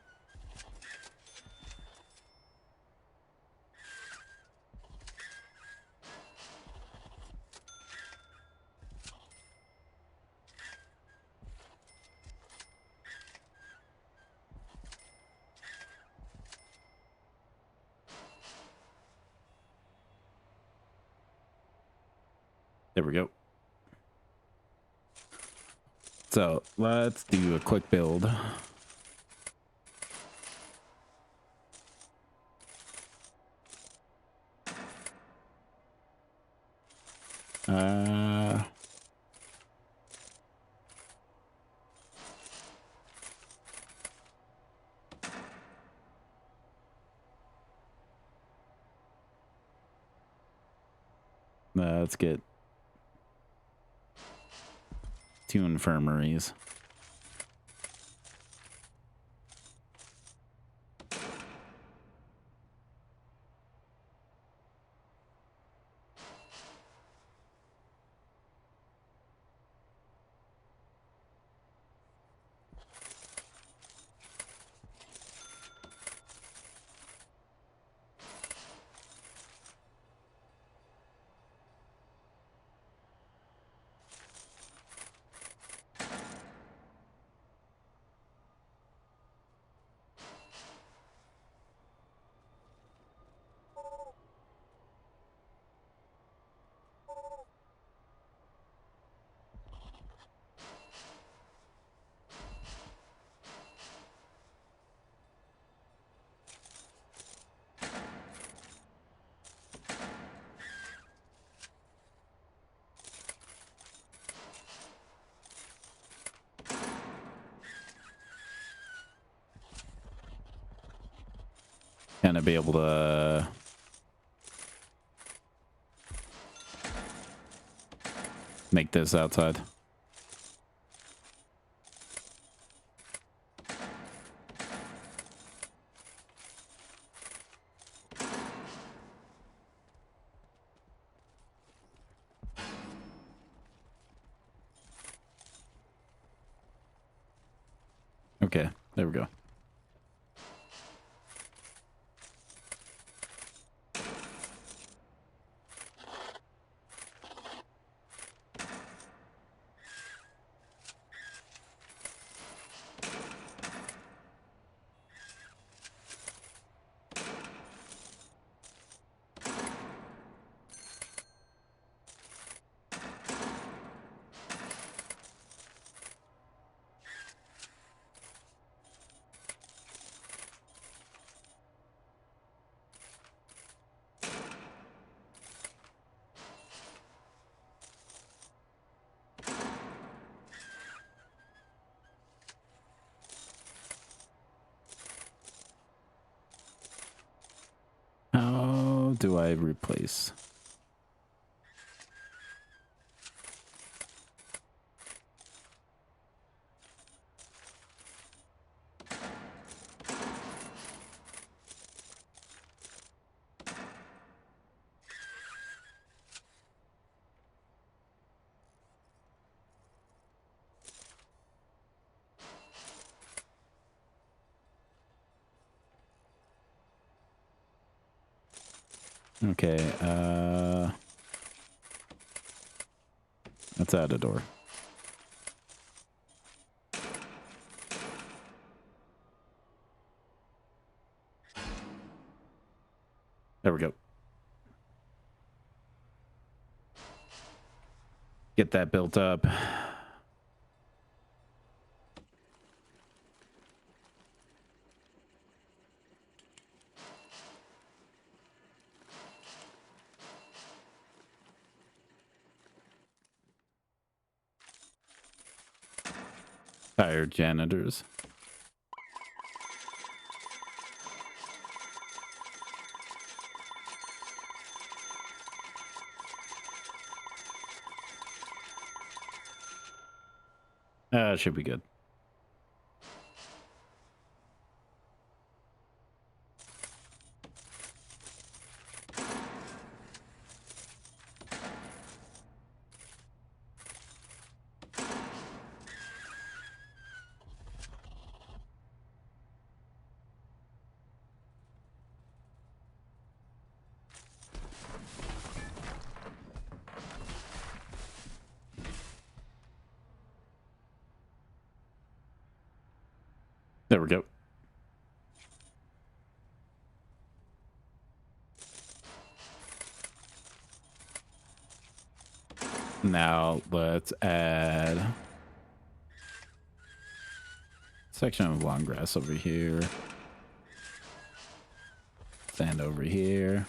There we go. So let's do a quick build. Let's get 2 infirmaries. Kind of be able to make this outside. Okay, there we go. How do I replace? Okay, let's add a door. There we go. Get that built up. Hire janitors. Should be good. There we go. Now let's add section of long grass over here. Sand over here.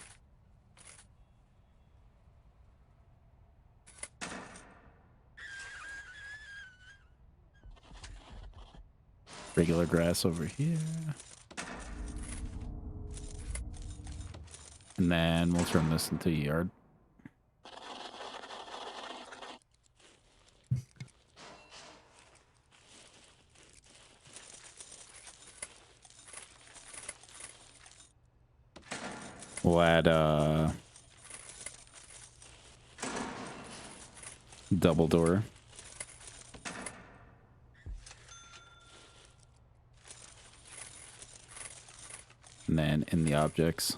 Regular grass over here. And then we'll turn this into a yard. We'll add double door. And then in the objects,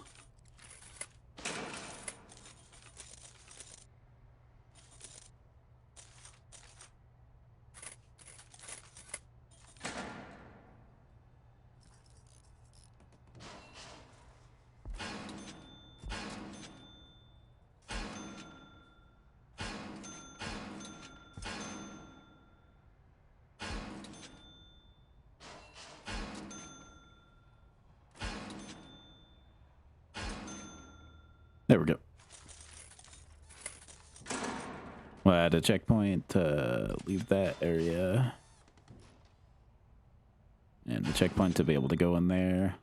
there we go. We'll add a checkpoint to leave that area. And the checkpoint to be able to go in there.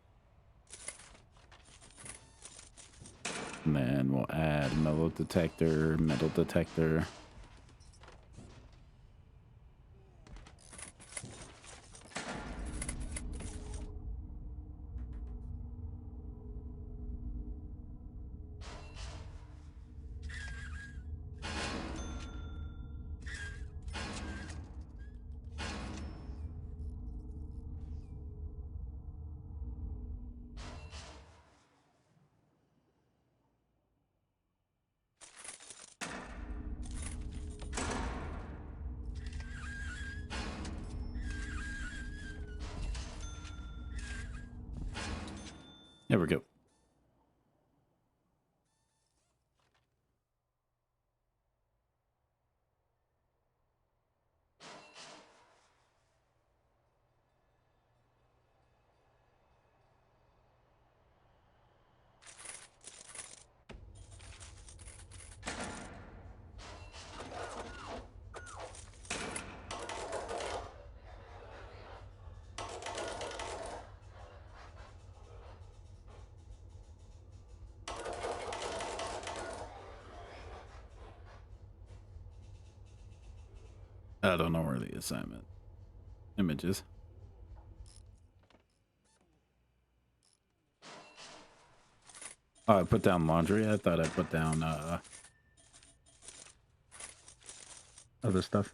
And then we'll add metal detector. There we go. I don't know where the assignment images. Oh, I put down laundry. I thought I put down other stuff.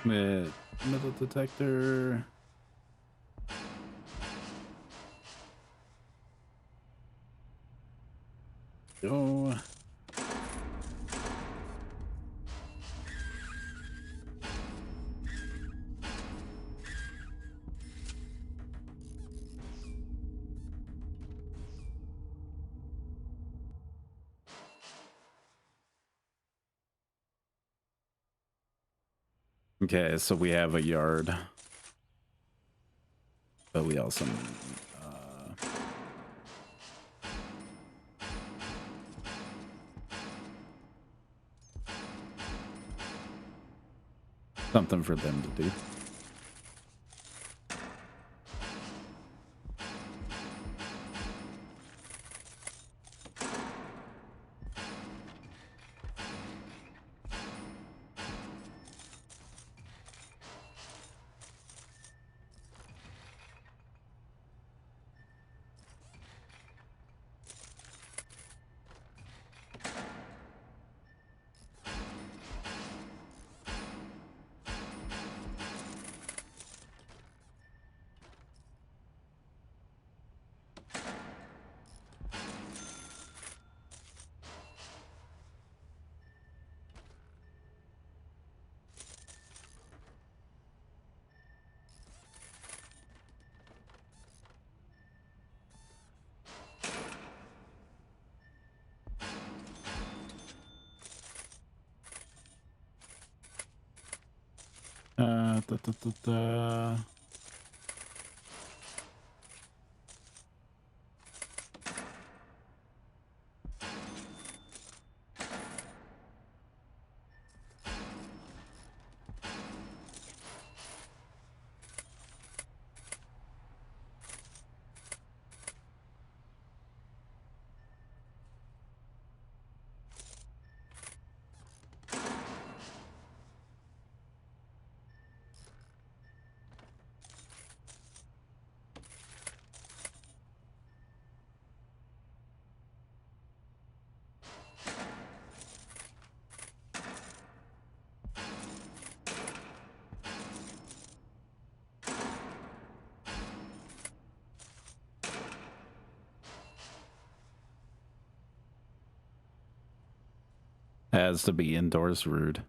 Metal detector. Go. Okay, so we have a yard. But we also need something for them to do. Da, da, da, da. Has to be indoors rude.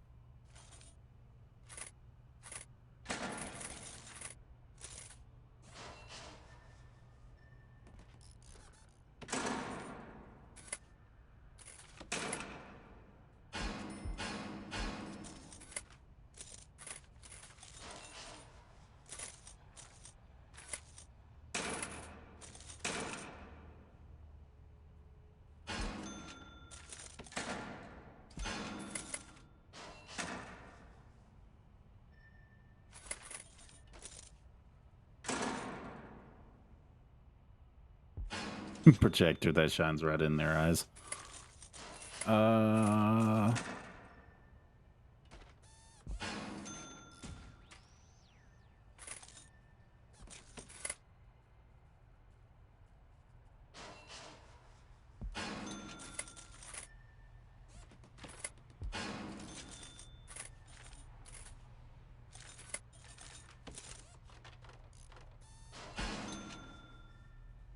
Projector that shines right in their eyes.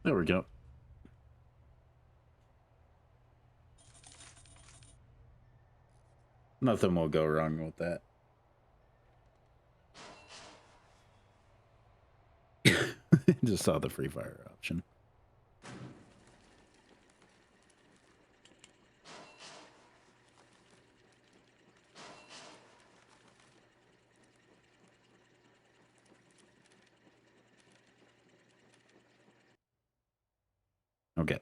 There we go. Nothing will go wrong with that. Just saw the free fire option. Okay.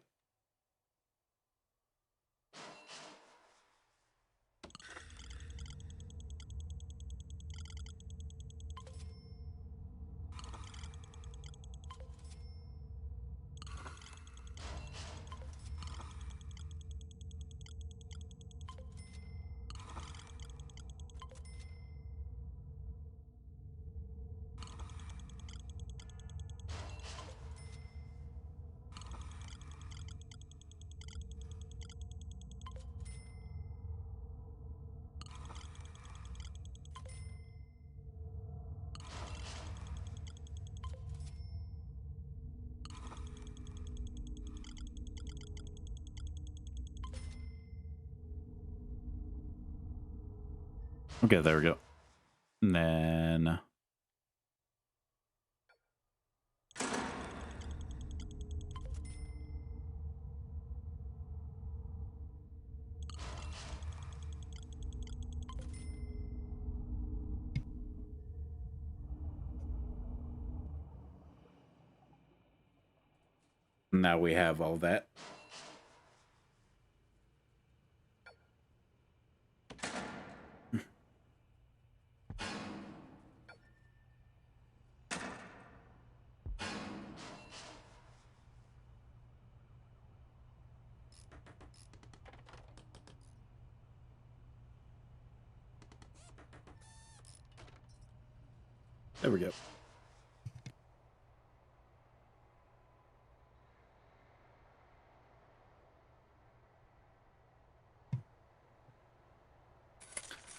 Okay, there we go. And then now we have all that. There we go.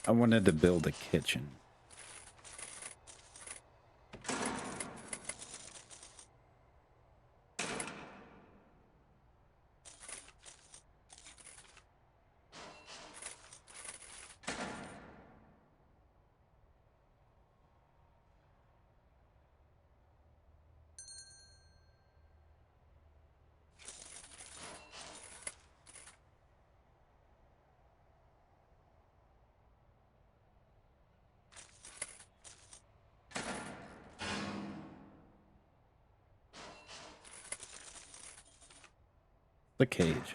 I wanted to build a kitchen. The cage.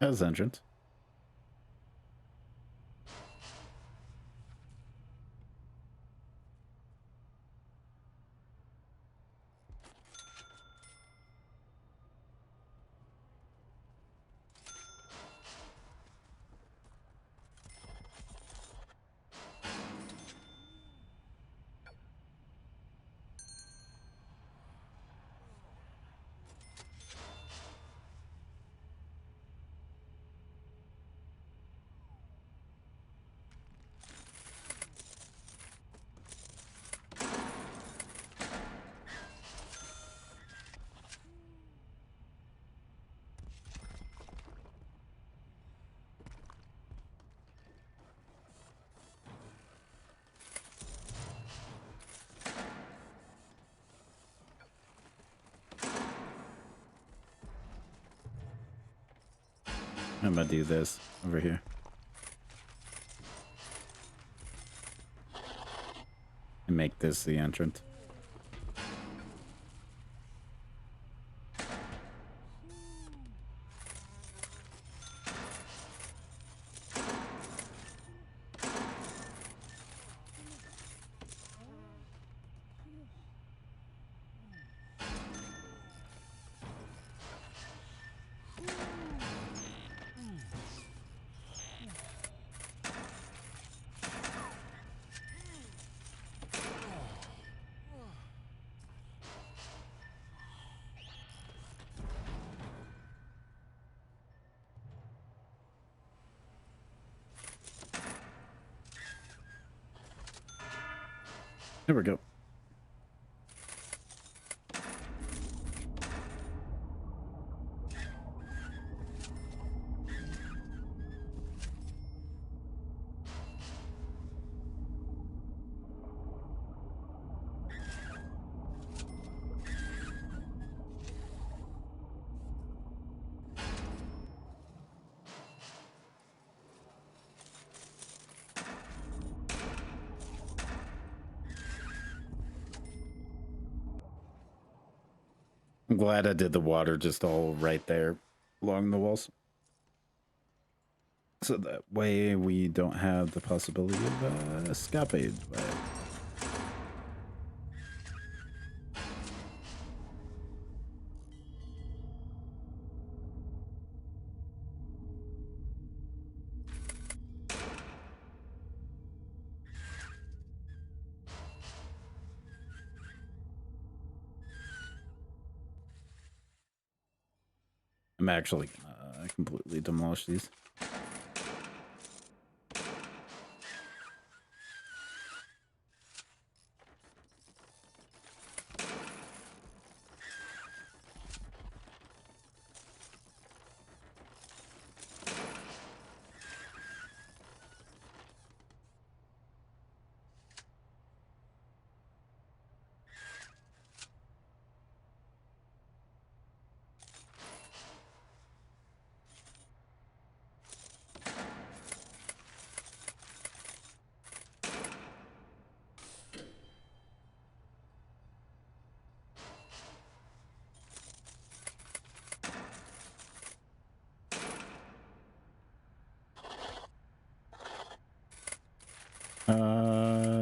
That's entrance. I'm gonna do this over here. And make this the entrance. There we go. I'm glad I did the water just all right there along the walls. So that way we don't have the possibility of escapade by it. I'm actually gonna completely demolish these.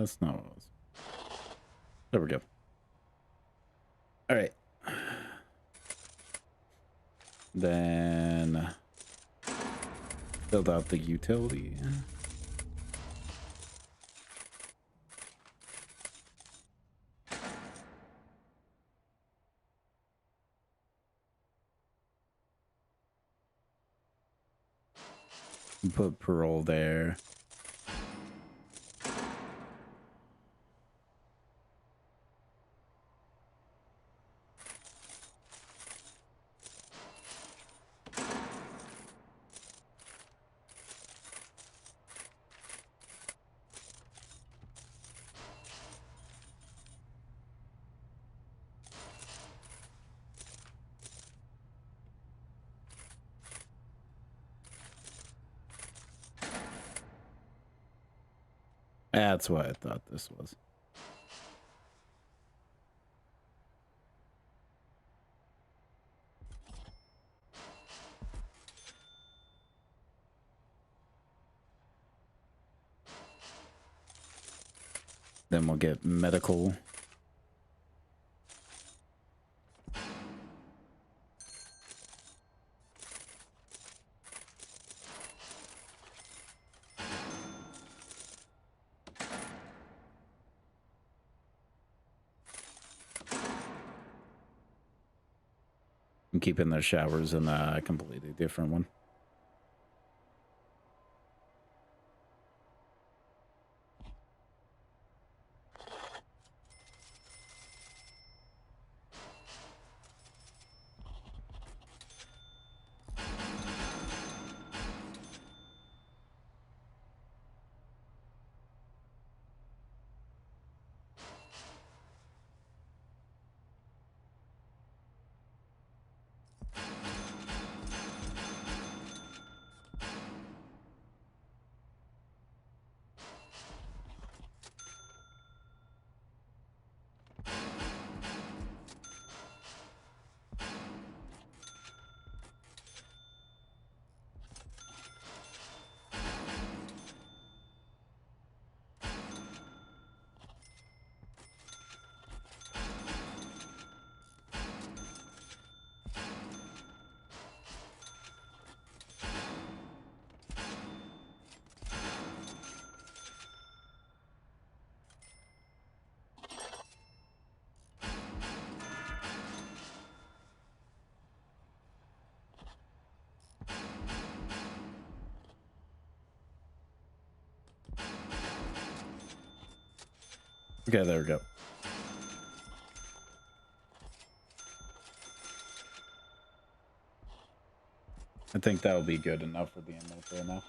It's not what it was. There we go. All right. Then build out the utility. Put parole there. That's what I thought this was. Then we'll get medical. I'm keeping their showers in a completely different one. Okay, there we go. I think that will be good enough for the inmates right now.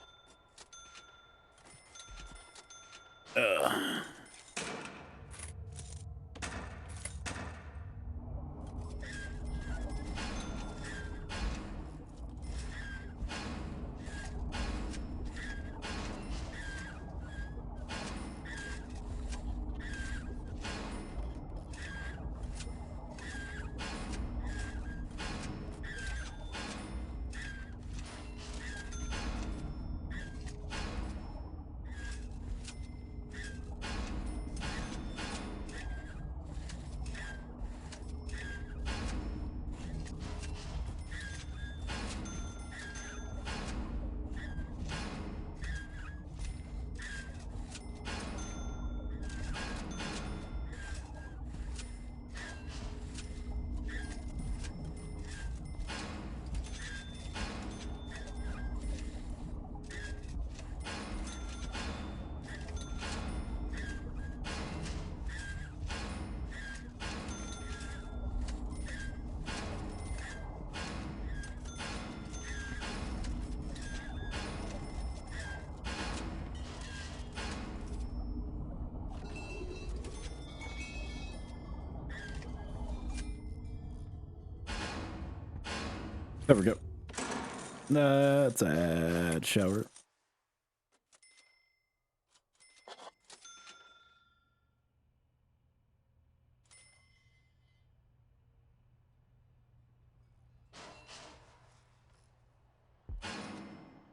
There we go. Let's add shower.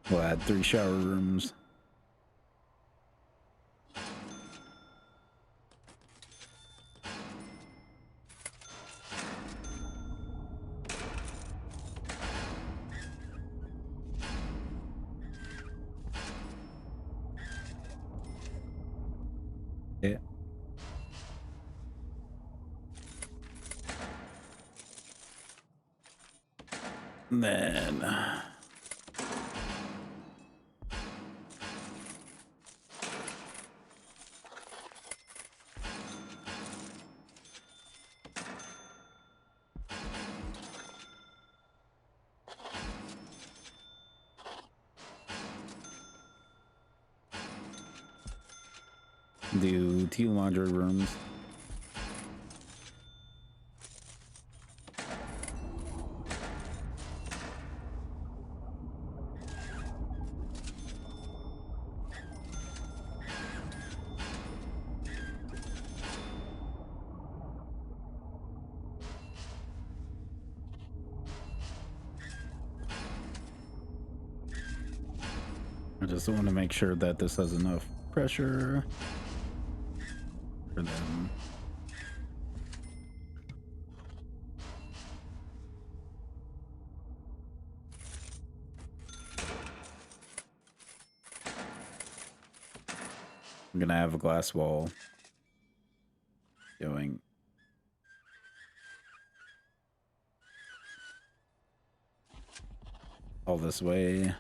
We'll add 3 shower rooms. Yeah. And then do 2 laundry rooms. I just want to make sure that this has enough pressure for them. I'm gonna have a glass wall going all this way.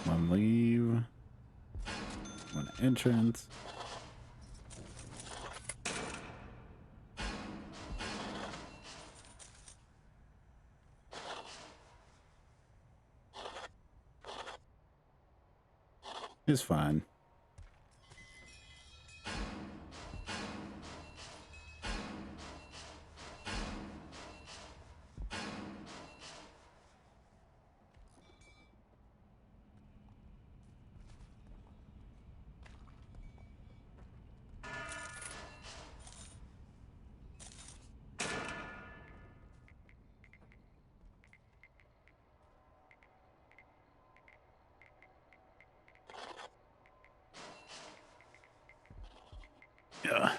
One leave, one entrance. It's fine. Yeah.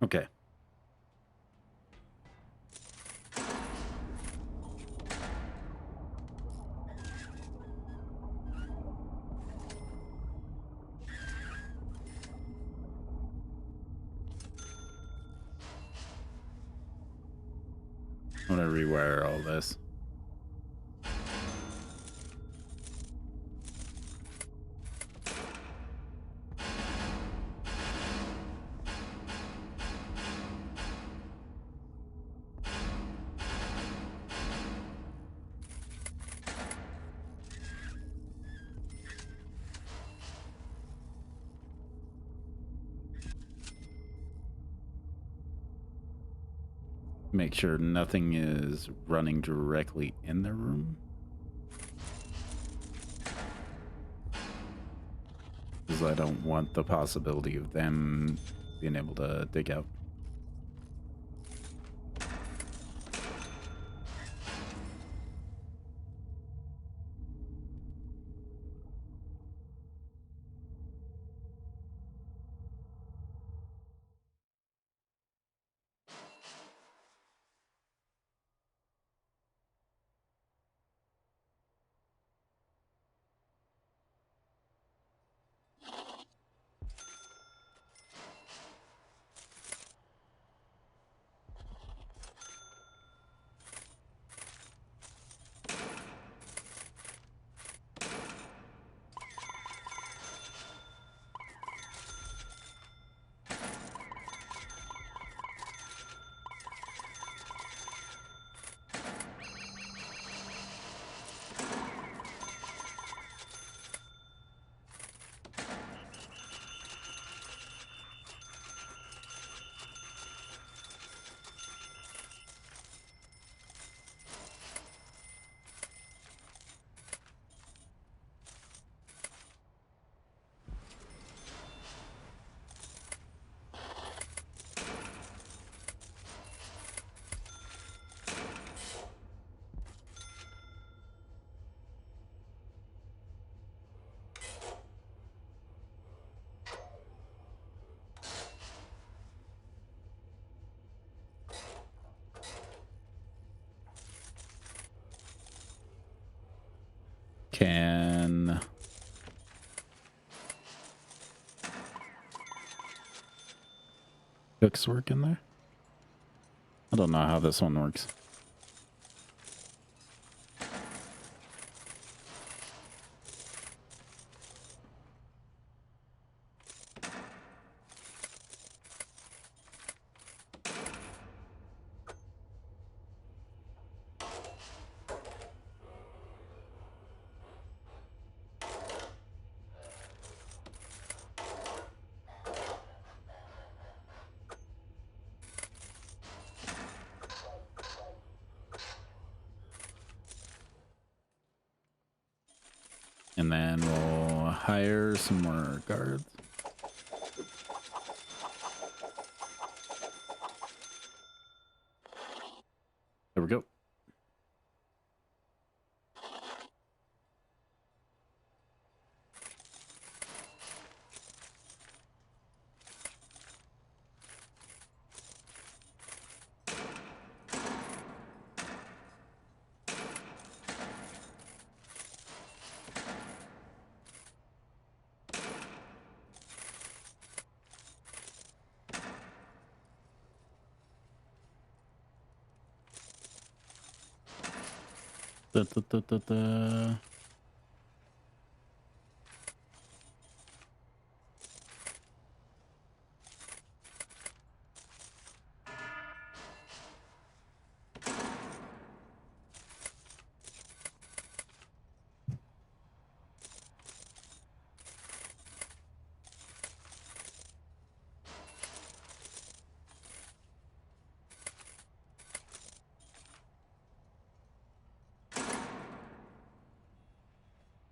Okay. I'm gonna rewire all this. Make sure nothing is running directly in the room. Because I don't want the possibility of them being able to dig out. Can cooks work in there? I don't know how this one works. And then we'll hire some more guards. There we go. Da, da, da, da, da.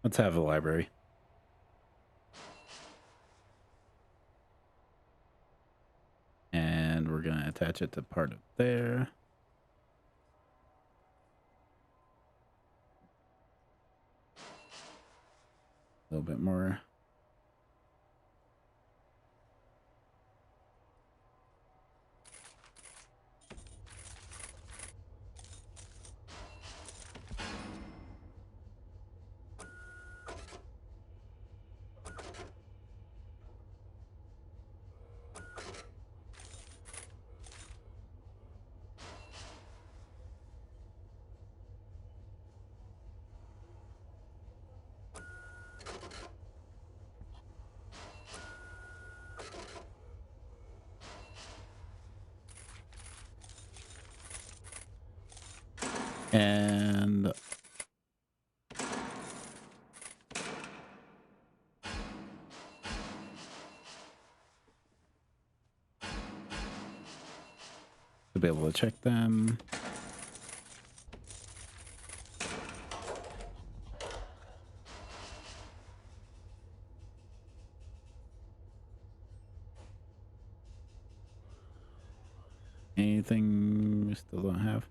Let's have a library. And we're going to attach it to part of there. A little bit more. And to be able to check them. Anything we still don't have?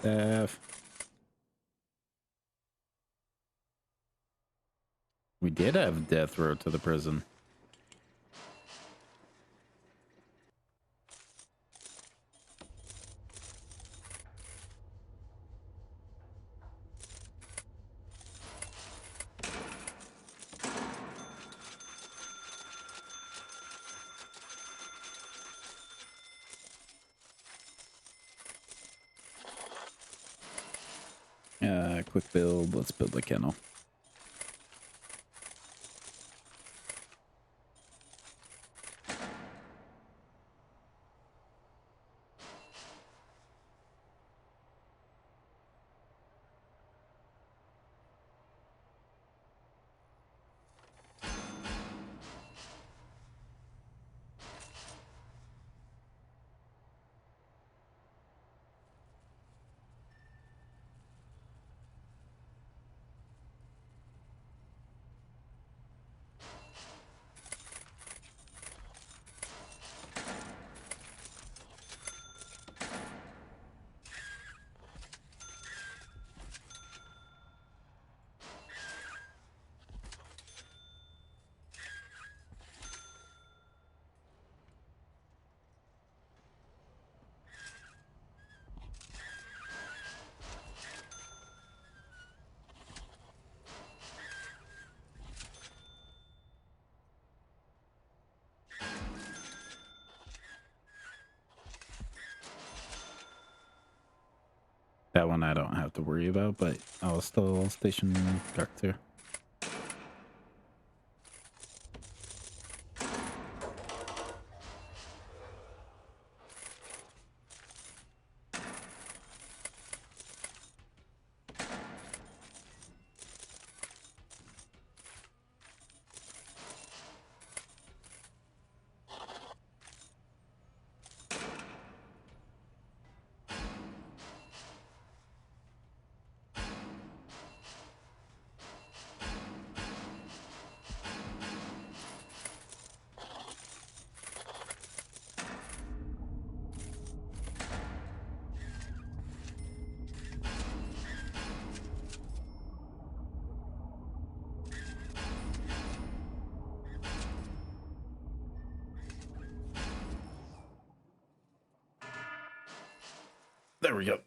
Staff. We did have death row to the prison. Quick build. Let's build a kennel. That one I don't have to worry about, but I'll still station Dark there. There we go.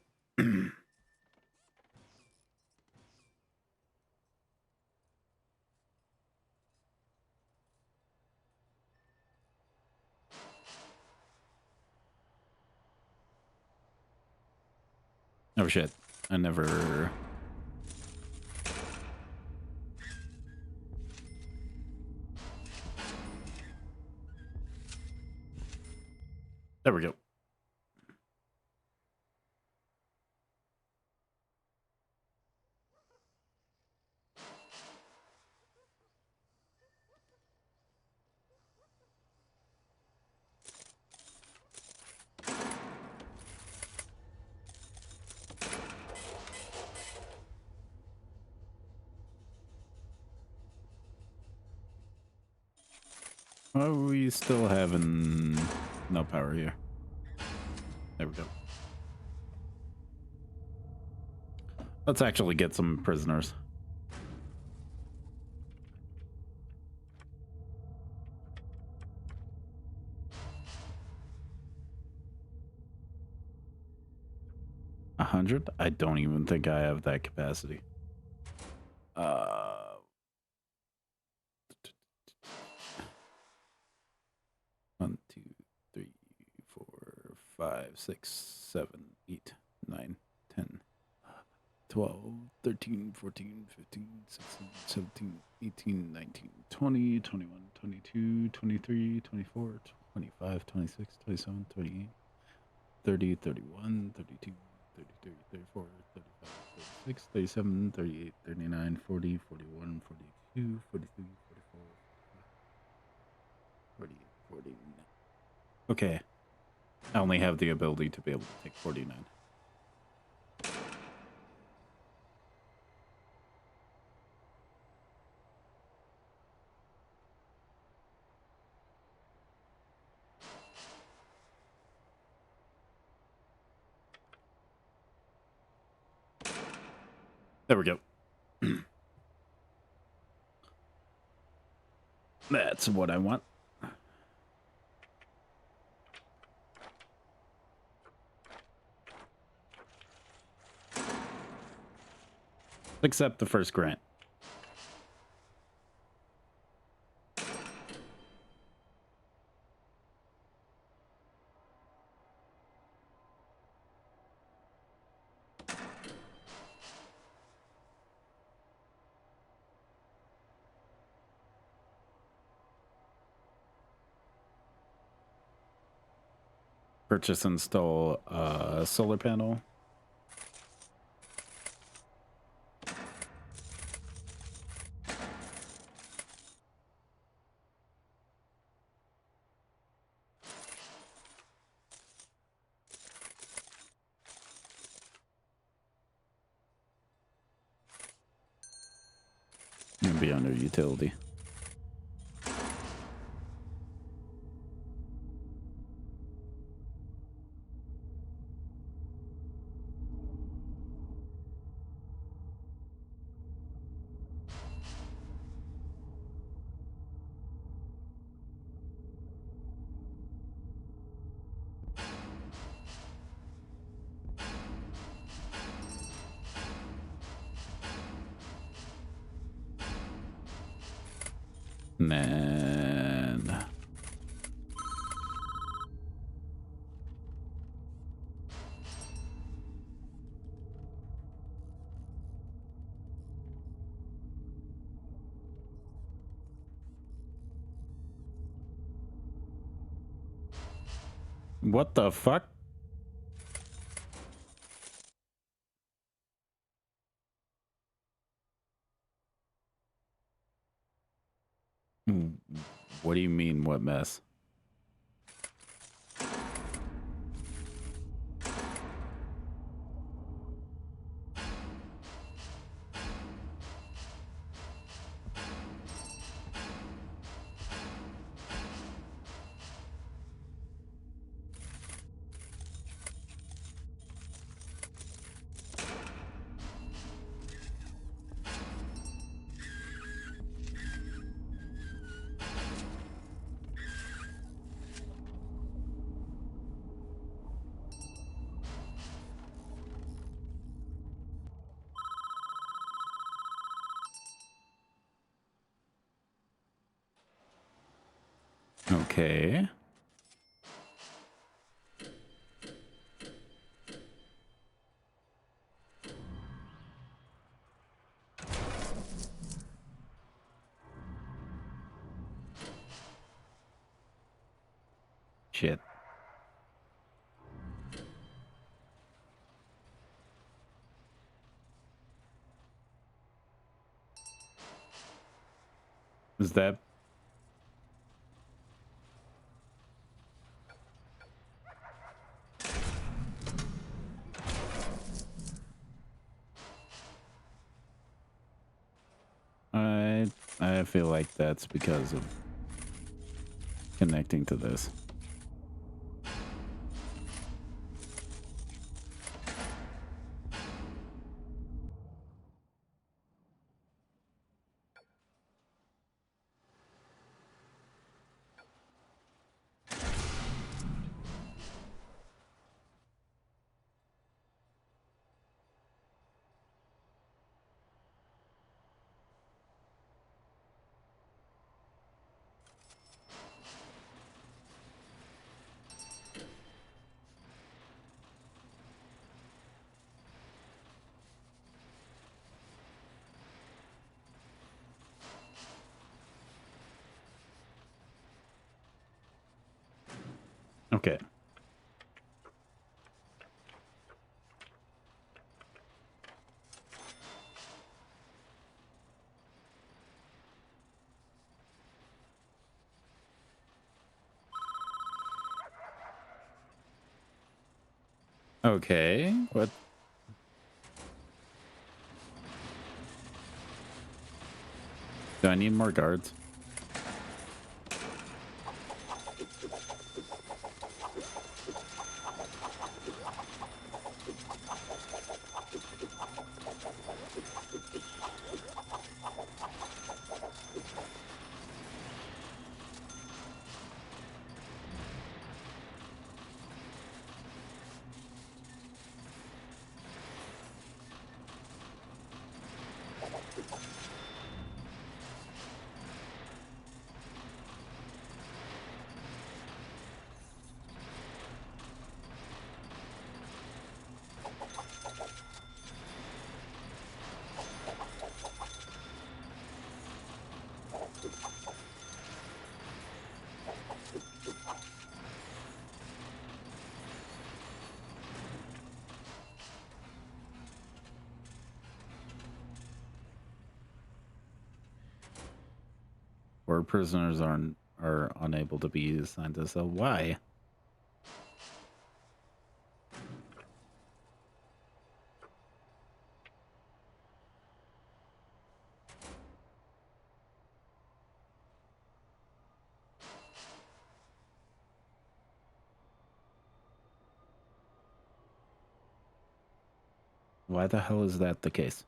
Oh shit. I never... There we go. Why are we still having no power here? There we go. Let's actually get some prisoners. A 100? I don't even think I have that capacity. 1, 2, 3, 4, 5, 6, 7, 8, 9, 10, 12, 13, 14, 15, 16, 17, 18, 19, 20, 21, 22, 23, 24, 25, 26, 27, 28, 30, 31, 32, 33, 34, 35, 36, 37, 38, 39, 40, 41, 42, 43, 44, 48, 49. Okay. I only have the ability to be able to take 49. There we go. That's what I want. Accept the first grant. Purchase and install a solar panel. And be under utility. And then What the fuck? What do you mean, what mess? Okay. Shit. Is that... I feel like that's because of connecting to this. Okay. Okay. What? Do I need more guards? Where prisoners are unable to be assigned to cell. Why? Why the hell is that the case?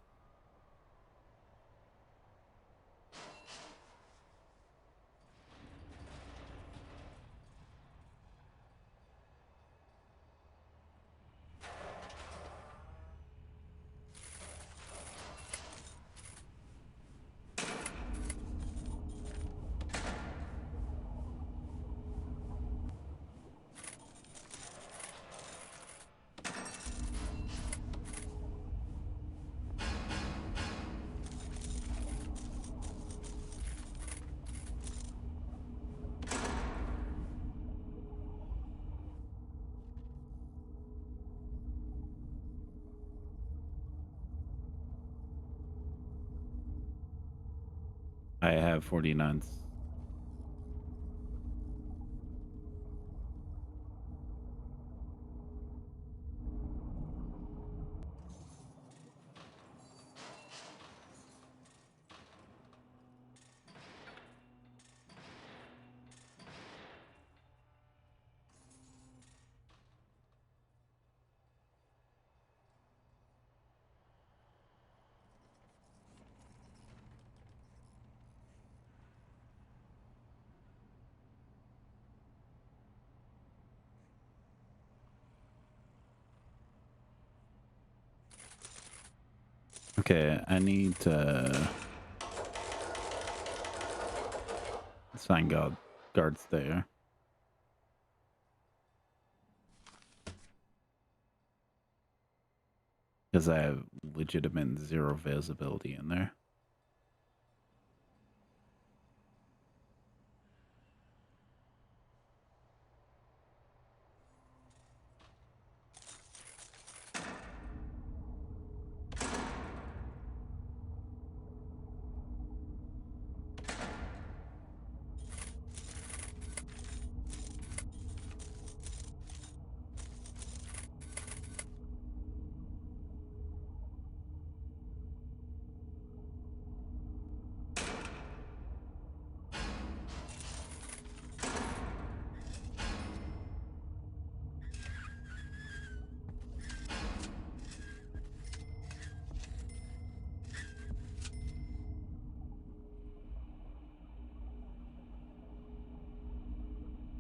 I have 49s. Okay, I need to assign guards there. Because I have legitimate 0 visibility in there.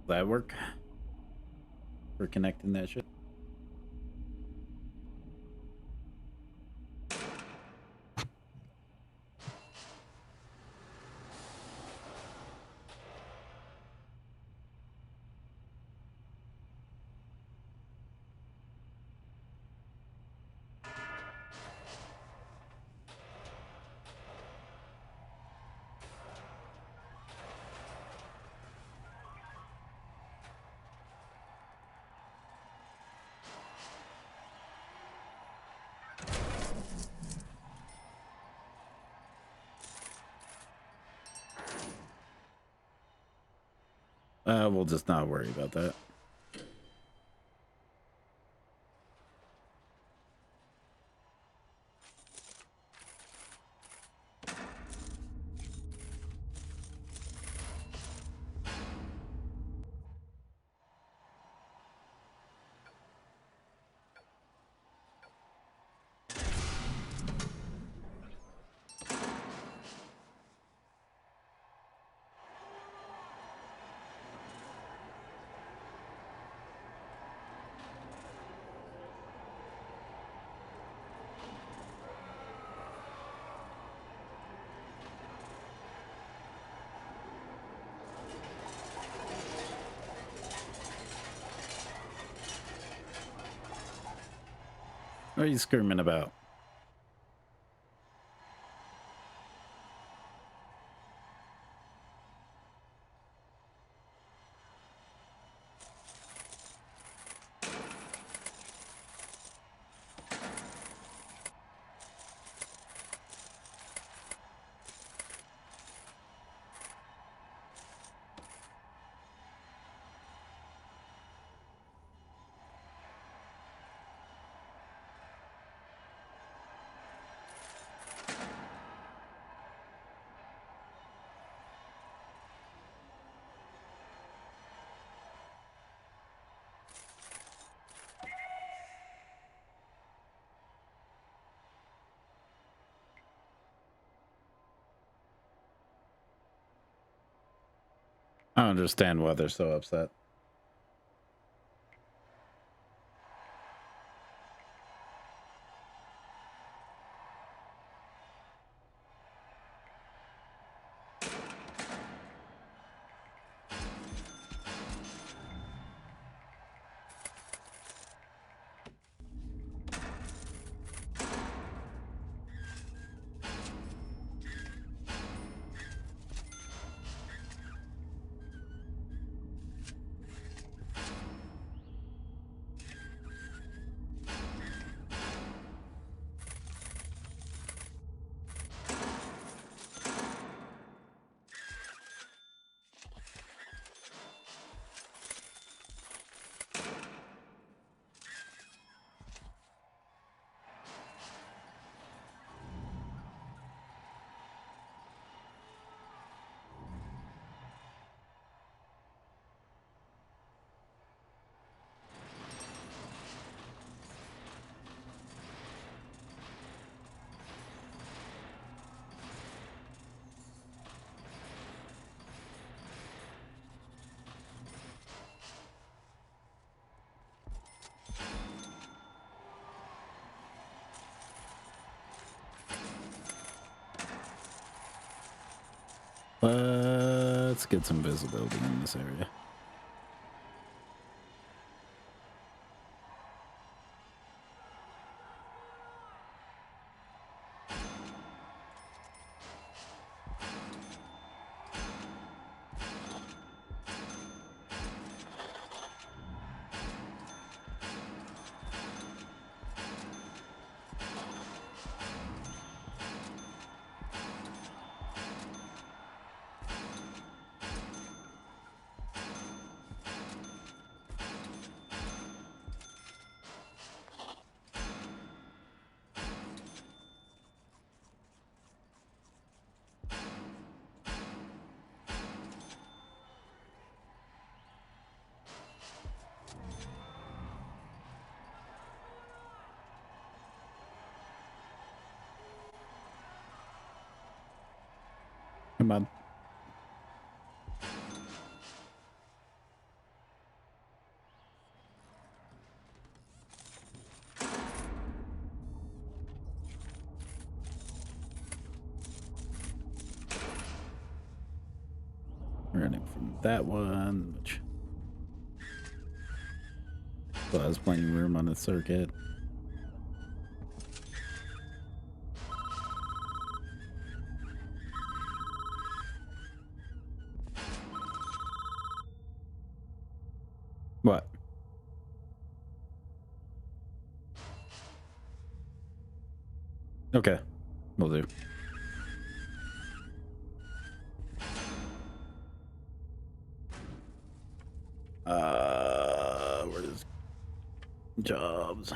Does that work? For connecting that shit? We'll just not worry about that. What are you screaming about? I don't understand why they're so upset. Let's get some visibility in this area. Come on. Running from that one, which still has plenty of room on the circuit. What? Okay, will do. Where's jobs?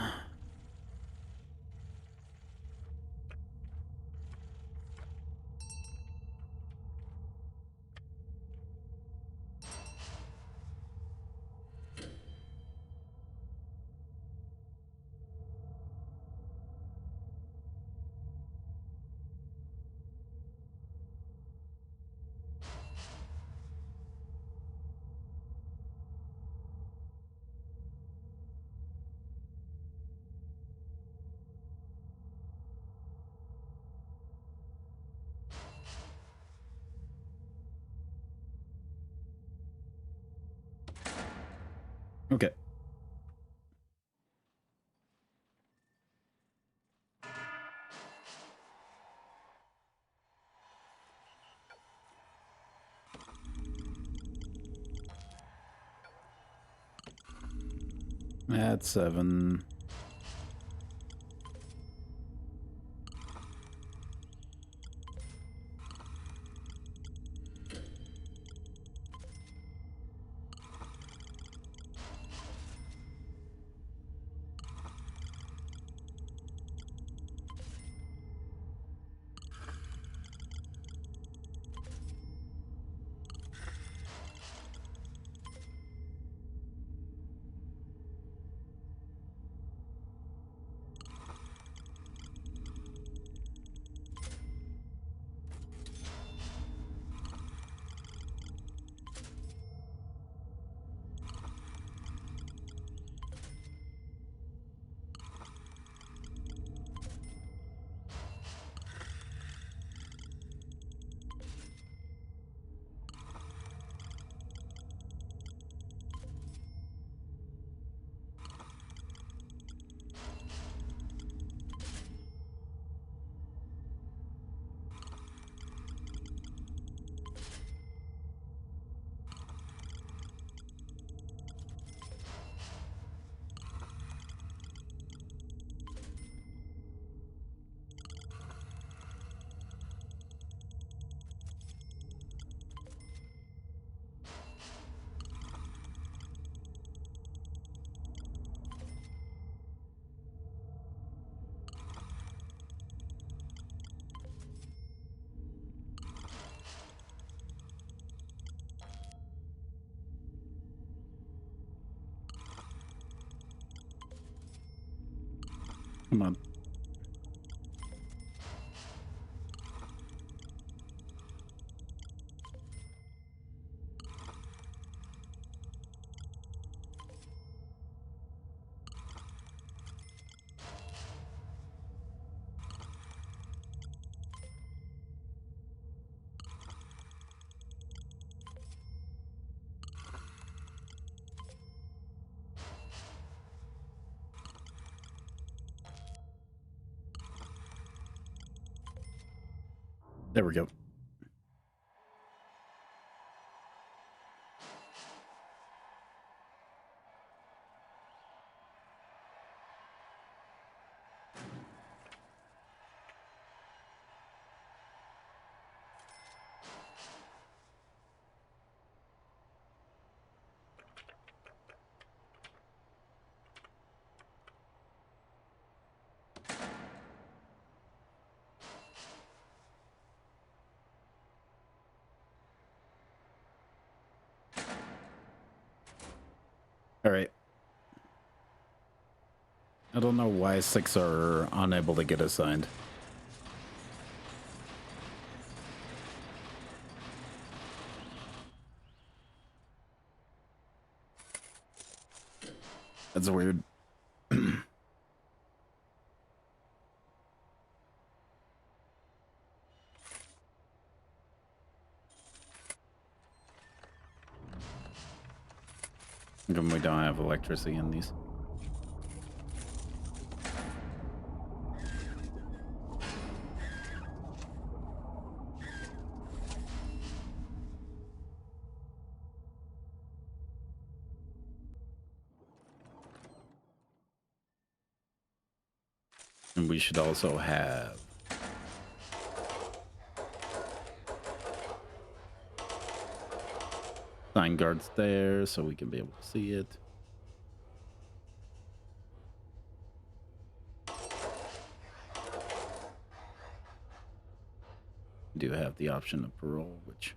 Okay. That's 7. Come on. There we go. All right. I don't know why 6 are unable to get assigned. That's weird. Given we don't have electricity in these. And we should also have sign guards there so we can be able to see it. We do have the option of parole, which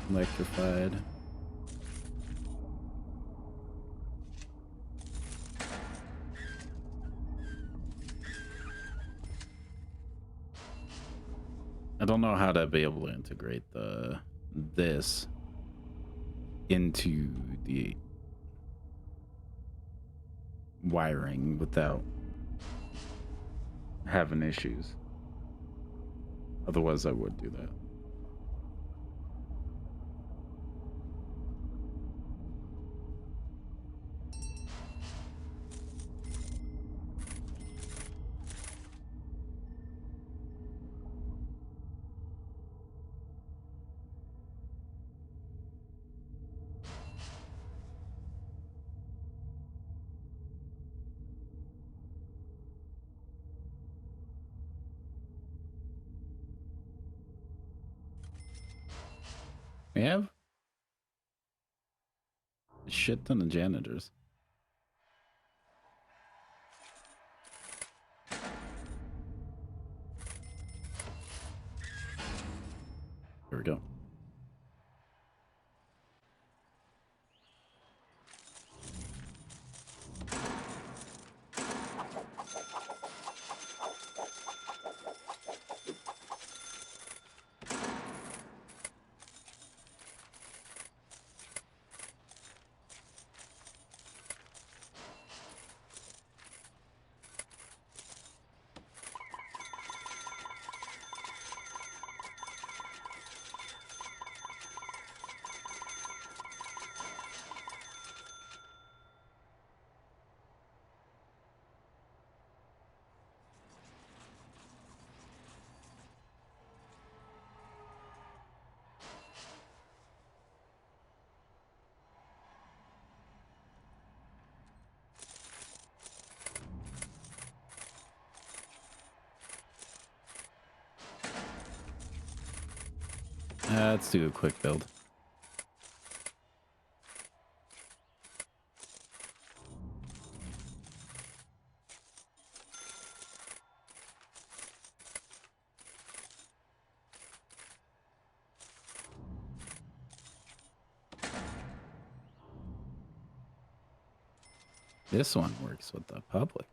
electrified. I don't know how to be able to integrate this into the wiring without having issues. Otherwise, I would do that. We have a shit ton of janitors. Here we go. Let's do a quick build. This one works with the public.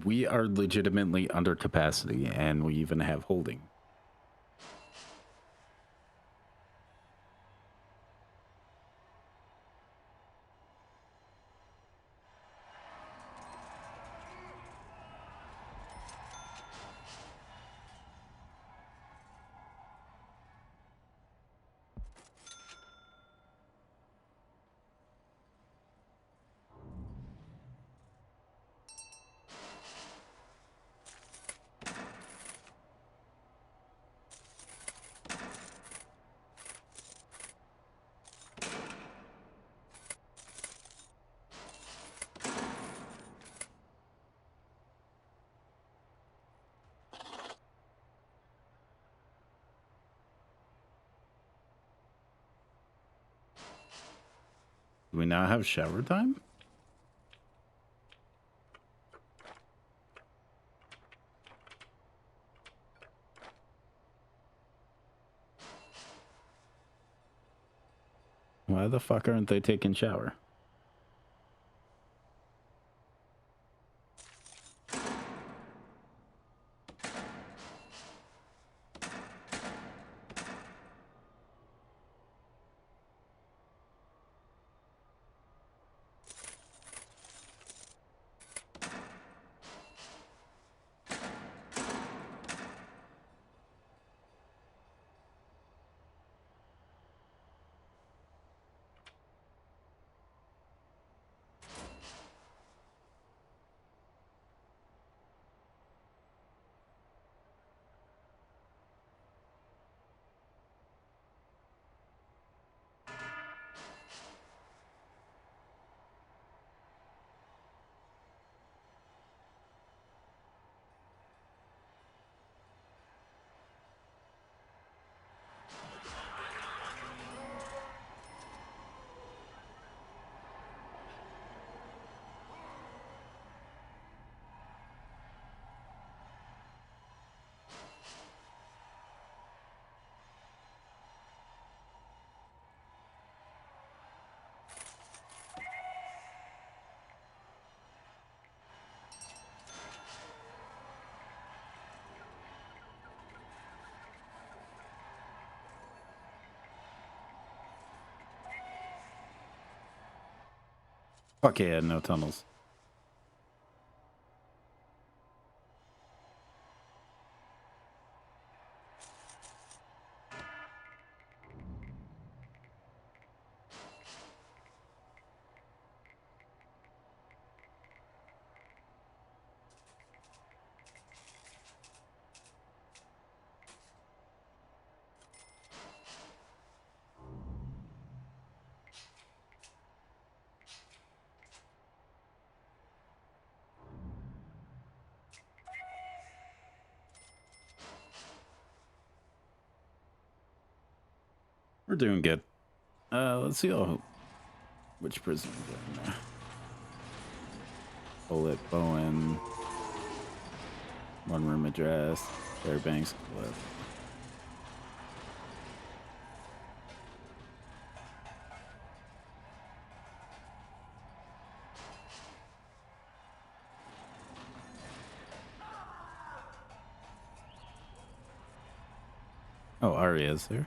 We are legitimately under capacity, and we even have holding. Do we now have shower time? Why the fuck aren't they taking shower? Fuck yeah, no tunnels. We're doing good. Let's see which prison is in there. Bullet, Bowen, one room address, Fairbanks Cliff. Oh, Arya's there.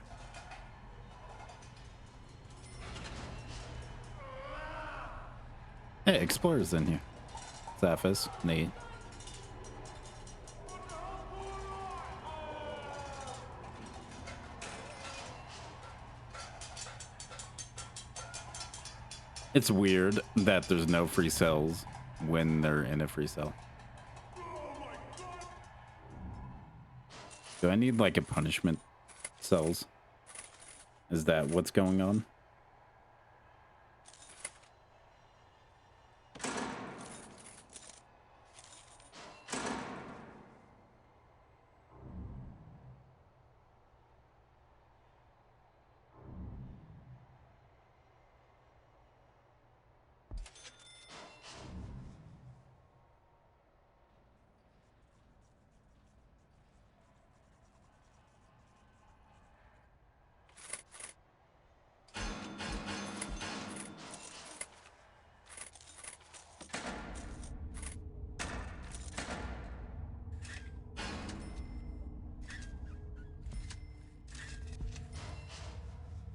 Hey, Explorer's in here. Zaphis, Nate. It's weird that there's no free cells when they're in a free cell. Do I need like a punishment cells? Is that what's going on?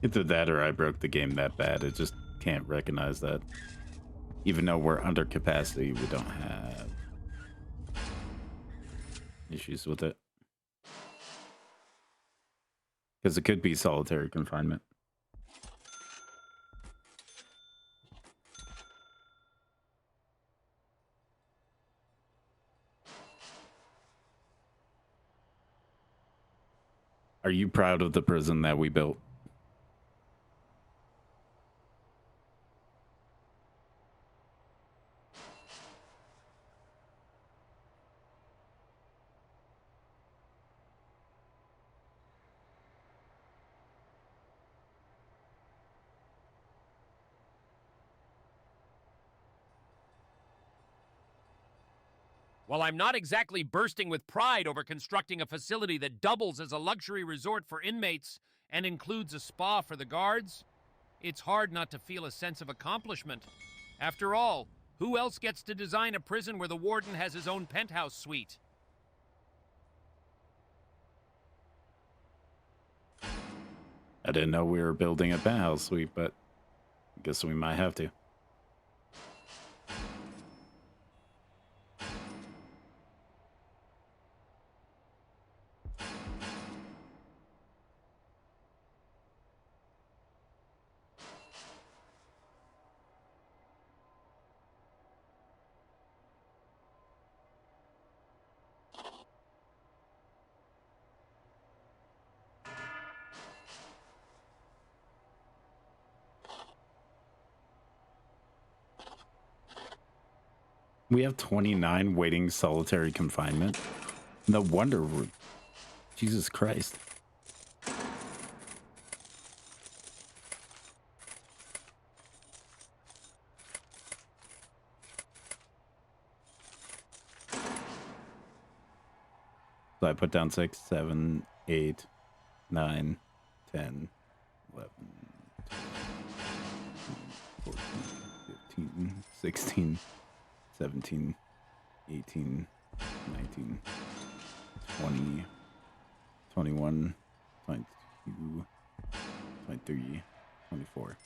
Either that or I broke the game that bad. It just can't recognize that. Even though we're under capacity, we don't have issues with it. Because it could be solitary confinement. Are you proud of the prison that we built? While I'm not exactly bursting with pride over constructing a facility that doubles as a luxury resort for inmates and includes a spa for the guards, it's hard not to feel a sense of accomplishment. After all, who else gets to design a prison where the warden has his own penthouse suite? I didn't know we were building a penthouse suite, but I guess we might have to. We have 29 waiting solitary confinement. No wonder we're... Jesus Christ. So I put down 6, 7, 8, 9, 10, 11, 12, 14, 15, 16, 17, 18, 19, 20, 21, 22, 23, 24.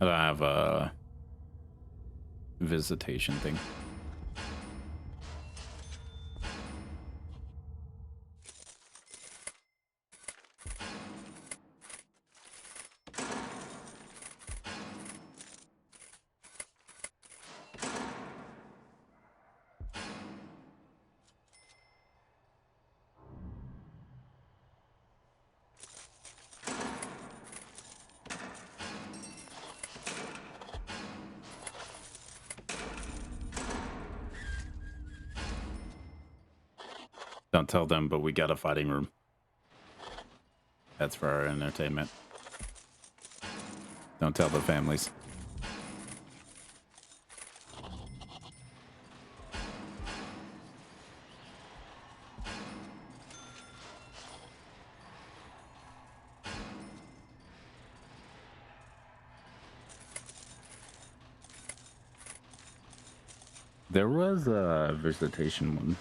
I don't have a visitation thing. Don't tell them, but we got a fighting room. That's for our entertainment. Don't tell the families. There was a visitation one.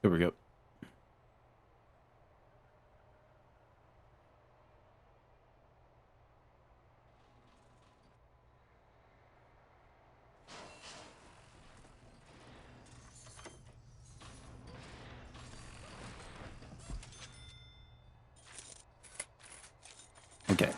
Here we go. Okay.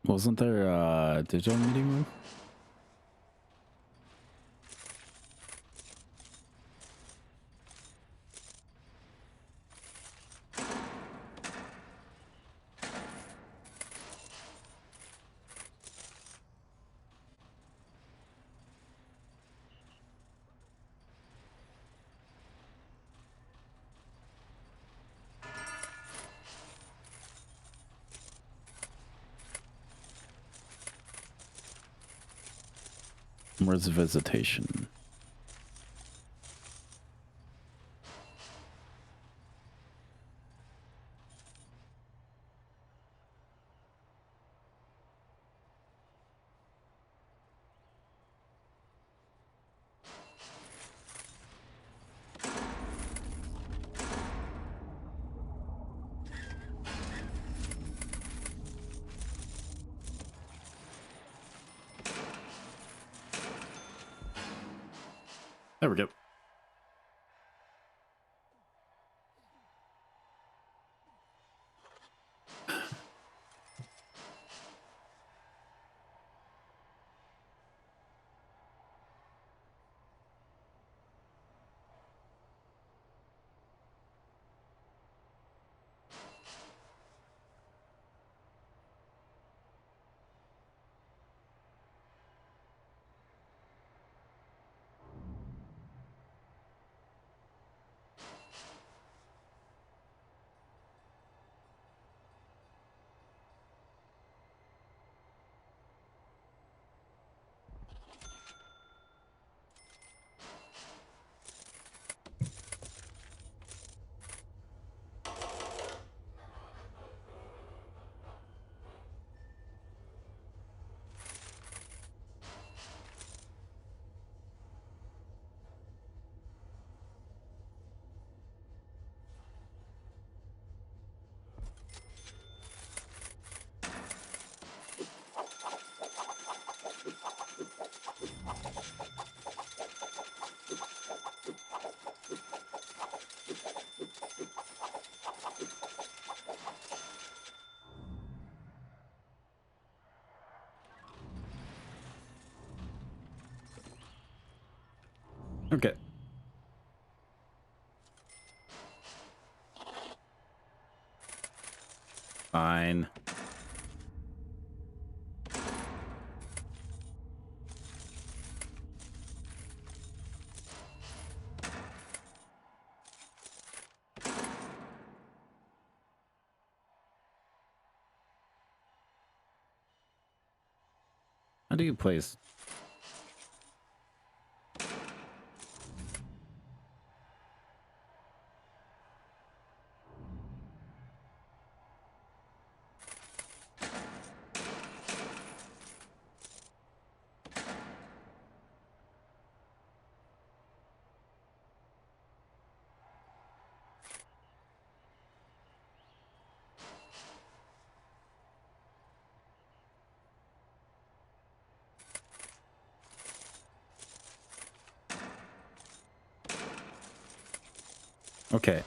Wasn't there a digital meeting room? Where's the visitation? There we go. Okay. Fine. How do you place? Okay.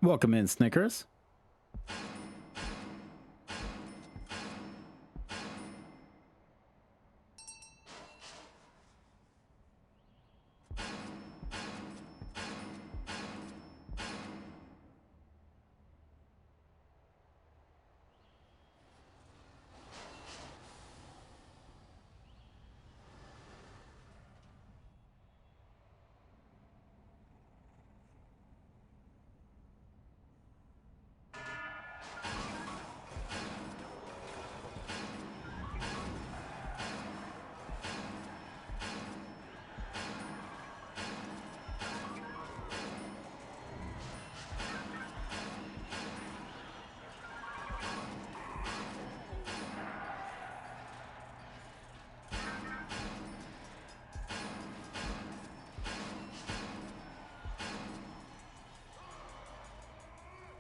Welcome in, Snickers.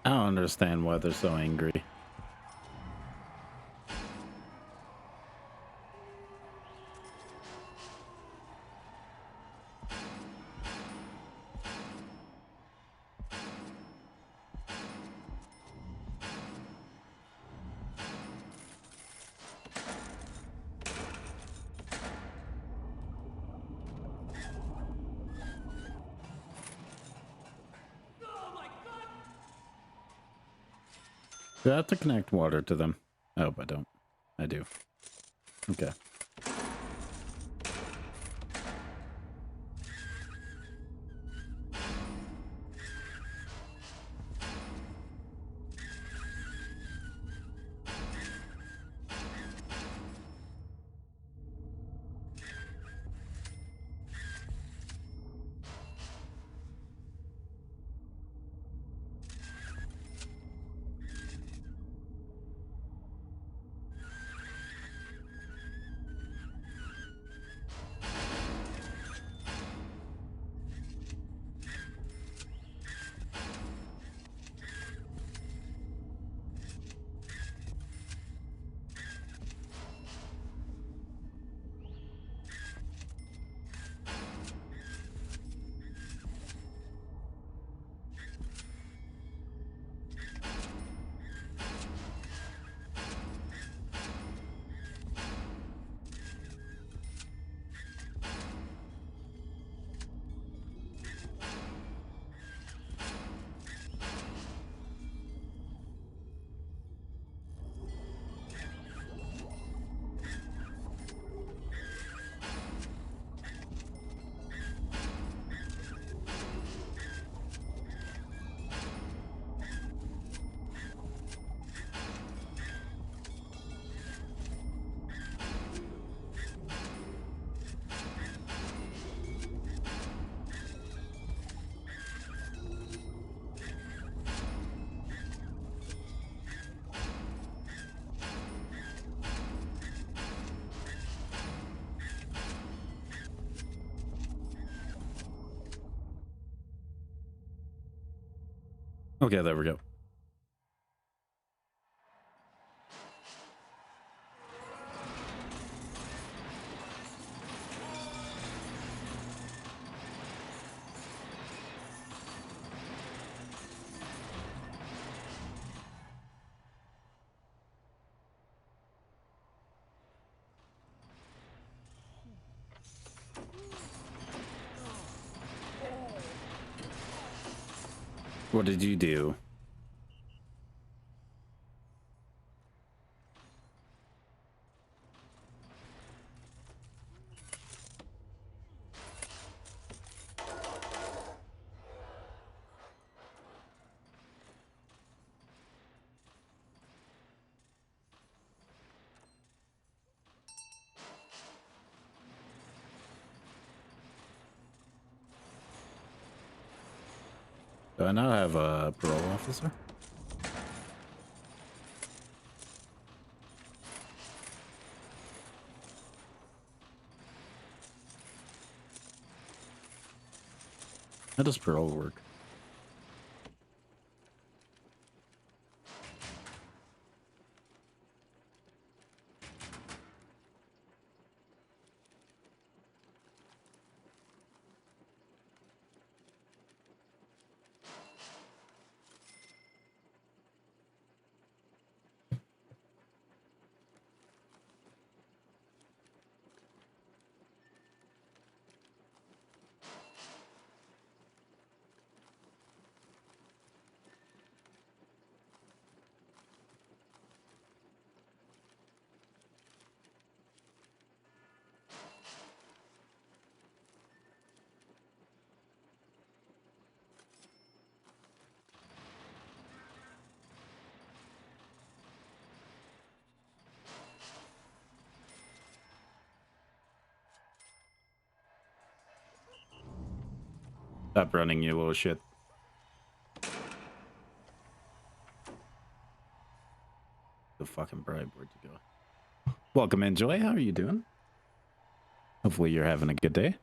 I don't understand why they're so angry. Do I have to connect water to them? Oh, I don't. I do. Okay. Okay, there we go. What did you do? Do I now have a parole officer? How does parole work? Stop running, you little shit. The fucking bribe. Where'd you go? Welcome in, Joy. How are you doing? Hopefully you're having a good day.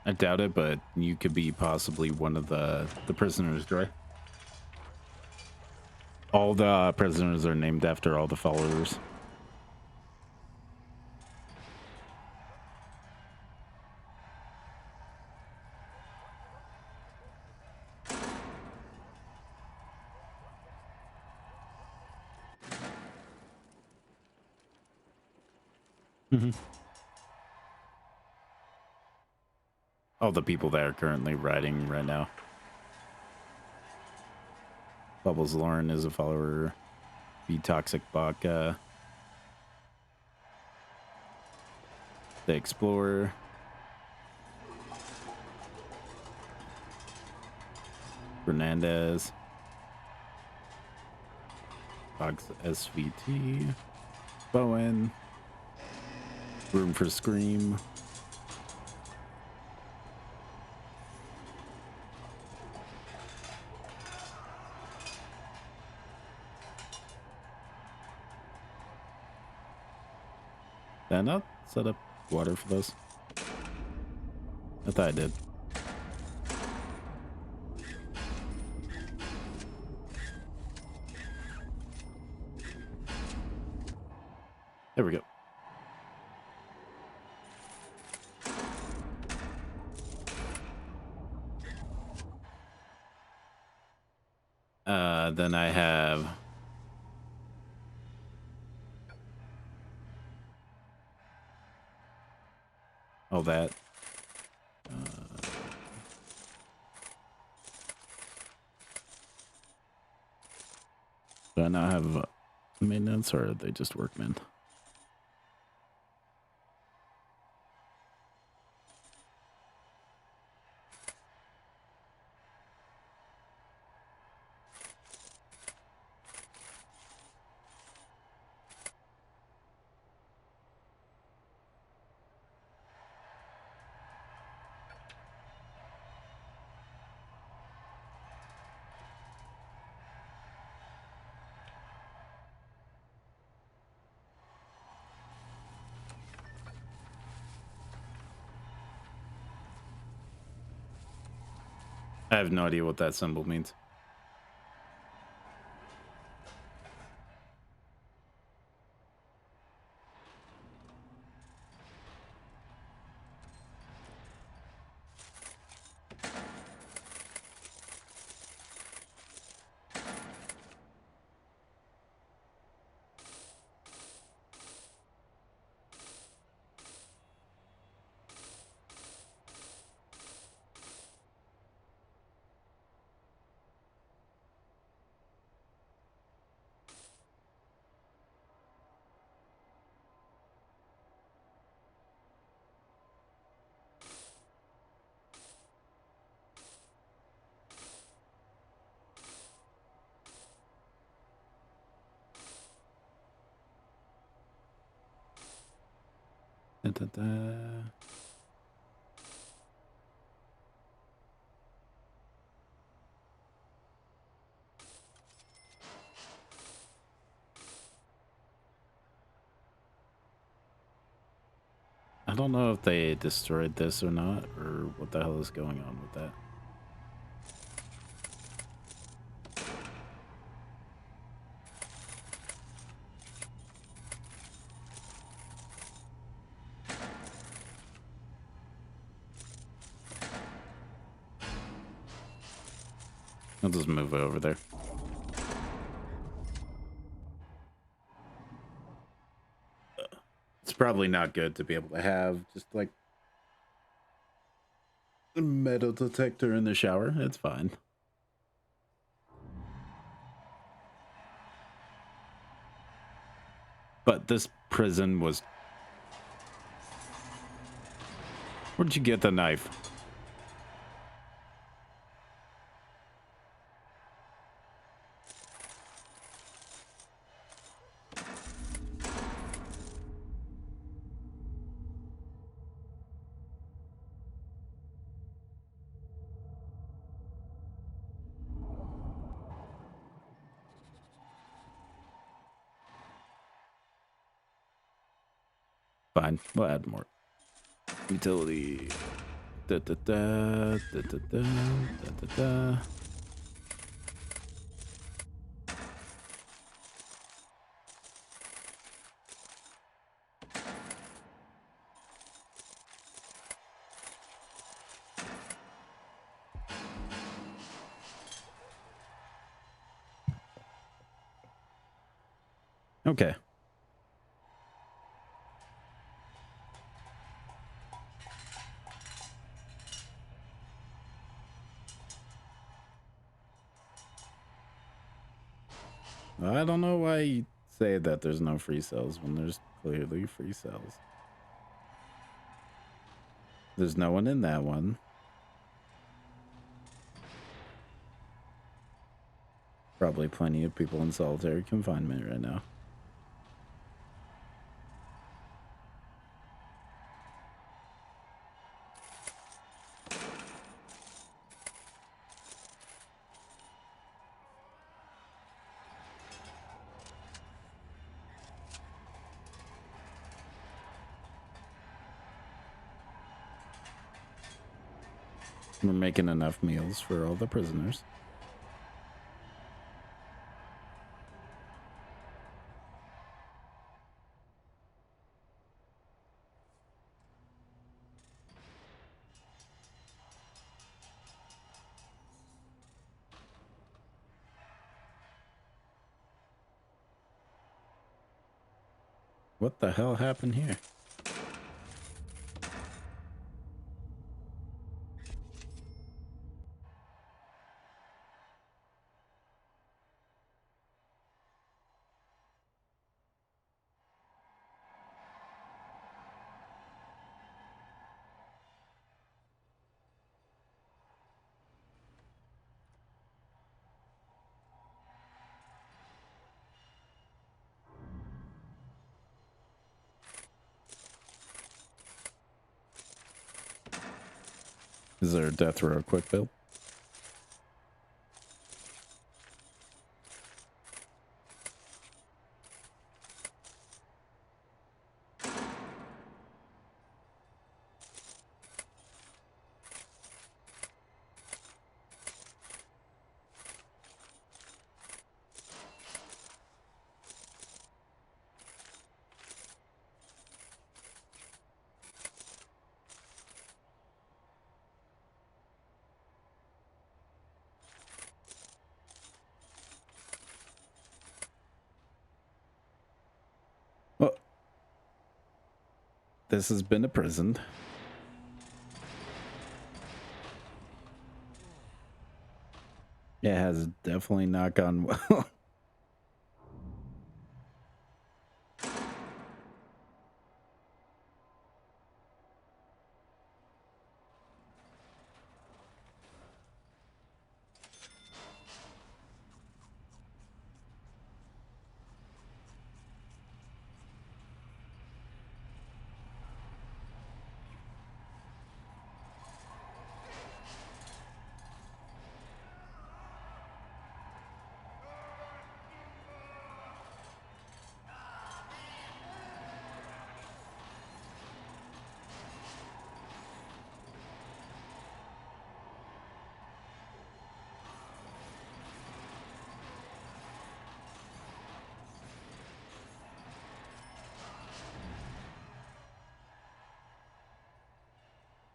I doubt it, but you could be possibly one of the prisoners, Joy. All the prisoners are named after all the followers. All the people that are currently riding right now. Bubbles Lauren is a follower. Be Toxic Baka. The Explorer. Fernandez. Fox SVT. Bowen. Room for Scream. Did I not set up water for those? I thought I did. There we go. Then I have all that. Do I not have maintenance, or are they just workmen? I have no idea what that symbol means. Da, da, da. I don't know if they destroyed this or not, or what the hell is going on with that. I'll just move it over there. It's probably not good to be able to have just like Metal detector in the shower. It's fine. But this prison was... Where'd you get the knife? Fine, we'll add more. Utility. Da da da da da da da da da. Okay. I don't know why you say that there's no free cells when there's clearly free cells. There's no one in that one. Probably plenty of people in solitary confinement right now. We're making enough meals for all the prisoners. What the hell happened here? Is there a death row quick build? Well, this has been a prison. It has definitely not gone well.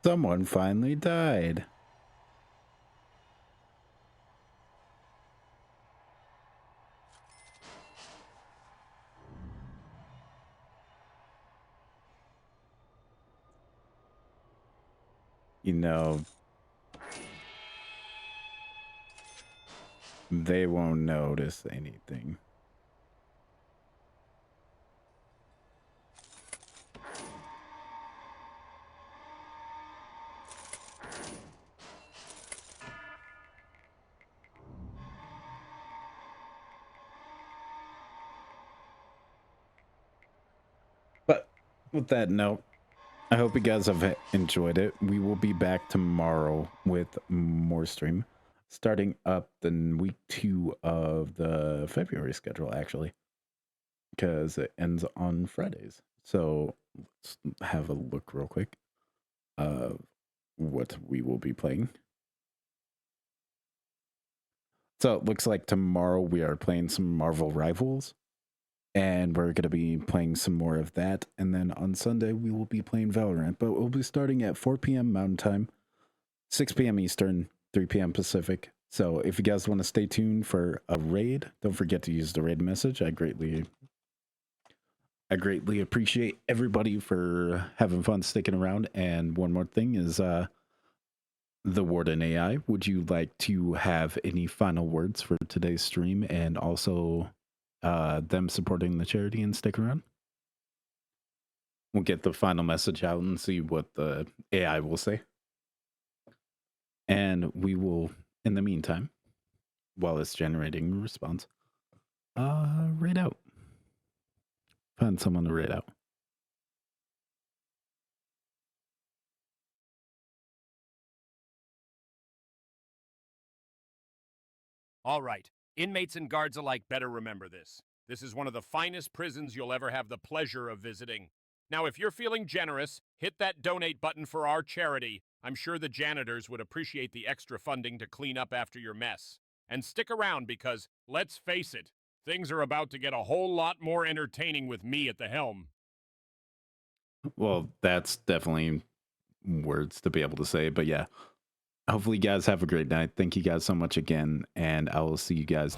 Someone finally died. You know, They won't notice anything. But with that note, I hope you guys have enjoyed it. We will be back tomorrow with more stream, starting up the week 2 of the February schedule, actually, because it ends on Fridays. So let's have a look real quick of what we will be playing. So it looks like tomorrow we are playing some Marvel Rivals, and we're going to be playing some more of that. And then on Sunday, we will be playing Valorant, but we'll be starting at 4 p.m. Mountain Time, 6 p.m. Eastern, 3 p.m. Pacific. So if you guys want to stay tuned for a raid, don't forget to use the raid message. I greatly appreciate everybody for having fun sticking around. And one more thing is the Warden AI, would you like to have any final words for today's stream and also them supporting the charity and stick around? We'll get the final message out and see what the AI will say. And we will, in the meantime, while it's generating a response, raid out. Find someone to raid out. All right. Inmates and guards alike better remember this. This is one of the finest prisons you'll ever have the pleasure of visiting. Now, if you're feeling generous, hit that donate button for our charity. I'm sure the janitors would appreciate the extra funding to clean up after your mess. And stick around because, let's face it, things are about to get a whole lot more entertaining with me at the helm. Well, that's definitely words to be able to say, but yeah. Hopefully you guys have a great night. Thank you guys so much again, and I will see you guys next